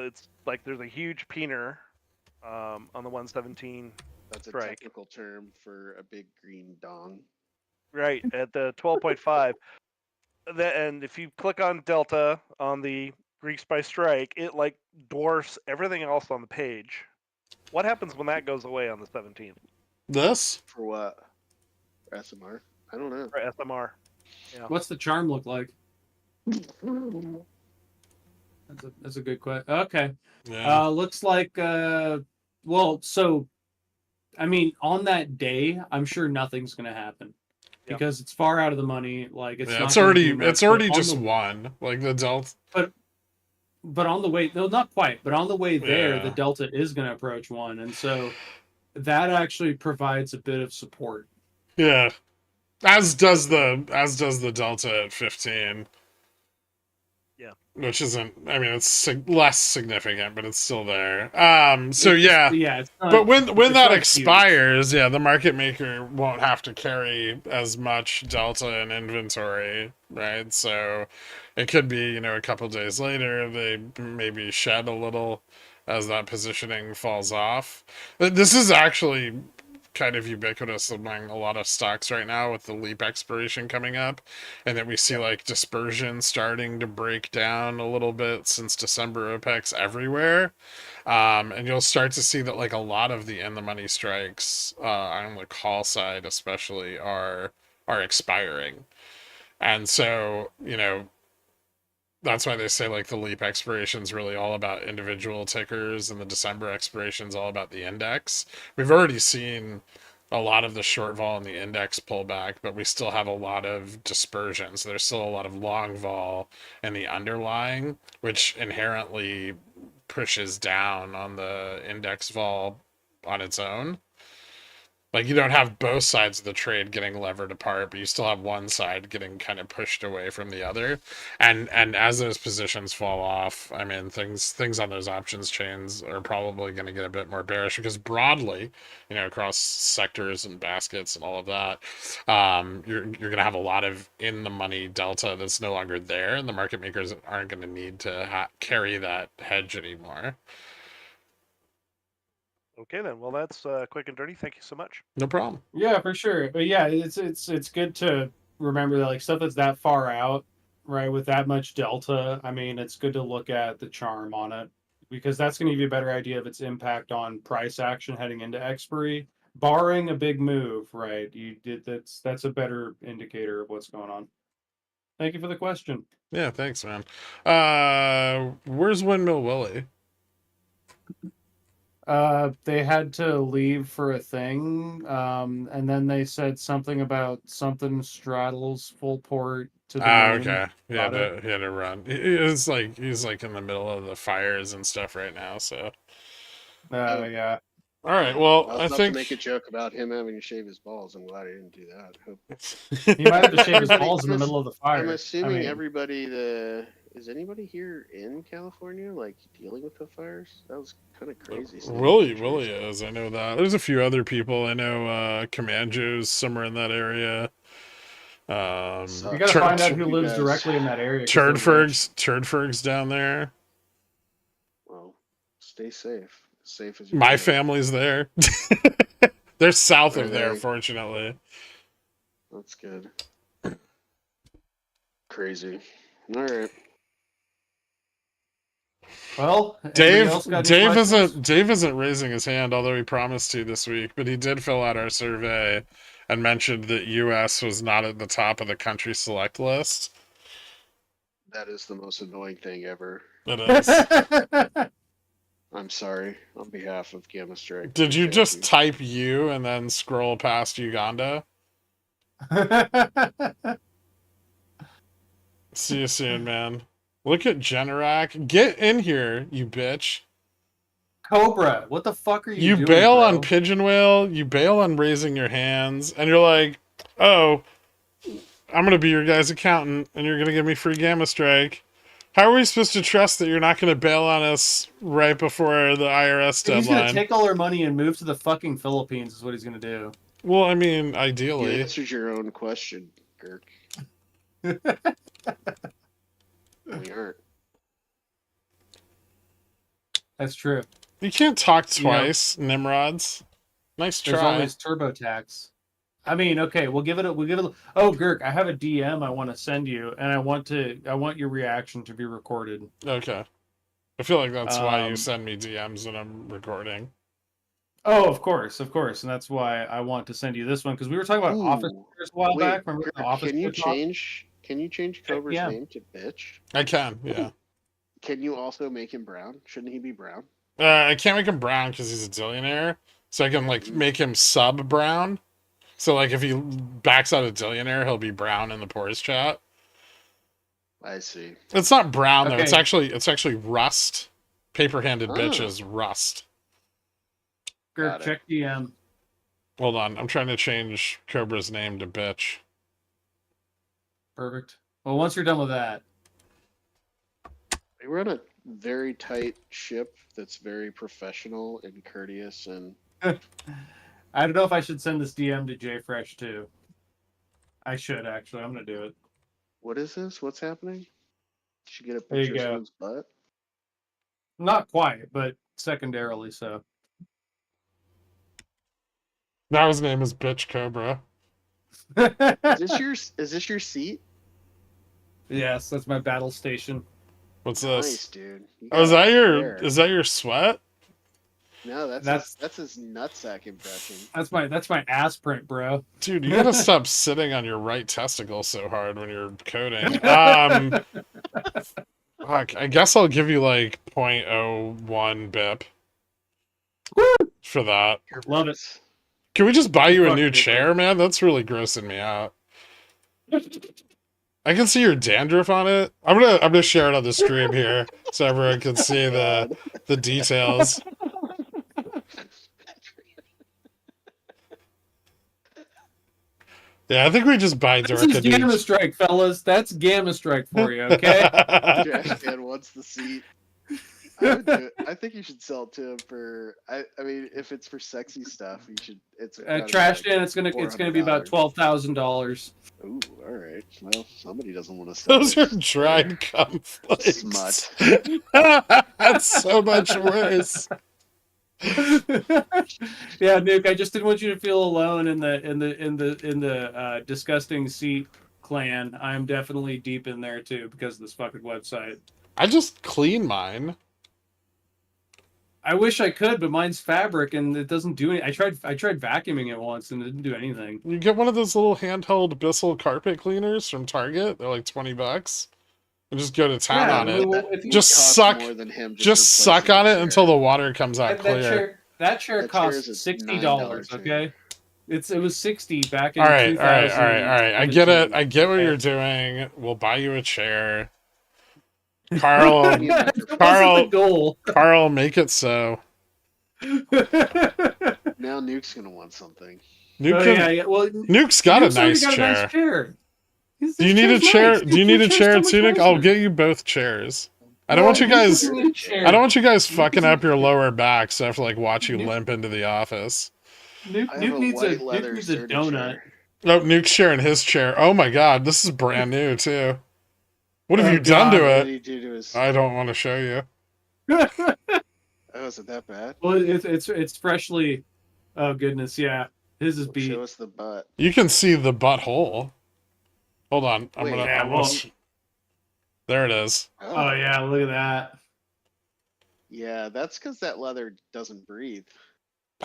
it's like there's a huge peener on the 117. That's a strike. technical term for a big green dong. Right at the 12.5. And if you click on delta on the Greeks by strike, it like dwarfs everything else on the page. What happens when that goes away on the 17th This? For what? For SMR? I don't know. for SMR? What's the charm look like? That's a good question. Okay. Yeah. Looks like well, so I mean, on that day, I'm sure nothing's gonna happen because it's far out of the money. Like it's Yeah, not it's gonna already do much, it's already but on just the- one. Like the delta. But on the way, no, not quite. But on the way there, Yeah. the delta is going to approach one, and so that actually provides a bit of support. Yeah. As does the delta at 15. Yeah. Which isn't. I mean, it's less significant, but it's still there. So It's yeah. it's not, But when it's that not huge. expires, yeah, the market maker won't have to carry as much delta in inventory, right? So it could be, a couple days later, they maybe shed a little as that positioning falls off. This is actually kind of ubiquitous among a lot of stocks right now with the leap expiration coming up, and that we see like dispersion starting to break down a little bit since December OPEX everywhere. And you'll start to see that like a lot of the in the money strikes on the call side especially are expiring. And so, that's why they say like the leap expiration is really all about individual tickers and the December expiration is all about the index. We've already seen a lot of the short vol in the index pullback, but we still have a lot of dispersion. So there's still a lot of long vol in the underlying, which inherently pushes down on the index vol on its own. Like you don't have both sides of the trade getting levered apart, but you still have one side getting kind of pushed away from the other. And as those positions fall off, I mean things on those options chains are probably going to get a bit more bearish because broadly, across sectors and baskets and all of that, you're going to have a lot of in the money delta that's no longer there, and the market makers aren't going to need to carry that hedge anymore. Okay then. Well, that's quick and dirty. Thank you so much. No problem. Yeah, for sure. But yeah, it's good to remember that like stuff that's that far out, right, with that much delta. I mean, it's good to look at the charm on it because that's going to give you a better idea of its impact on price action heading into expiry. Barring a big move, right? That's a better indicator of what's going on. Thank you for the question. Yeah, thanks, man. Where's Windmill Willie? They had to leave for a thing, and then they said something about something straddles full port to the Ah, moon. okay. Got it. He had to run. He's like in the middle of the fires and stuff right now. So, Yeah. all right. Well, I was I about to make a think joke about him having to shave his balls. I'm glad I didn't do that. He might have to shave his Everybody- balls in the I'm middle of the fire. I'm assuming I mean, everybody. Is anybody here in California, like dealing with the fires? That was kind of crazy. seeing Willie pictures. is. I know that. There's a few other people. I know Commanjo's somewhere in that area. So- you gotta Tur- find out Tur- who you lives guys- directly in that area. 'cause they're rich. Turdferg's down there. Well, stay safe. As safe as you My can. family's there. They're south Are of there, they? fortunately. That's good. Crazy. All right. Well, anybody else got any questions? Dave isn't raising his hand, although he promised to this week, but he did fill out our survey and mentioned that US was not at the top of the country select list. That is the most annoying thing ever. It is. I'm sorry on behalf of GammaStrike. Did you Thank just type U and then scroll past Uganda? See you soon, man. Look at Generac. Get in here, you bitch. Cobra, what the fuck are you doing, bail bro? on Pigeon Whale, you bail on raising your hands, and you're like, oh, I'm going to be your guy's accountant, and you're going to give me free GammaStrike. How are we supposed to trust that you're not going to bail on us right before the IRS He's gonna deadline? take all our money and move to the fucking Philippines is what he's gonna do. Well, I mean, You ideally. answered your own question, Gherk. We aren't. That's true. You can't talk twice, Nimrods. Nice There's try. always TurboTax. I mean, okay, we'll give it a. Oh, Gherk, I have a DM I want to send you, and I want your reaction to be recorded. Okay. I feel like that's why you Um, send me DMs when I'm recording. Oh, of course, and that's why I want to send you this one because we were talking about office Ooh. spares a while Wait, back. Remember the Gherk, office can you spares talk? change Cobra's Yeah. name to bitch? I can, yeah. Can you also make him brown? Shouldn't he be brown? I can't make him brown because he's a dillionaire. So I can like make him sub brown. So like if he backs out a dillionaire, he'll be brown in the Pores chat. I see. It's not brown though. It's Okay. actually rust. Paper-handed bitch Oh. is rust. Gherk, Got it. check DM. Hold on, I'm trying to change Cobra's name to bitch. Perfect. Well, once you're done with that, We're on a very tight ship that's very professional and courteous and I don't know if I should send this DM to JFresh too. I should actually. I'm gonna do it. what is this? What's happening? Should get a There you picture of go. someone's butt. Not quite, but secondarily so. Now his name is Bitch Cobra. Is this your seat? Yes, that's my battle station. What's Nice, this? dude. You Oh, got hair. is that your sweat? No, that's his nutsack impression. That's my ass print, bro. Dude, you gotta stop sitting on your right testicle so hard when you're coding. Fuck, I guess I'll give you like 0.01 bip for that. Love it. Can we just buy you a Fuck new it, chair, man? That's really grossing me out. I can see your dandruff on it. I'm gonna share it on the stream here so everyone can see the details. Yeah, I think we just buy This is Gherkin. GammaStrike, fellas. That's GammaStrike for you, okay? Trash can wants the seat. I would do it. I think you should sell it to him for. I mean, if it's for sexy stuff, you should. It's Trash can. It's gonna be about $12,000. Ooh, all right. Well, somebody doesn't want to sell. Those are dried cum flakes. Smut. That's so much worse. Yeah, Nuke. I just didn't want you to feel alone in the disgusting seat clan. I'm definitely deep in there too because of this fucking website. I just clean mine. I wish I could, but mine's fabric and it doesn't do any. I tried vacuuming it once and it didn't do anything. You get one of those little handheld Bissell carpet cleaners from Target. They're like $20. And just go to town on it. well, if you- Just Costs suck. more than him Just suck replacing on the it chair. until the water comes out that clear. chair That chair costs is a $60. $9 chair. Okay, It was 60 back in All right. 2000. I get it. I get what you're doing. We'll buy you a chair. Carl, Give me a That microphone. wasn't the Carl, goal. Carl, make it so. Now Nuke's gonna want something. Nuke Oh, can- yeah. Well, Nuke's got a Nuke's already nice got a chair. nice chair. Do you need a chair? Nice. Do you Your need a chair's chair, so much Tunic? I'll nicer. get you both chairs. I don't want you guys. Nuke doesn't need a chair. I don't want you guys fucking doesn't- up your lower back, so I have to like watch you Nuke- limp into the office. Nuke, I have Nuke needs a white leather Nuke needs a sturdy donut. chair. Oh, Nuke's sharing his chair. Oh my god, this is brand new too. What have Oh, you done to God. What it? did he do to his? I don't want to show you. Oh, is it that bad? Well, it's freshly. Oh goodness, yeah. His is Well, beat. show us the butt. You can see the butthole. Hold on, I'm Wait, gonna. yeah, I'm well- gonna- There it is. Oh yeah, look at that. Yeah, that's because that leather doesn't breathe.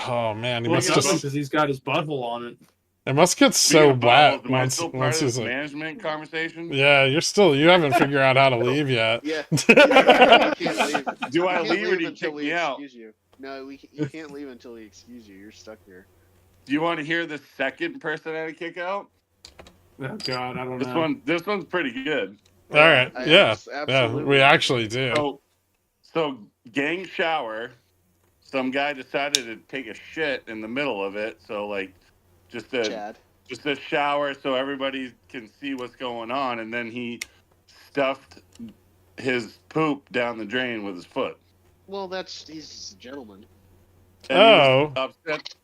Oh man, he Well, must yeah, just. because he's got his butthole on it. It must get Speaking so of buttholes, wet am I once still part once of he's this like. management conversation? Yeah, you haven't figured out how to leave yet. Yeah. You can't leave. Do I You can't leave or do you until kick we me out? excuse you. No, you can't leave until we excuse you. You're stuck here. Do you want to hear the second person I had to kick out? Oh god, I don't This know. this one's pretty good. All right, I yeah, absolutely. we actually do. So gang shower, some guy decided to take a shit in the middle of it. So like, just a Chad. shower so everybody can see what's going on, and then he stuffed his poop down the drain with his foot. Well, he's just a gentleman. And he was Oh. upset.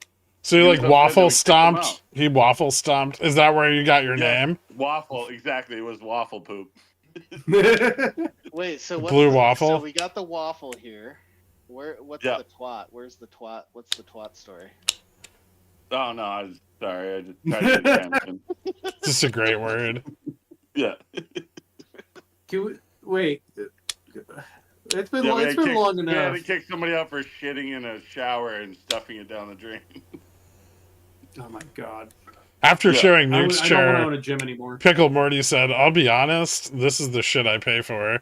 So you He like was upset that waffle we kicked him out. stomped? He waffle stomped. Is that where you got your Yeah, name? Waffle, exactly. It was waffle poop. Wait, so what's Blue the, waffle? So we got the waffle here. What's Yeah. the twat? Where's the twat? What's the twat story? Oh no, I was sorry. I just tried to get attention. Just a great word. Yeah. Can we, wait. It's been Yeah, long, it's been long We had enough. to kick somebody out for shitting in a shower and stuffing it down the drain. Oh my god. After Yeah. showing I Nuke's don't want to chair, own a gym anymore. Pickle Morty said, "I'll be honest, this is the shit I pay for."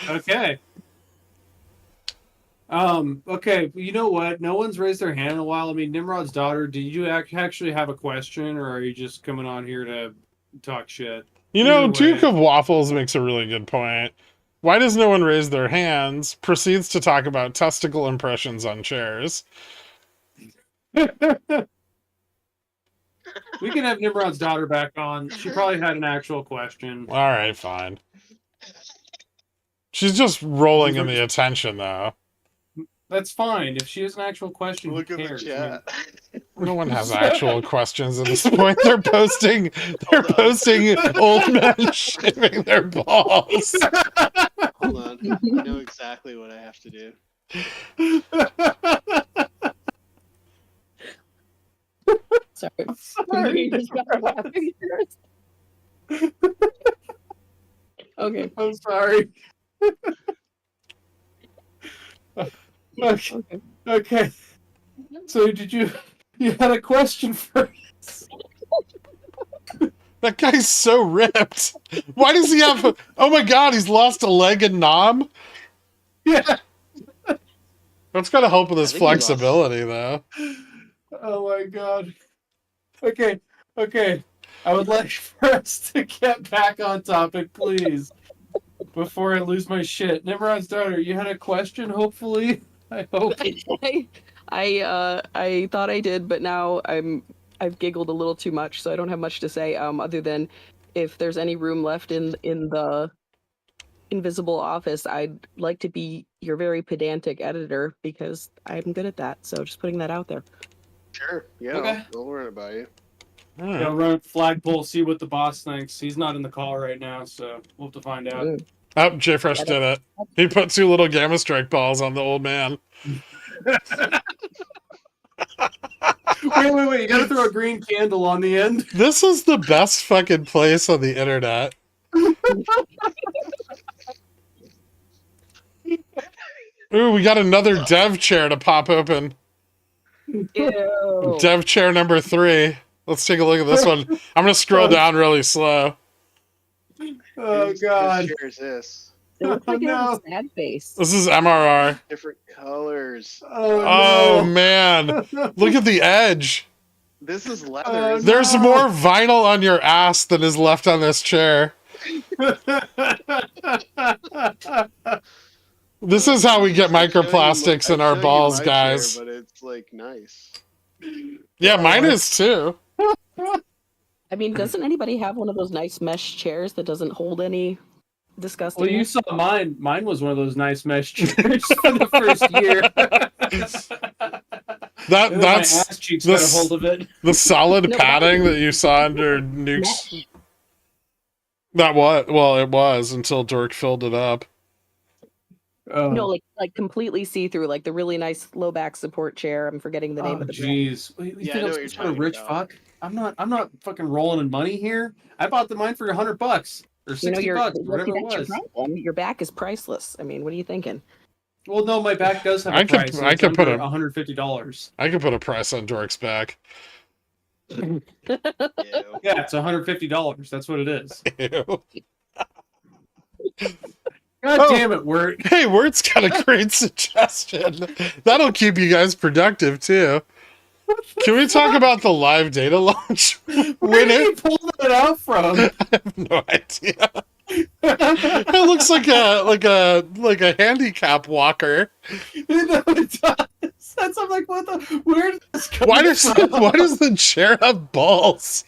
Okay. Okay, you know what? No one's raised their hand in a while. I mean, Nimrod's daughter, do you actually have a question, or are you just coming on here to talk shit? You know, Either Duke way. of Waffles makes a really good point. Why does no one raise their hands? Proceeds to talk about testicle impressions on chairs. We can have Nimrod's daughter back on. She probably had an actual question. All right, fine. She's just rolling in the attention, though. That's fine. If she has an actual question, Look who at the cares? chat. No one has actual questions at this point. They're posting Hold on. old men shaving their balls. Hold on. I know exactly what I have to do. Sorry. Sorry. You just got laughing. Okay. I'm sorry. Okay. Okay. So did you had a question for us? That guy's so ripped. Why does he have... Oh my god, he's lost a leg and knob? Yeah. That's gotta help with his I think he lost- flexibility, though. Oh my god. Okay. Okay. I would like for us to get back on topic, please. Before I lose my shit. Nimrod's daughter, you had a question, hopefully? I hope. I thought I did, but now I've giggled a little too much, so I don't have much to say. Other than if there's any room left in the invisible office, I'd like to be your very pedantic editor because I'm good at that. So just putting that out there. Sure. Yeah. Okay. I'll learn about you. Hmm. Yeah, run flagpole, see what the boss thinks. He's not in the call right now, so we'll have to find out. Mm. Oh, JFresh did it. He put 2 little GammaStrike balls on the old man. Wait. You gotta throw a green candle on the end. This is the best fucking place on the internet. Ooh, we got another dev chair to pop open. Ew. Dev chair number 3. Let's take a look at this one. I'm gonna scroll down really slow. Oh Whose god. chair is this? It looks like it has No. a sad face. This is MRR. Different colors. Oh no. man, look at the edge. This is leather. Oh, isn't There's no. more vinyl on your ass than is left on this chair. This is how we get microplastics in our balls, guys. Chair, but it's like nice. Yeah, mine is too. I mean, doesn't anybody have one of those nice mesh chairs that doesn't hold any disgusting? Well, you saw mine. Mine was one of those nice mesh chairs for the first year. That's my ass cheeks got a hold of it. the solid No, padding that you saw under Nuke's. That what? Well, it was until Dork filled it up. No, like completely see through, like the really nice low back support chair. I'm forgetting the name of the brand. Jeez, you Yeah, think I know I'm what you're some sort of talking rich about. fuck? I'm not fucking rolling in money here. I bought mine for $100 or $60, whatever it that's your was. problem. Your back is priceless. I mean, what are you thinking? Well, no, my back does have a I could- price. I It's could put under a- $150. I could put a price on Dork's back. Ew. Yeah, it's $150. That's what it is. Ew. God Oh. damn it, Wirt. Hey, Word's got a great suggestion. That'll keep you guys productive too. Can we talk about the live data launch? Where did you pull that out from? I have no idea. It looks like a handicap walker. No, it does. That's I'm like, what the? Where did this come Why does from? the chair have balls?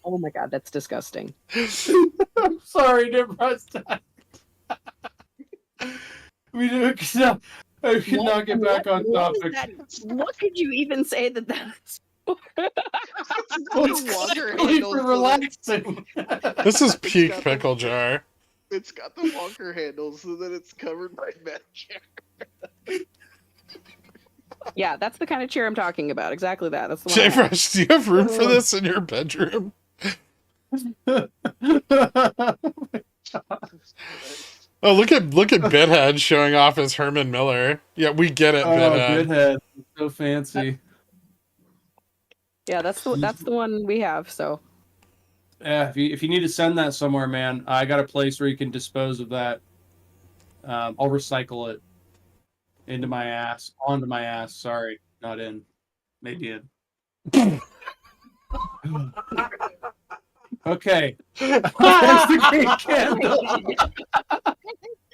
Oh my god, that's disgusting. I'm sorry, never mind. We do. No, I could not get back on What is topic. that? What could you even say that's for? It's Walker really handles for so relaxing. This is peak got the- pickle jar. It's got the walker handles so that it's covered by mesh chair. Yeah, that's the kind of chair I'm talking about. Exactly that. That's the one. I have. J-Fresh, do you have room for this in your bedroom? Oh, look at Bithead showing off his Herman Miller. Yeah, we get it, Oh, Bithead. good head. So fancy. Yeah, that's the one we have. So Yeah, if you need to send that somewhere, man, I got a place where you can dispose of that. I'll recycle it onto my ass. Sorry, not in, maybe in. Okay. There's the great candle.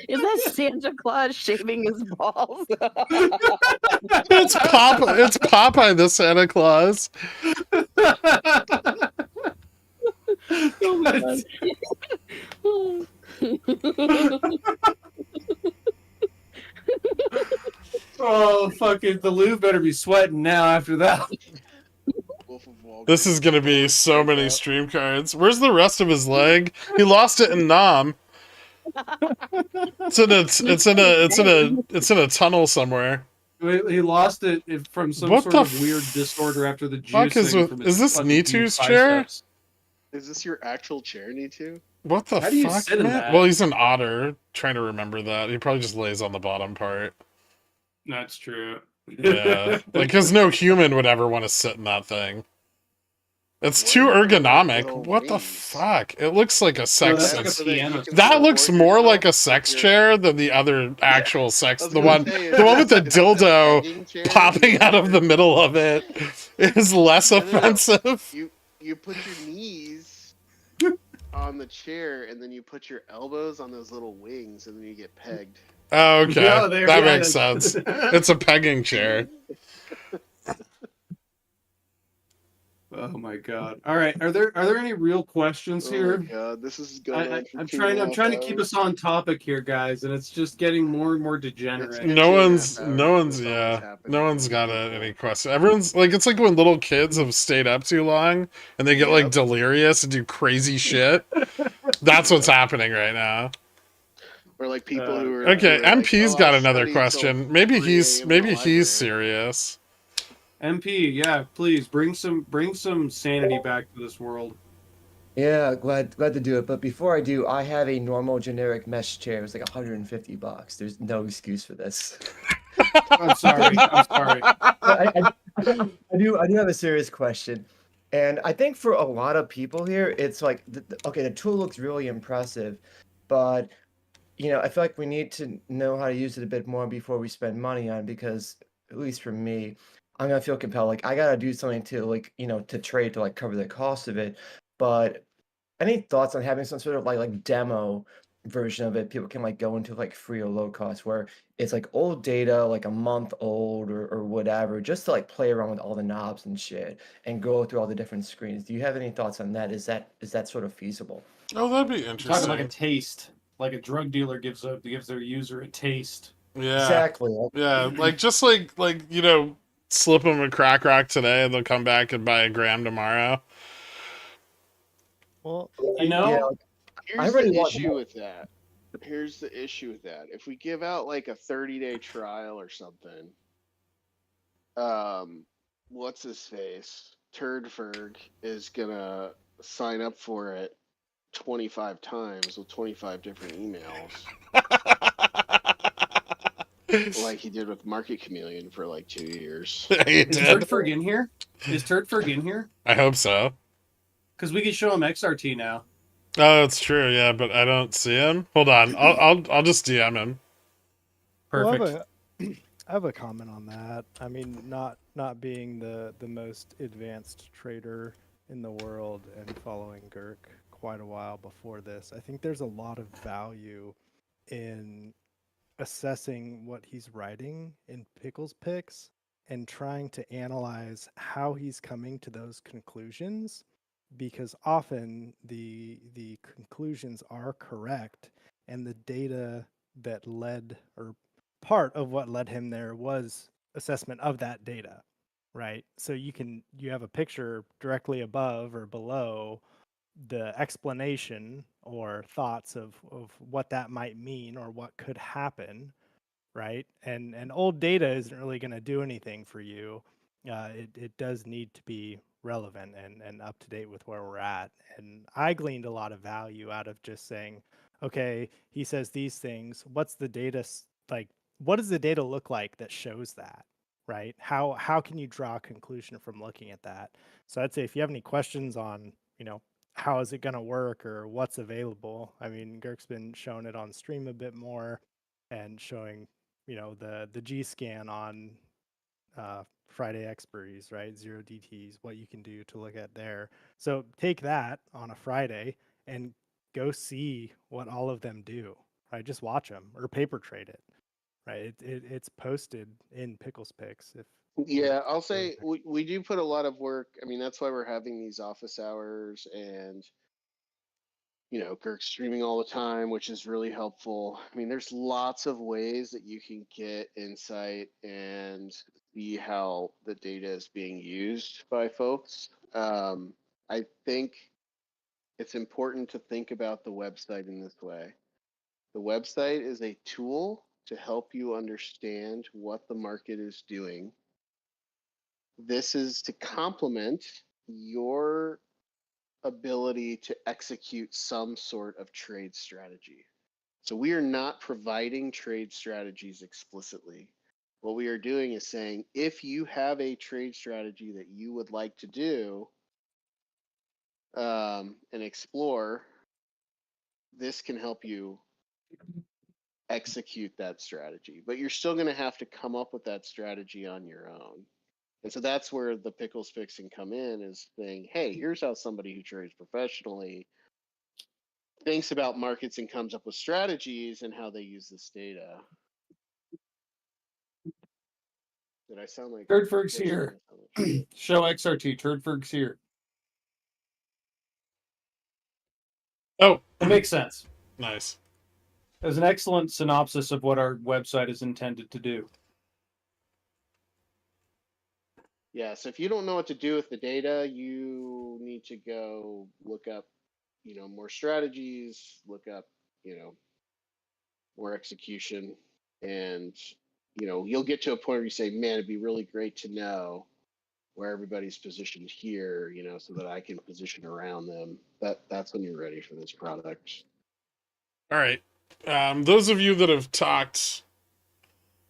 is that Santa Claus shaving his balls? It's Popeye the Santa Claus. Oh my Oh, fucking the Lou better be sweating now after that. Wolf of Wall This is gonna be so many stream cards. Where's the rest of his leg? He lost it in Nam. It's in a tunnel somewhere. He lost it from some What sort the of weird disorder after the fuck juicing. is this Nitu's chair? Is this your actual chair, Nitu? What the How do you fuck, sit in man? that? Well, he's an otter. Trying to remember that. He probably just lays on the bottom part. That's true. Yeah, like, because no human would ever want to sit in that thing. It's too ergonomic. What the fuck? It looks like a sex. that's like a piano. That looks more like a sex chair than the other actual sex. The one with the dildo popping out of the middle of it is less offensive. You put your knees on the chair and then you put your elbows on those little wings and then you get pegged. Oh, okay, Yeah, that makes sense. It's a pegging chair. Oh my god! All right, are there any real questions Oh my here? god, this is going on for I'm 2.5 trying to keep hours. us on topic here, guys, and it's just getting more and more degenerate. No 2.5 one's hours, that's always happening. no one's got any question. Everyone's like, it's like when little kids have stayed up too long and they get like Yep. delirious and do crazy shit. That's what's happening right now. Or like people who are Okay, who are like, MP's "Oh, got I'll another study till question. Maybe 3 he's a.m. in the library." serious. MP, yeah, please bring some sanity back to this world. Yeah, glad to do it. But before I do, I have a normal generic mesh chair. It's like $150. There's no excuse for this. I'm sorry. I'm sorry. I do have a serious question. And I think for a lot of people here, it's like, okay, the tool looks really impressive, but I feel like we need to know how to use it a bit more before we spend money on it because, at least for me, I'm gonna feel compelled. Like I gotta do something to to trade to like cover the cost of it. But any thoughts on having some sort of like demo version of it people can like go into like free or low cost where it's like old data, like a month old or whatever, just to like play around with all the knobs and shit and go through all the different screens. Do you have any thoughts on that? Is that sort of feasible? Oh, that'd be You're talking like a interesting. taste, like a drug dealer gives their user a taste. Yeah, Exactly. yeah, like just like slip them a crack rock today, and they'll come back and buy a gram tomorrow. Well, You Yeah, know, like, I Here's already the want issue with that. Here's the issue with that. If we give out like a 30-day trial or something, what's his face? Turdferg is gonna sign up for it 25 times with 25 different emails, like he did with Market Chameleon for like 2 years. You is did. Turdferg in here? Is Turdferg in here? I hope so. Because we could show him XRT now. Oh, that's true. Yeah, but I don't see him. Hold on. I'll just DM him. well, Perfect. I have a comment on that. I mean, not being the most advanced trader in the world and following Gherk quite a while before this, I think there's a lot of value in assessing what he's writing in Pickles Picks and trying to analyze how he's coming to those conclusions, because often the conclusions are correct and the data that led, or part of what led him there, was assessment of that data, right? So you have a picture directly above or below the explanation or thoughts of what that might mean or what could happen, right? And old data isn't really going to do anything for you. It does need to be relevant and up to date with where we're at. And I gleaned a lot of value out of just saying, okay, he says these things. What's the data like? What does the data look like that shows that? Right? How can you draw a conclusion from looking at that? So I'd say if you have any questions on, how is it going to work or what's available? I mean, Gherk's been showing it on stream a bit more and showing, the G scan on Friday expiries, right? 0 DTs, what you can do to look at there. So take that on a Friday and go see what all of them do, right? Just watch them or paper trade it, right? It's posted in Pickles Picks. If Yeah, I'll say we do put a lot of work. I mean, that's why we're having these office hours and Kirk's streaming all the time, which is really helpful. I mean, there's lots of ways that you can get insight and see how the data is being used by folks. I think it's important to think about the website in this way. The website is a tool to help you understand what the market is doing. This is to complement your ability to execute some sort of trade strategy. So we are not providing trade strategies explicitly. What we are doing is saying, if you have a trade strategy that you would like to do and explore, this can help you execute that strategy. But you're still going to have to come up with that strategy on your own. And so that's where the pickles fixing come in, is saying, hey, here's how somebody who trades professionally thinks about markets and comes up with strategies and how they use this data. Did I sound like Turdferg's Rich? here. Show XRT. Turdferg's here. Oh, It makes sense. nice. It was an excellent synopsis of what our website is intended to do. Yeah, so if you don't know what to do with the data, you need to go look up, more strategies, look up, more execution, and you'll get to a point where you say, man, it'd be really great to know where everybody's positioned here, so that I can position around them. That's when you're ready for this product. All right. Those of you that have talked,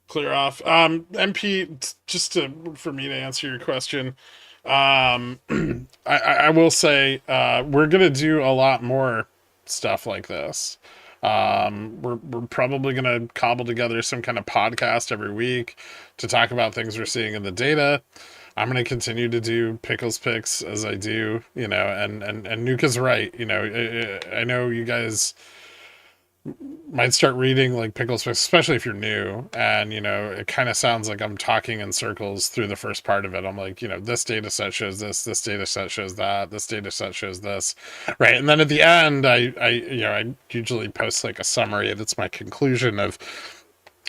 clear off. MP, just for me to answer your question, I will say we're gonna do a lot more stuff like this. We're probably gonna cobble together some kind of podcast every week to talk about things we're seeing in the data. I'm gonna continue to do pickles picks as I do, and Nuka's right. I know you guys might start reading like pickles picks, especially if you're new, and it kind of sounds like I'm talking in circles through the first part of it. I'm like, this data set shows this data set shows that, this data set shows this, right? And then at the end, I usually post like a summary that's my conclusion of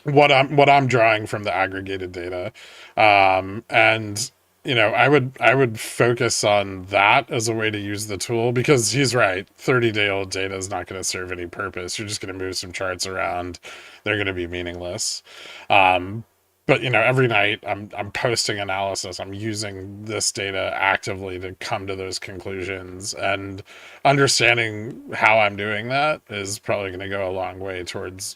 what I'm drawing from the aggregated data, and I would focus on that as a way to use the tool, because he's right. 30-day-old data is not going to serve any purpose. You're just going to move some charts around. They're going to be meaningless. But every night I'm posting analysis. I'm using this data actively to come to those conclusions, and understanding how I'm doing that is probably going to go a long way towards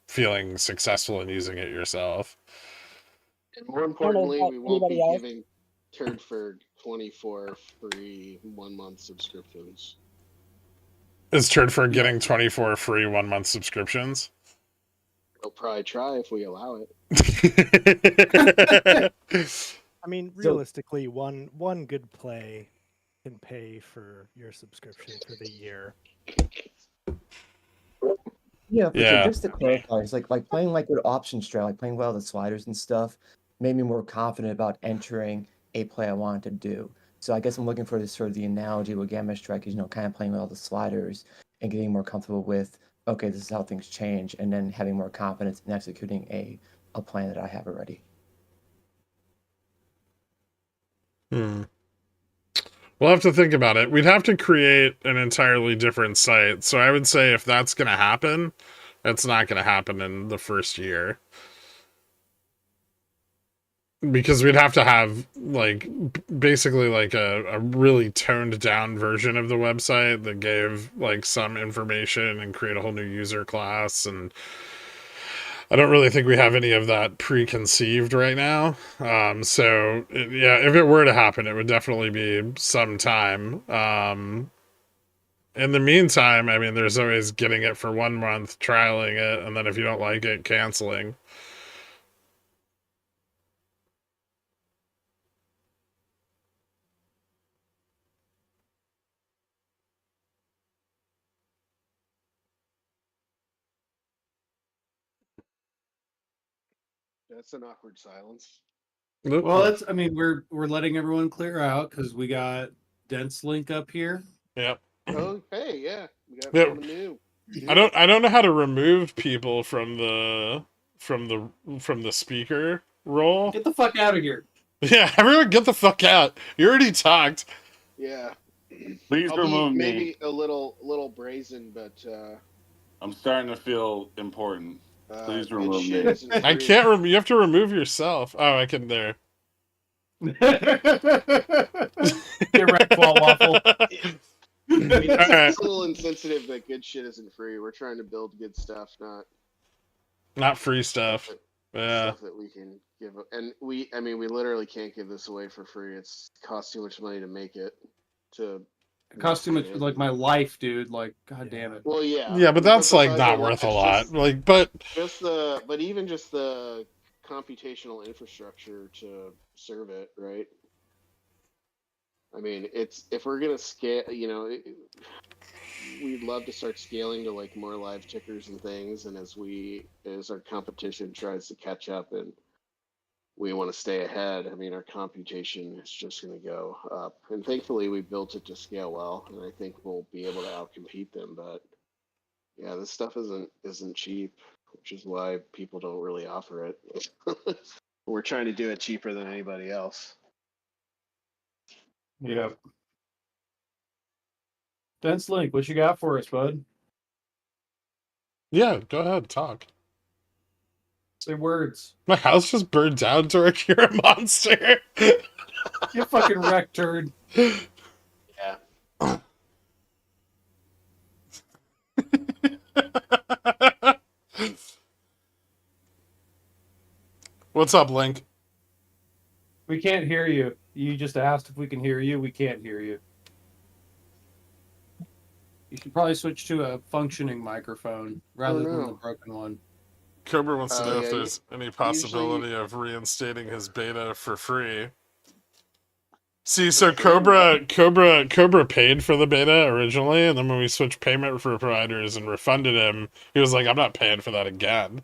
feeling successful in using it yourself. And more importantly, we won't be giving Turdford 24 free 1-month subscriptions. Is Turdford getting 24 free 1-month subscriptions? They'll probably try if we allow it. I mean, realistically, one good play can pay for your subscription for the year. Yeah, but Yeah. just to clarify, it's like playing like with option strat, like playing well the sliders and stuff, made me more confident about entering a play I wanted to do. So I guess I'm looking for this sort of the analogy with GammaStrike is, kind of playing with all the sliders and getting more comfortable with, okay, this is how things change, and then having more confidence in executing a plan that I have already. We'll have to think about it. We'd have to create an entirely different site. So I would say if that's going to happen, it's not going to happen in the first year. Because we'd have to have basically like a really toned down version of the website that gave like some information and create a whole new user class, and I don't really think we have any of that preconceived right now. So if it were to happen, it would definitely be some time. In the meantime, I mean, there's always getting it for 1 month, trialing it, and then if you don't like it, canceling. That's an awkward silence. Well, we're letting everyone clear out because we got Dense Link up here. Yep. Oh, hey, yeah, we got Yeah. someone new. I don't know how to remove people from the speaker role. Get the fuck out of here. Yeah, everyone get the fuck out. You already talked. Yeah. Please I'll remove be me. maybe a little brazen, but I'm starting to feel important. Please good remove shit me. isn't I free. can't you have to remove yourself. Oh, I can there. Get wrecked, Wall Waffle. I mean, it's Alright. a little insensitive that good shit isn't free. We're trying to build good stuff, Not free stuff. Yeah. stuff that we can give. And we literally can't give this away for free. It's costs too much money to make it. It costs too much, like my life, dude. Like, god damn it. Well, yeah. Yeah, but that's like not the- worth a it's lot. just- Like, but even just the computational infrastructure to serve it, right? I mean, if we're gonna scale, we'd love to start scaling to like more live tickers and things, and as our competition tries to catch up and we want to stay ahead, I mean, our computation is just going to go up, and thankfully we built it to scale well, and I think we'll be able to outcompete them. But yeah, this stuff isn't cheap, which is why people don't really offer it. We're trying to do it cheaper than anybody else. Yep. Dense Link, what you got for us, bud? yeah, go ahead, talk. Say words. My house just burned down, Torque. You're a monster. You fucking wrecked, turd. Yeah. What's up, Link? We can't hear you. You just asked if we can hear you. We can't hear you. You should probably switch to a functioning microphone rather than the no. broken one. Cobra wants to Oh know if yeah. there's any possibility of reinstating his beta for free. See, so For free? Cobra paid for the beta originally, and then when we switched payment for providers and refunded him, he was like, "I'm not paying for that again."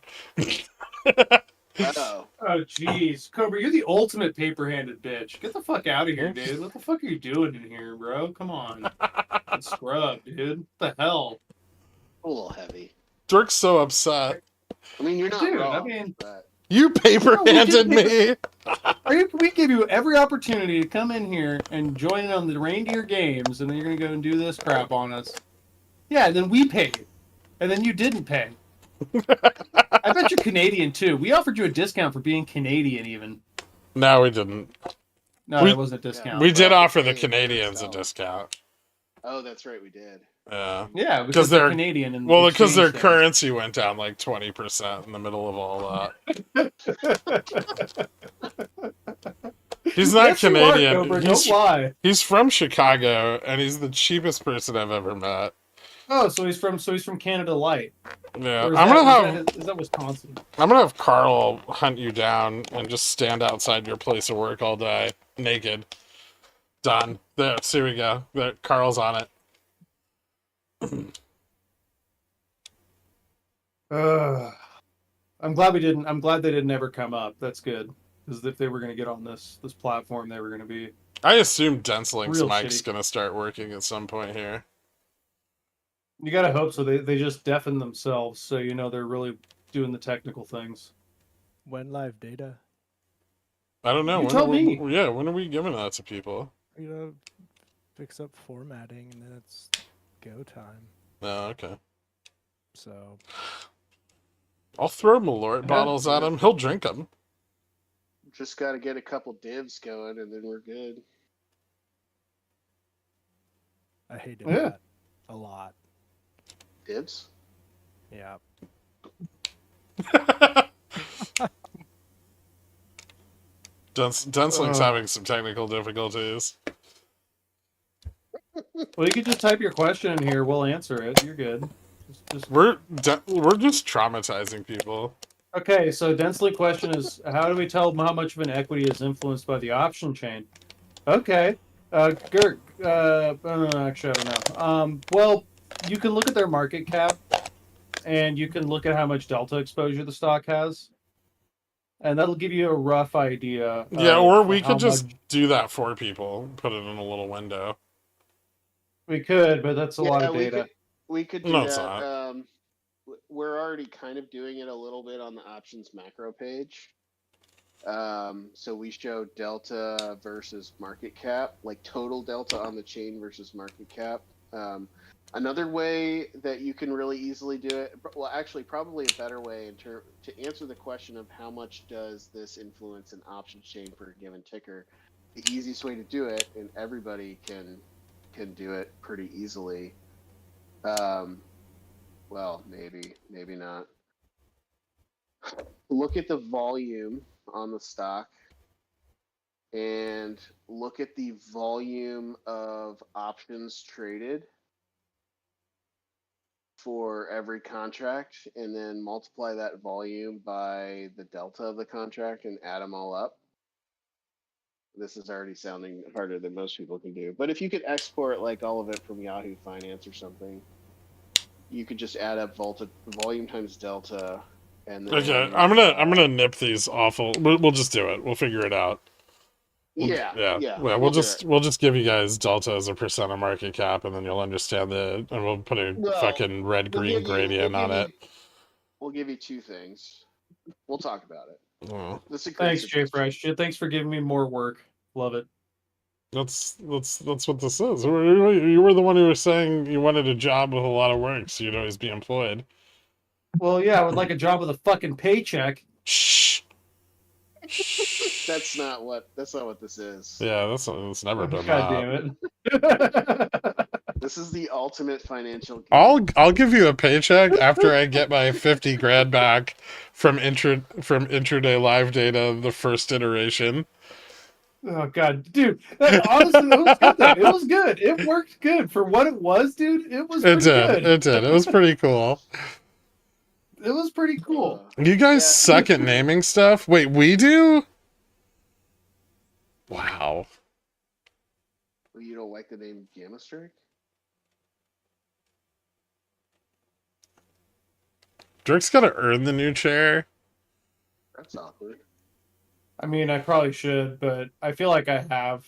Oh. Oh, jeez. Cobra, you're the ultimate paper-handed bitch. Get the fuck out of here, dude. What the fuck are you doing in here, bro? Come on. Get scrub, dude. What the hell? A little heavy. Dirk's so upset. I mean, you're not Dude, wrong. I mean, but You paper-handed me. we give you every opportunity to come in here and join in on the reindeer games, and then you're going to go and do this crap on us. Yeah, and then we paid. And then you didn't pay. I bet you're Canadian, too. We offered you a discount for being Canadian, even. No, we didn't. No, We- it wasn't a discount. We did Well, offer the hey, Canadians a yourself. discount. Oh, that's right, we did. Yeah. Yeah, Because they're they're Canadian. And well, because their exchange currency went down like 20% in the middle of all that. He's not Yes, you are, Canadian. Cobra, don't lie. He's from Chicago, and he's the cheapest person I've ever met. Oh, so he's from Canada Light. Yeah, Or is that Wisconsin? I'm gonna have Carl hunt you down and just stand outside your place of work all day, naked. Done. There, here we go. There, Carl's on it. I'm glad we didn't. I'm glad they didn't ever come up. That's good, because if they were going to get on this platform, they were going to be. I assume DenseLink's Real mic's shitty. gonna start working at some point here. You gotta hope so. They just deafen themselves, so you know they're really doing the technical things. When live data, I don't know. You tell me. Yeah, when are we giving that to people? you know, fix up formatting, and then it's go time. Oh, okay. So I'll throw Malort bottles at him. He'll drink them. Just got to get a couple divs going, and then we're good. I hated Yeah. that a lot. Divs? Yeah. DenseLink's having some technical difficulties. Well, you could just type your question in here. We'll answer it. You're good. We're just traumatizing people. Okay, so densely question is, how do we tell how much of an equity is influenced by the option chain? Okay, Gert, actually, I don't know. Well, you can look at their market cap, and you can look at how much delta exposure the stock has, and that'll give you a rough idea. Yeah, or we how could just much- do that for people, put it in a little window. We could, but that's a lot of data. We could do No, it's that. not. We're already kind of doing it a little bit on the options macro page. So we show delta versus market cap, like total delta on the chain versus market cap. Another way that you can really easily do it, well, actually, probably a better way to answer the question of how much does this influence an options chain for a given ticker. The easiest way to do it, and everybody can do it pretty easily. Well, maybe not. Look at the volume on the stock and look at the volume of options traded for every contract, and then multiply that volume by the delta of the contract and add them all up. This is already sounding harder than most people can do. But if you could export like all of it from Yahoo Finance or something, you could just add up volume times delta, and then Okay, I'm gonna nip these awful. We'll just do it. We'll figure it out. Yeah. We'll just give you guys delta as a percent of market cap, and then you'll understand and we'll put a fucking red green gradient on it. We'll give you two things. We'll talk about it. Oh. Thanks, Jay Fresh. Thanks for giving me more work. Love it. That's what this is. You were the one who was saying you wanted a job with a lot of work, so you'd always be employed. Well, yeah, I would like a job with a fucking paycheck. Shh. That's not what this is. Yeah, it's never been God that. damn it. This is the ultimate financial game. I'll give you a paycheck after I get my 50 grand back from intraday live data, the first iteration. Oh god, dude! Honestly, that was good. Though. It was good. It worked good for what it was, dude. It was It pretty did. good. It did. It was pretty cool. It was pretty cool. You guys Yeah. suck at naming stuff. Wait, we do? Wow. Well, you don't like the name GammaStrike? Dirk's got to earn the new chair. That's awkward. I mean, I probably should, but I feel like I have.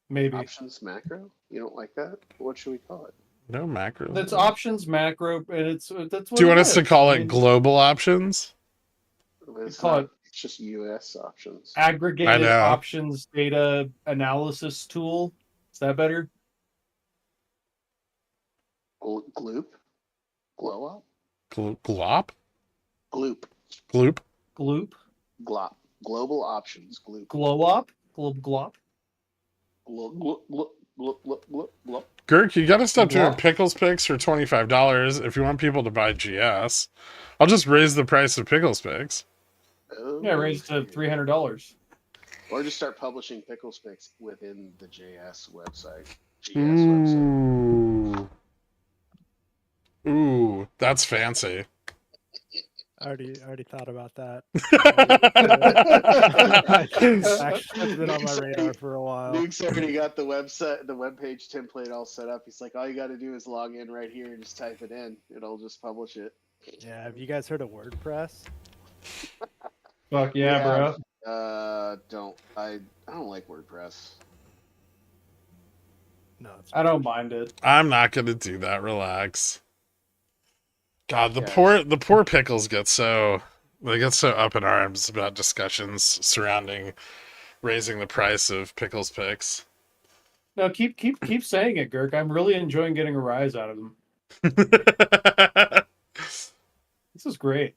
Maybe Options macro? You don't like that? What should we call it? No macro. that's options macro, and that's what. Do you want it us to is. call I it mean, global options? It's call not, it- it's just US options. aggregated know. options data analysis tool? Is that better? Gloop? Glow up? Glop? Gloop. Gloop? Gloop, Glop. Global options. Gloop. glow up, glop. Gloop. Gloop. Gloop. Gloop. Gloop. Gloop. Gloop. Gherk, you gotta stop doing Glop. pickles picks for $25 if you want people to buy GS. I'll just raise the price of pickles picks. Oh, Yeah, raised to $300. Or just start publishing pickle specs within the JS website. GS website. Ooh. Ooh, that's fancy. I already thought about that. That's Actually, that's been on my radar for a while. Luke's already got the website, the webpage template all set up. He's like, all you got to do is log in right here and just type it in. It'll just publish it. Yeah, have you guys heard of WordPress? Fuck yeah, bro. I don't like WordPress. No, it's I don't mind it. I'm not gonna do that. Relax. God, the Yeah. poor pickles get so up in arms about discussions surrounding raising the price of pickles picks. No, keep saying it, Gherk. I'm really enjoying getting a rise out of them. This is great.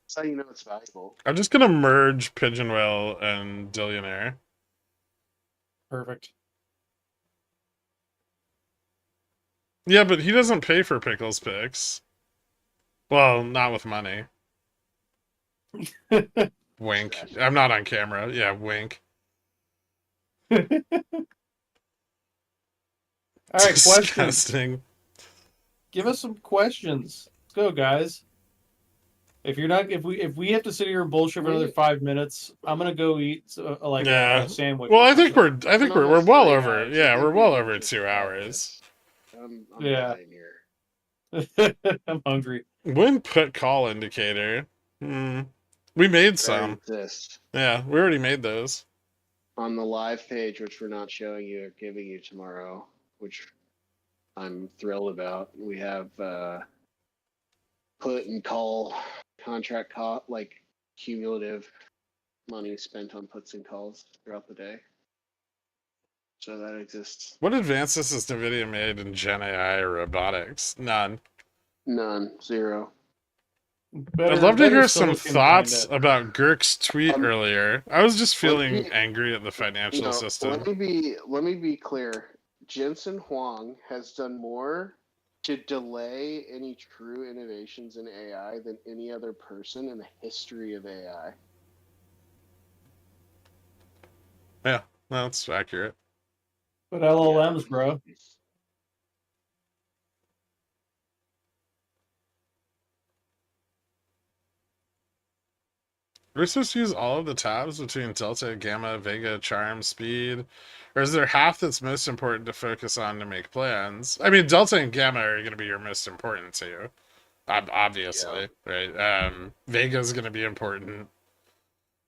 That's how you know it's valuable. I'm just gonna merge Pigeon Whale and Dillionaire. Perfect. Yeah, but he doesn't pay for pickles picks. Well, not with money. Wink. I'm not on camera. Yeah, wink. All right, questions. Disgusting. Give us some questions. Let's go, guys. If we have to sit here and bullshit for another 5 minutes, I'm gonna go eat Yeah. a sandwich. Well, or I think something. we're almost well 3 over. hours. I Yeah, think we're we well can over just 2 stop hours. this. I'm Yeah. dying here. I'm hungry. When put call indicator. We made some. Exist. Yeah, we already made those. On the live page, which we're not showing you or giving you tomorrow, which I'm thrilled about. We have put and call contract like cumulative money spent on puts and calls throughout the day. So that exists. What advances has Nvidia made in Gen AI or robotics? None. None. Zero. Better- I'd love to better hear some silicon behind thoughts it. about Gherk's tweet earlier. I was just feeling me- angry at the financial No, system. let me be clear. Jensen Huang has done more to delay any true innovations in AI than any other person in the history of AI. Yeah, that's accurate. But LLMs, bro. We're supposed to use all of the tabs between Delta, Gamma, Vega, Charm, Speed, or is there half that's most important to focus on to make plans? I mean, Delta and Gamma are going to be your most important to you, obviously, right? Vega is going to be important.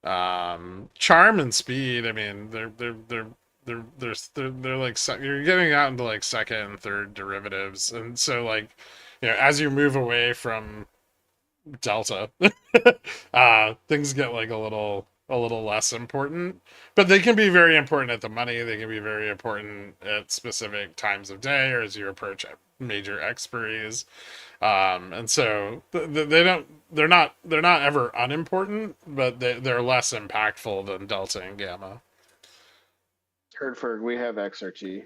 Charm and Speed, I mean, they're like you're getting out into like second and third derivatives, and so like, you know, as you move away from Delta, things get like a little less important, but they can be very important at the money. They can be very important at specific times of day or as you approach major expiries. And so they're not ever unimportant, but they're less impactful than Delta and Gamma. Hertford, we have XRT.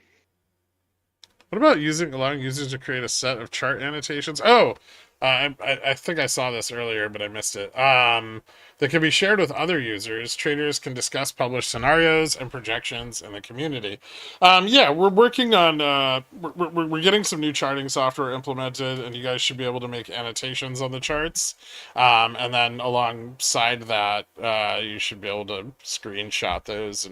What about allowing users to create a set of chart annotations? Oh, I think I saw this earlier, but I missed it. That can be shared with other users. Traders can discuss published scenarios and projections in the community. Yeah, we're working on. We're getting some new charting software implemented, and you guys should be able to make annotations on the charts. And then alongside that, you should be able to screenshot those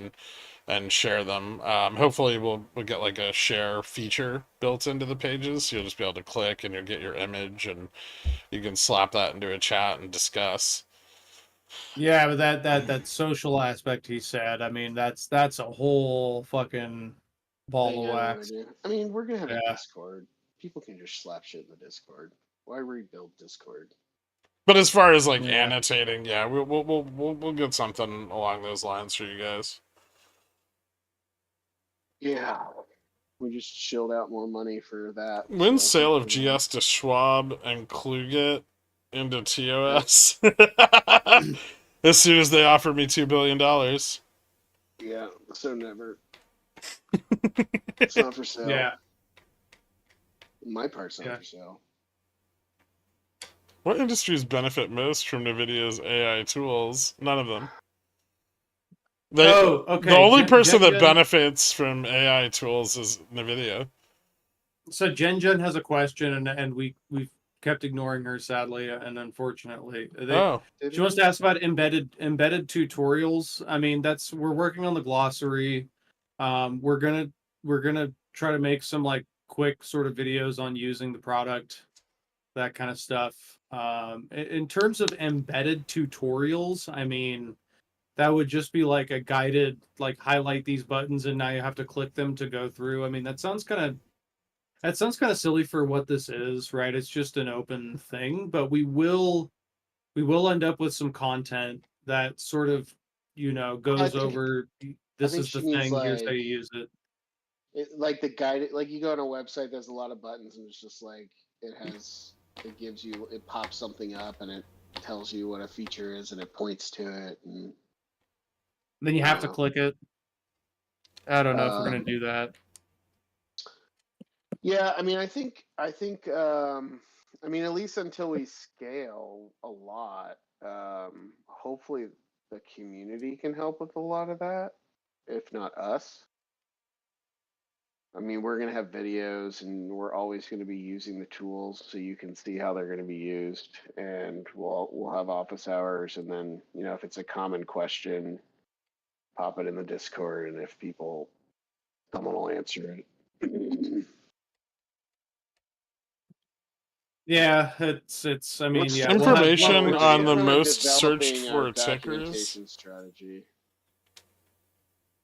and share them. Hopefully, we'll get like a share feature built into the pages. So you'll just be able to click, and you'll get your image, and you can slap that into a chat and discuss. Yeah, but that social aspect he said, I mean, that's a whole fucking ball of I have no wax. idea. I mean, we're gonna have a Yeah. Discord. People can just slap shit in the Discord. Why rebuild Discord? But as far as like Yeah. annotating, yeah, we'll get something along those lines for you guys. Yeah, we just shilled out more money for that. When's so sale of hopefully GS to Schwab and Kluget into TOS? As soon as they offer me $2 billion. yeah, so never. It's not for sale. Yeah. My part's not Yeah. for sale. What industries benefit most from Nvidia's AI tools? None of them. Okay. The only person that Gen- benefits from AI tools is Nvidia. So Jen has a question, and we've kept ignoring her, sadly and unfortunately. She wants to ask about embedded tutorials. I mean, we're working on the glossary. We're gonna try to make some like quick sort of videos on using the product, that kind of stuff. In terms of embedded tutorials, I mean, that would just be like a guided, like highlight these buttons and now you have to click them to go through. I mean, that sounds kind of silly for what this is, right? It's just an open thing, but we will end up with some content that sort of, goes over. This think is the she means, thing. Here's how like, you use it. like the guide, like you go on a website, there's a lot of buttons, and it's just like it pops something up, and it tells you what a feature is, and it points to it, and Then you have to click it. I don't know if we're gonna Um, do that. Yeah, I mean, I think, I mean, at least until we scale a lot, hopefully the community can help with a lot of that, if not us. I mean, we're going to have videos, and we're always going to be using the tools so you can see how they're going to be used, and we'll have office hours, and then, if it's a common question, pop it in the Discord, and if someone will answer it. Yeah, it's. I mean, yeah, Information we'll on the kinda most searched developing our for tickers. documentation strategy.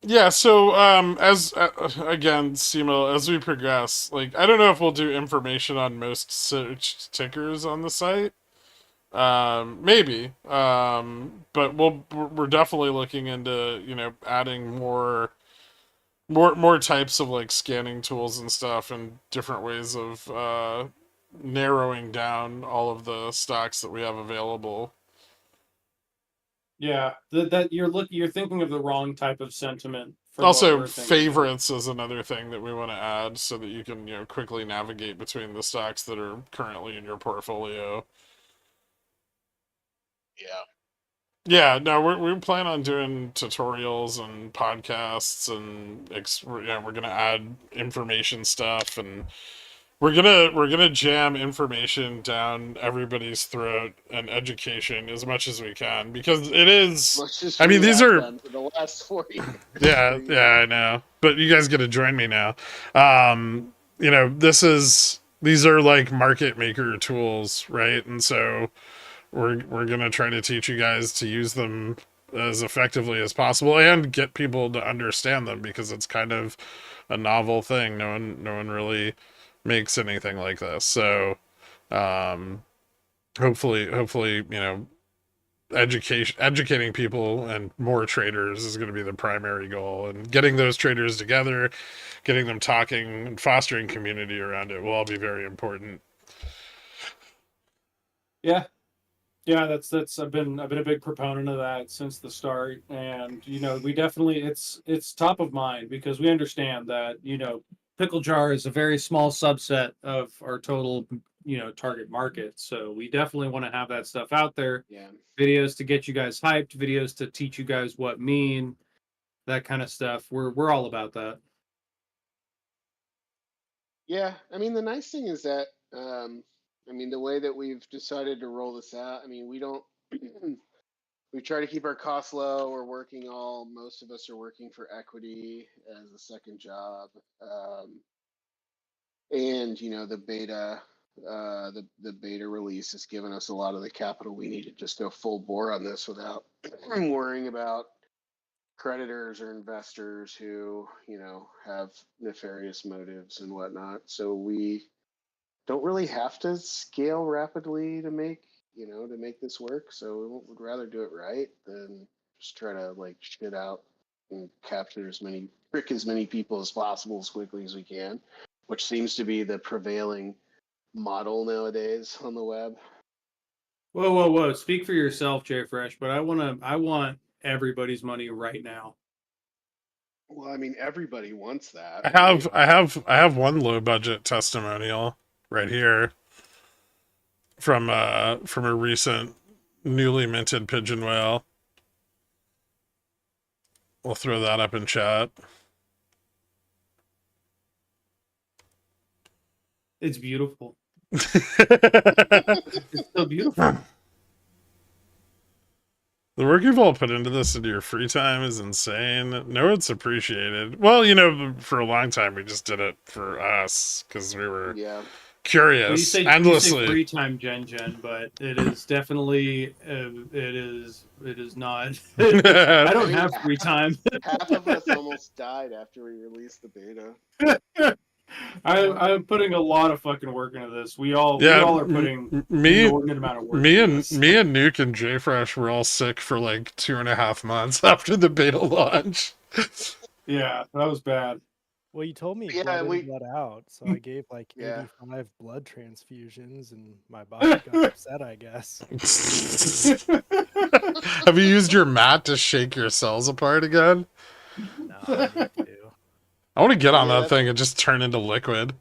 Yeah, so as again, Simo, as we progress, like I don't know if we'll do information on most searched tickers on the site. Maybe. But we're definitely looking into, adding more types of like scanning tools and stuff, and different ways of narrowing down all of the stocks that we have available. Yeah, that you're thinking of the wrong type of sentiment. For what Also, we're thinking of. favorites is another thing that we want to add so that you can, quickly navigate between the stocks that are currently in your portfolio. Yeah. Yeah, no, we plan on doing tutorials and podcasts, and we're gonna add information stuff, and we're gonna jam information down everybody's throat and education as much as we can, because it is. Much as I mean, we these have are. done for the last 4 years. Yeah, I know. But you guys get to join me now. These are like market maker tools, right? And so we're gonna try to teach you guys to use them as effectively as possible and get people to understand them, because it's kind of a novel thing. No one really makes anything like this. So hopefully, educating people and more traders is going to be the primary goal, and getting those traders together, getting them talking, and fostering community around it will all be very important. Yeah, that's I've been a big proponent of that since the start, and we definitely it's top of mind, because we understand that pickle jar is a very small subset of our total target market. So we definitely want to have that stuff out there. Yeah. Videos to get you guys hyped, videos to teach you guys what mean, that kind of stuff. We're all about that. Yeah, I mean, the nice thing is that, the way that we've decided to roll this out, we don't, we try to keep our costs low. Most of us are working for equity as a second job. And, the beta release has given us a lot of the capital we need to just go full bore on this without worrying about creditors or investors who, have nefarious motives and whatnot. So we don't really have to scale rapidly to make this work. So we would rather do it right than just try to like shit out and trick as many people as possible as quickly as we can, which seems to be the prevailing model nowadays on the web. Whoa! Speak for yourself, Jay Fresh. But I want everybody's money right now. Well, everybody wants that. I have one low budget testimonial right here from a recent newly minted pigeon whale. We'll throw that up in chat. It's beautiful. It's so beautiful. The work you've all put into this into your free time is insane. No, it's appreciated. Well, for a long time we just did it for us because we were curious endlessly. You say free time, Gen, but it is definitely it is not. I don't have free time. Half of us almost died after we released the beta. I'm putting a lot of fucking work into this. We all are putting an inordinate amount of work. Me and Nuke and JFresh were all sick for like 2.5 months after the beta launch. Yeah, that was bad. Well, you told me blood in, blood out, so I gave like 85 blood transfusions, and my body got upset, I guess. Have you used your mat to shake your cells apart again? No, I need to. I want to get on that thing and just turn into liquid.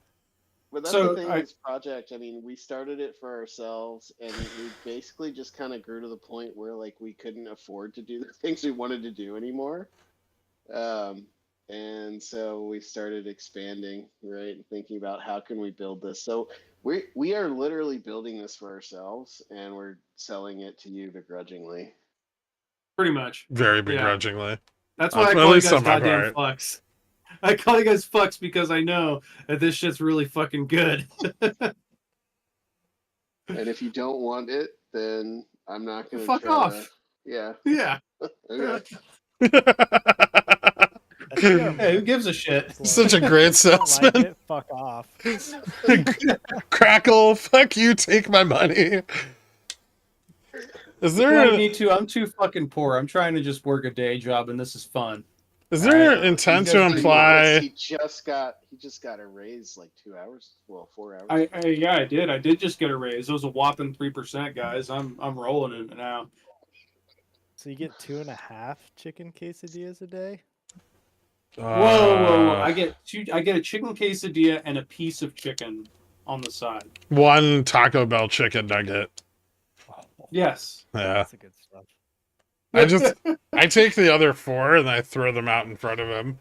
But that's the thing with this project. We started it for ourselves, and we basically just kind of grew to the point where like we couldn't afford to do the things we wanted to do anymore. And so we started expanding, right, and thinking about how can we build this. So we are literally building this for ourselves, and we're selling it to you begrudgingly. Pretty much. Very begrudgingly. Yeah. That's why I call you guys goddamn fucks. I call you guys fucks because I know that this shit's really fucking good. And if you don't want it, then I'm not going to fuck off. Yeah. Yeah. Okay. Hey, who gives a shit? Such a great salesman. Like it, fuck off. Crackle, fuck you, take my money. Is there I need to? I'm too fucking poor. I'm trying to just work a day job, and this is fun. Is there an intent to imply? He just got a raise like 2 hours. Well, 4 hours. I did. I did just get a raise. It was a whopping 3%, guys. I'm rolling in it now. So you get 2.5 chicken quesadillas a day? Whoa! I get a chicken quesadilla and a piece of chicken on the side. One Taco Bell chicken nugget. Yes. Yeah. That's the good stuff. I take the other 4 and I throw them out in front of him.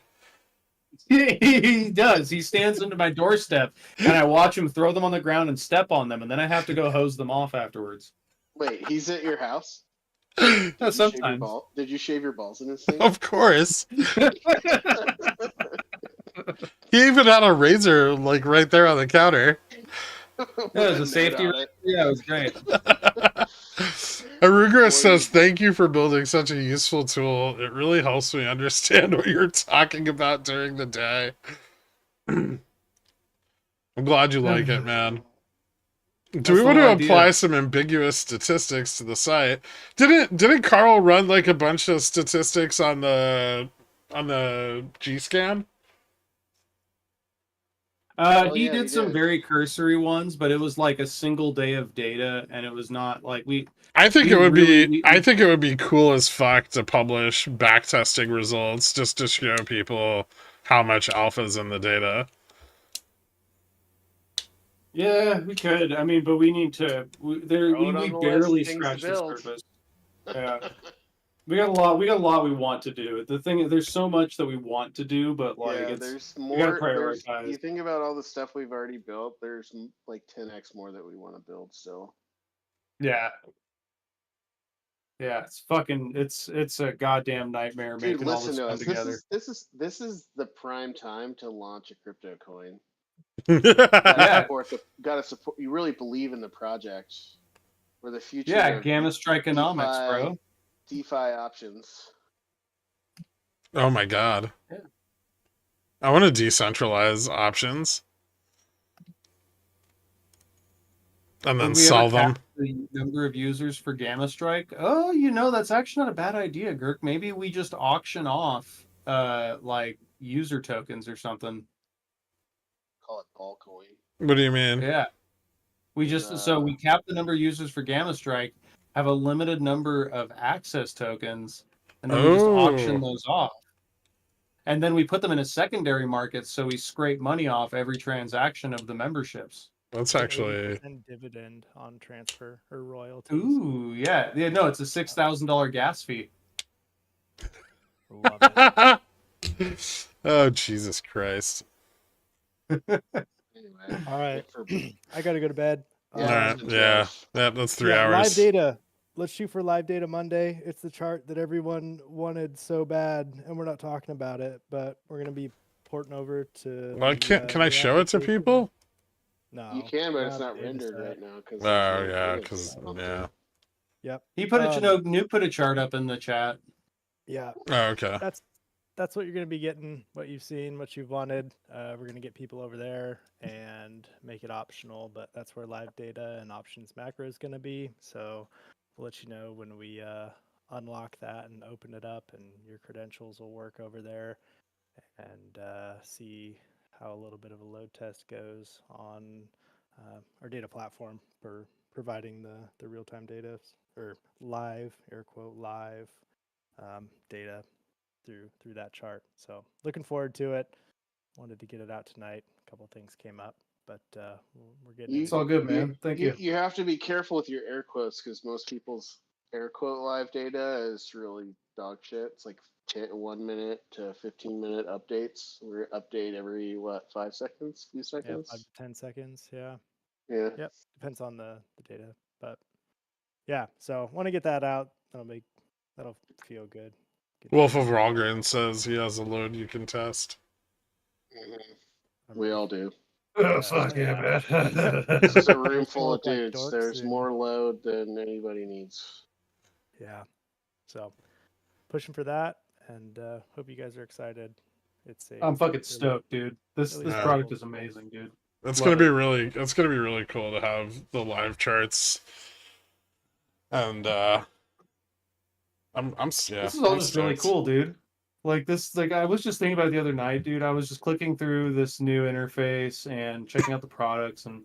He does. He stands into my doorstep and I watch him throw them on the ground and step on them, and then I have to go hose them off afterwards. Wait, he's at your house? Sometimes. Did you shave your balls in his thing? Of course. He even had a razor like right there on the counter. It was a safety. Yeah, it was great. Arugra says, "Thank you for building such a useful tool. It really helps me understand what you're talking about during the day." I'm glad you like it, man. Do we want to apply some ambiguous statistics to the site? Didn't Carl run like a bunch of statistics on the G-scan? He did some very cursory ones, but it was like a single day of data, and it was not like I think it would be cool as fuck to publish backtesting results just to show people how much alpha's in the data. Yeah, we could. I mean, but we need to. We Throw it on the list barely of things to scratched the build. surface. Yeah, we got a lot. We got a lot we want to do. The thing is, there's so much that we want to do, but like Yeah, it's there's we gotta more. There's prioritize. you think about all the stuff we've already built. There's like 10x more that we want to build still. Yeah. Yeah, it's fucking. It's a goddamn nightmare Dude, making all listen this to come us. together. This is the prime time to launch a crypto coin. Yeah. Gotta support. You really believe in the project. We're the future. Yeah, of GammaStrike economics, bro. DeFi options. Oh my god. Yeah. I want to decentralize options. And then Would we ever sell them. cap the number of users for GammaStrike? Oh, you know, that's actually not a bad idea, Gherk. Maybe we just auction off like user tokens or something. Call it ball coin. What do you mean? Yeah. We just so we cap the number of users for GammaStrike, have a limited number of access tokens, and then we just auction those off. And then we put them in a secondary market, so we scrape money off every transaction of the memberships. That's An actually 80% dividend on transfer or royalties. Ooh, yeah. Yeah, no, it's a $6,000 gas fee. Love it. Oh, Jesus Christ. Anyway, All right. I got to go to bed. All right. Yeah. That's 3 hours. Live data. Let's shoot for live data Monday. It's the chart that everyone wanted so bad, and we're not talking about it, but we're going to be porting over to. Well, can I show it to people? No. You can, but it's not not rendered right now. Oh, yeah, because, yeah. Yep. He put put a chart up in the chat. Yeah. Oh, okay. That's what you're going to be getting, what you've seen, what you've wanted. We're going to get people over there and make it optional, but that's where live data and options macro is going to be. So we'll let you know when we unlock that and open it up, and your credentials will work over there, and see how a little bit of a load test goes on our data platform for providing the real-time data, or live, air quote, live data through that chart. So looking forward to it. Wanted to get it out tonight. A couple things came up, but we're getting It's all good, man. Thank you. You have to be careful with your air quotes, because most people's air quote live data is really dog shit. It's like 1 minute to 15-minute updates. We update every 5 seconds, few seconds. 5 to 10 seconds. Yeah. Yeah. Yep. Depends on the data, but yeah. So want to get that out. That'll feel good. Wolf of Ralgren says he has a load you can test. We all do. Oh, fuck yeah, man. This is a room full of Like dudes. dorks There's and- more load than anybody needs. Yeah. So pushing for that, and hope you guys are excited. I'm fucking stoked, dude. This really product cool. is amazing, dude. It's Love gonna be it. really. It's gonna be really cool to have the live charts. And I'm yeah. This is all I'm just really stoked. cool, dude. Like this, like I was just thinking about it the other night, dude. I was just clicking through this new interface and checking out the products and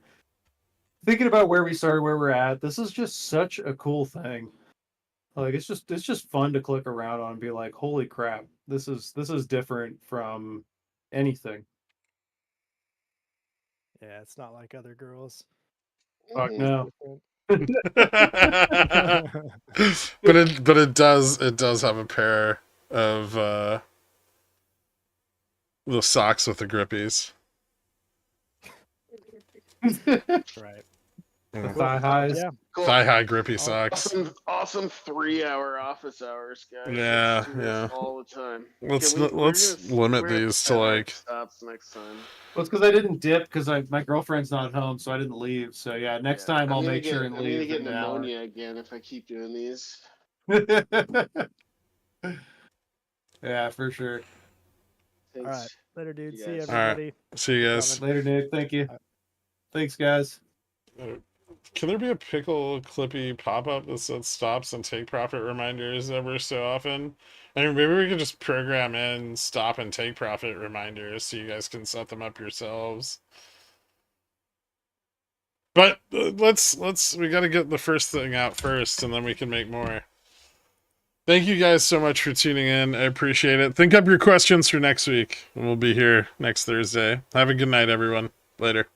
thinking about where we started, where we're at. This is just such a cool thing. Like it's just fun to click around on and be like, holy crap, this is different from anything. Yeah, it's not like other girls. Fuck Mhm. no. but it does have a pair of the socks with the grippies. Right. The thigh highs. Yeah. Cool. Thigh high grippy socks. Awesome 3-hour office hours, guys. Yeah, Let's do this yeah. all the time. Let's We're limit gonna these set to hard like. stops next time. Well, it's because I didn't dip because my girlfriend's not home, so I didn't leave. So yeah, next time I'll make sure and I'm gonna leave get in an hour. pneumonia again if I keep doing these. Yeah, for sure. Thanks. All right. Later, dude. You See guys. everybody. See you guys. Later, Nick. Thank you. Thanks, guys. Can there be a pickle clippy pop-up that says stops and take profit reminders ever so often? I mean, maybe we could just program in stop and take profit reminders so you guys can set them up yourselves. But we got to get the first thing out first, and then we can make more. Thank you guys so much for tuning in. I appreciate it. Think up your questions for next week, and we'll be here next Thursday. Have a good night, everyone. Later.